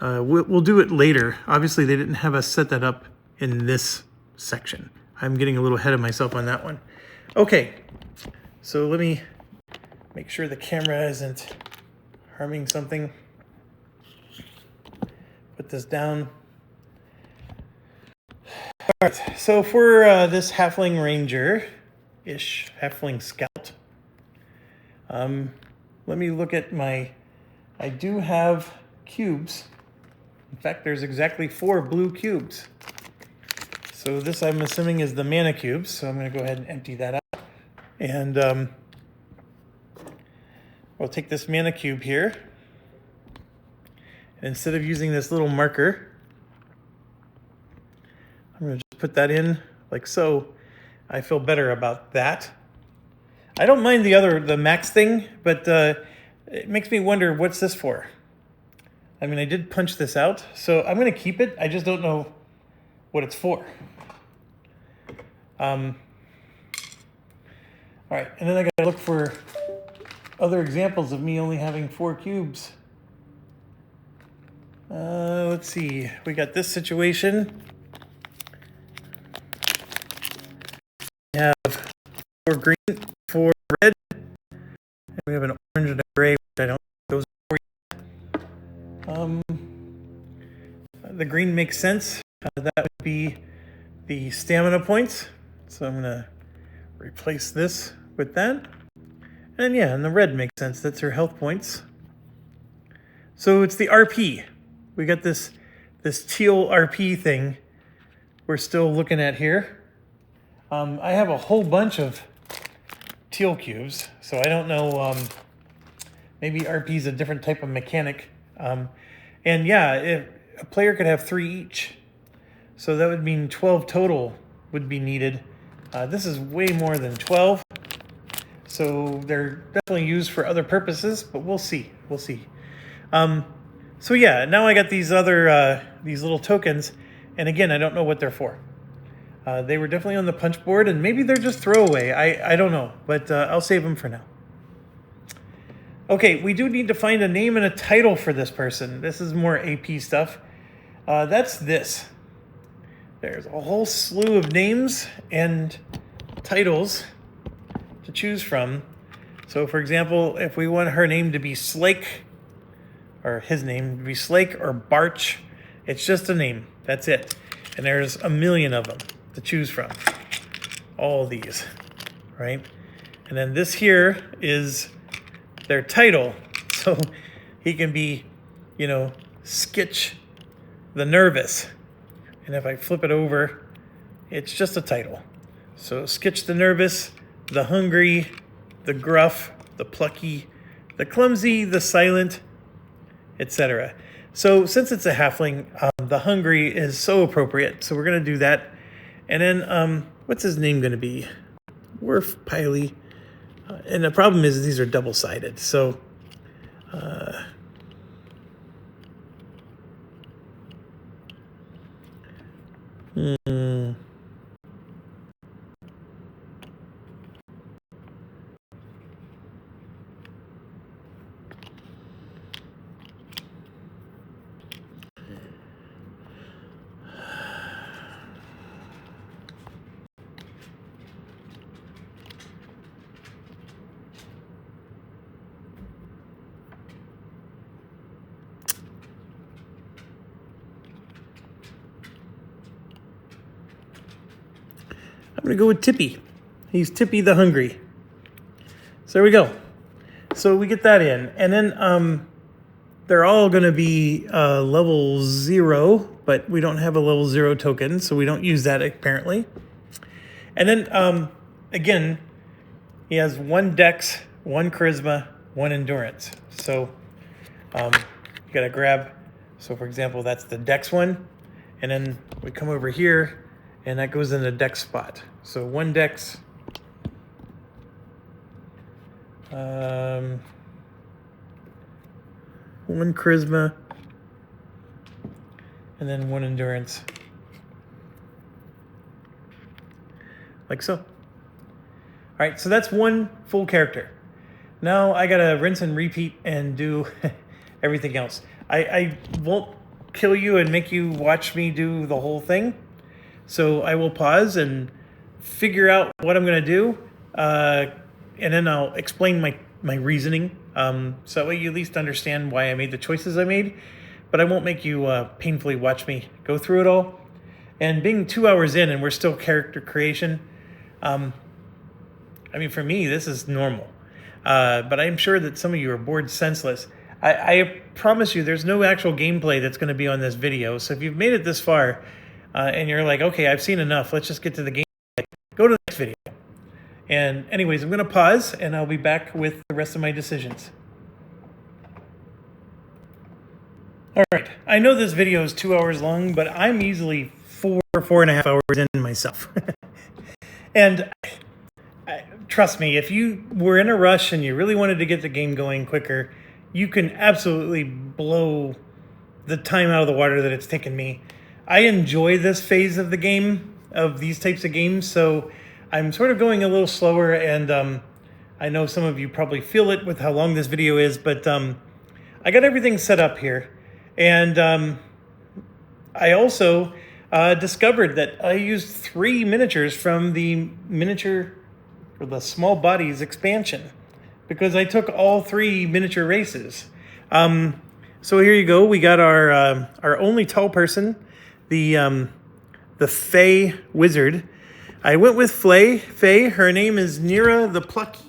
we'll do it later. Obviously, they didn't have us set that up in this section. I'm getting a little ahead of myself on that one. Okay, so let me make sure the camera isn't harming something. Put this down. All right, so for this halfling ranger-ish, halfling scout, let me look at I do have cubes. In fact, there's exactly 4 blue cubes. So this, I'm assuming, is the mana cubes. So I'm going to go ahead and empty that out. And we'll take this mana cube here. And instead of using this little marker, I'm going to just put that in like so. I feel better about that. I don't mind the max thing, but it makes me wonder, what's this for? I mean, I did punch this out, so I'm going to keep it. I just don't know what it's for. All right, and then I got to look for other examples of me only having 4 cubes. Let's see. We got this situation. We have 4 green, 4 red, and we have an orange and a gray, which I don't think those are 4 yet. The green makes sense. That would be the stamina points. So I'm going to replace this with that. And yeah, and the red makes sense. That's her health points. So it's the RP. We got this teal RP thing we're still looking at here. I have a whole bunch of teal cubes, so I don't know. Maybe RP is a different type of mechanic. And yeah, a player could have 3 each. So that would mean 12 total would be needed. This is way more than 12. So they're definitely used for other purposes, but we'll see. We'll see. So yeah, now I got these other these little tokens, and again, I don't know what they're for. They were definitely on the punch board, and maybe they're just throwaway. I don't know, but I'll save them for now. Okay, we do need to find a name and a title for this person. This is more AP stuff. That's this. There's a whole slew of names and titles to choose from. So for example, if we want her name to be Slake, or his name to be Slake or Barch, it's just a name. That's it. And there's a million of them to choose from. All these, right? And then this here is their title. So he can be, you know, Skitch the Nervous. And if I flip it over, it's just a title. So Skitch the Nervous, the Hungry, the Gruff, the Plucky, the Clumsy, the Silent, etc. So since it's a halfling, the Hungry is so appropriate. So we're going to do that. And then what's his name going to be? Worf Piley. And the problem is these are double-sided. So I'm going to go with Tippy. He's Tippy the Hungry. So there we go. So we get that in. And then they're all going to be level 0, but we don't have a level 0 token, so we don't use that apparently. And then, again, he has 1 Dex, 1 Charisma, 1 Endurance. So you got to grab, so for example, that's the Dex one. And then we come over here, and that goes in the Dex spot. So 1 Dex, 1 Charisma, and then 1 Endurance. Like so. All right, so that's 1 full character. Now I gotta rinse and repeat and do everything else. I won't kill you and make you watch me do the whole thing. So I will pause and figure out what I'm going to do, and then I'll explain my reasoning, so that way you at least understand why I made the choices I made, but I won't make you painfully watch me go through it all. And being 2 hours in and we're still character creation, I mean, for me, this is normal, but I'm sure that some of you are bored senseless. I promise you there's no actual gameplay that's going to be on this video, so if you've made it this far, and you're like, okay, I've seen enough, let's just get to the game, go to the next video. And anyways, I'm going to pause, and I'll be back with the rest of my decisions. All right, I know this video is 2 hours long, but I'm easily 4.5 hours in myself. And trust me, if you were in a rush and you really wanted to get the game going quicker, you can absolutely blow the time out of the water that it's taken me. I enjoy this phase of the game, of these types of games, so I'm sort of going a little slower, and I know some of you probably feel it with how long this video is, but I got everything set up here. And I also discovered that I used 3 miniatures from the miniature, or the small bodies expansion, because I took all 3 miniature races. So here you go. We got our only tall person, the Fae Wizard. I went with Fae. Her name is Nira the Plucky.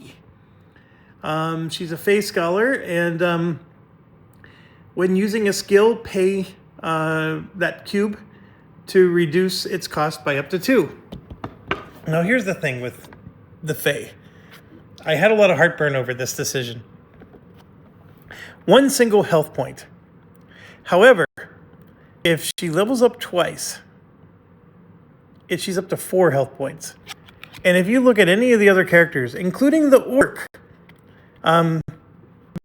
She's a Fae scholar, and when using a skill, pay that cube to reduce its cost by up to 2. Now here's the thing with the Fae. I had a lot of heartburn over this decision. 1 single health point. However, if she levels up twice, she's up to 4 health points. And if you look at any of the other characters, including the orc,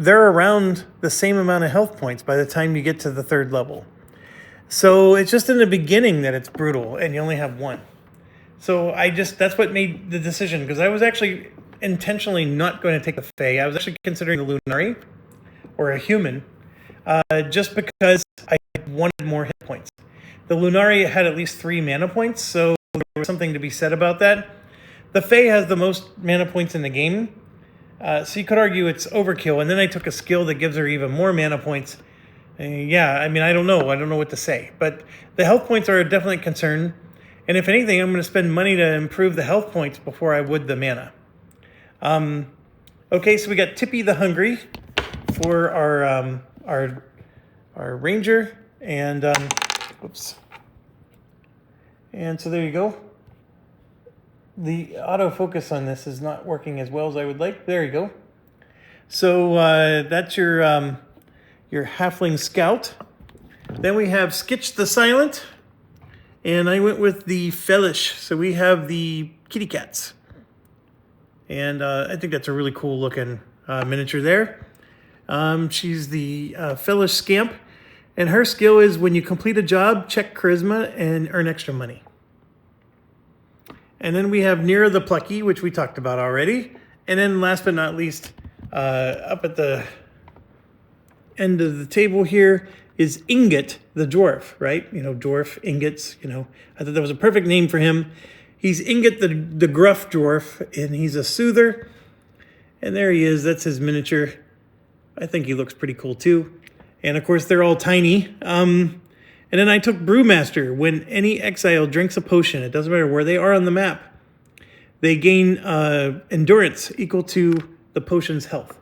they're around the same amount of health points by the time you get to the 3rd level. So it's just in the beginning that it's brutal, and you only have 1. So that's what made the decision, because I was actually intentionally not going to take the Fae. I was actually considering the Lunari, or a human, just because I wanted more hit points. The Lunari had at least 3 mana points, so there was something to be said about that. The Fae has the most mana points in the game, so you could argue it's overkill. And then I took a skill that gives her even more mana points. Yeah, I mean, I don't know what to say. But the health points are a definite concern. And if anything, I'm going to spend money to improve the health points before I would the mana. Okay, so we got Tippy the Hungry for our ranger, and oops. And so there you go. The autofocus on this is not working as well as I would like. There you go. So that's your halfling scout. Then we have Skitch the Silent, and I went with the Felish. So we have the kitty cats, and I think that's a really cool looking miniature there. She's the Felish Scamp, and her skill is when you complete a job, check Charisma and earn extra money. And then we have Nira the Plucky, which we talked about already. And then last but not least, up at the end of the table here is Ingot the Dwarf, right? You know, dwarf, ingots, you know. I thought that was a perfect name for him. He's Ingot the Gruff Dwarf, and he's a soother. And there he is. That's his miniature. I think he looks pretty cool too. And of course, they're all tiny. And then I took Brewmaster. When any exile drinks a potion, it doesn't matter where they are on the map, they gain endurance equal to the potion's health.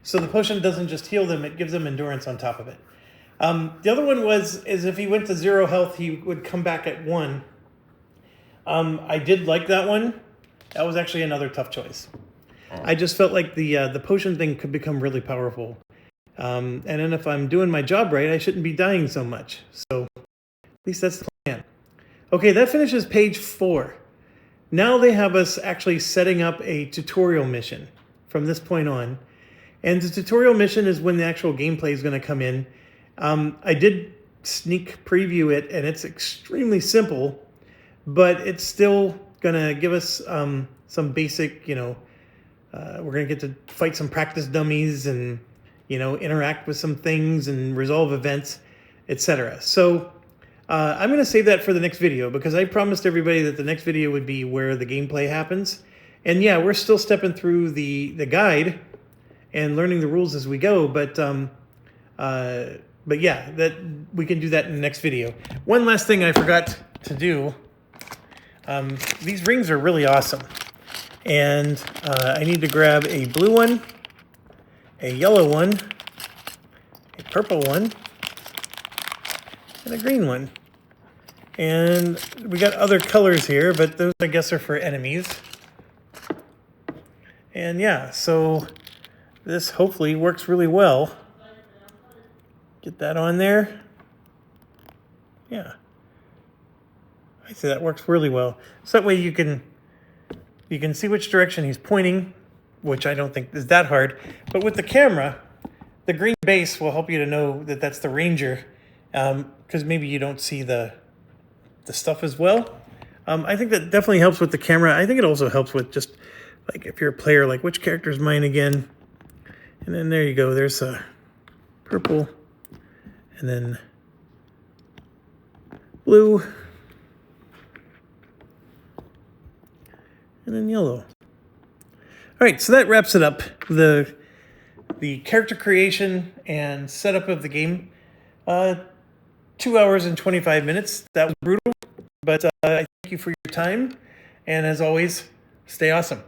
So the potion doesn't just heal them, it gives them endurance on top of it. The other one is if he went to 0 health, he would come back at 1. I did like that one. That was actually another tough choice. I just felt like the potion thing could become really powerful. And then if I'm doing my job right, I shouldn't be dying so much. So at least that's the plan. Okay, that finishes page 4. Now they have us actually setting up a tutorial mission from this point on. And the tutorial mission is when the actual gameplay is going to come in. I did sneak preview it, and it's extremely simple, but it's still going to give us some basic, we're going to get to fight some practice dummies and, interact with some things and resolve events, etc. So I'm going to save that for the next video, because I promised everybody that the next video would be where the gameplay happens. And yeah, we're still stepping through the guide and learning the rules as we go, but yeah, that we can do that in the next video. One last thing I forgot to do. These rings are really awesome. And I need to grab a blue one, a yellow one, a purple one, and a green one. And we got other colors here, but those I guess are for enemies. And yeah, so this hopefully works really well. Get that on there. Yeah. I see that works really well. So that way you can see which direction he's pointing, which I don't think is that hard. But with the camera, the green base will help you to know that that's the ranger, because maybe you don't see the stuff as well. I think that definitely helps with the camera. I think it also helps with just like if you're a player, like which character is mine again? And then there you go. There's a purple, and then blue, and then yellow. All right, so that wraps it up. The character creation and setup of the game. 2 hours and 25 minutes. That was brutal, but I thank you for your time. And as always, stay awesome.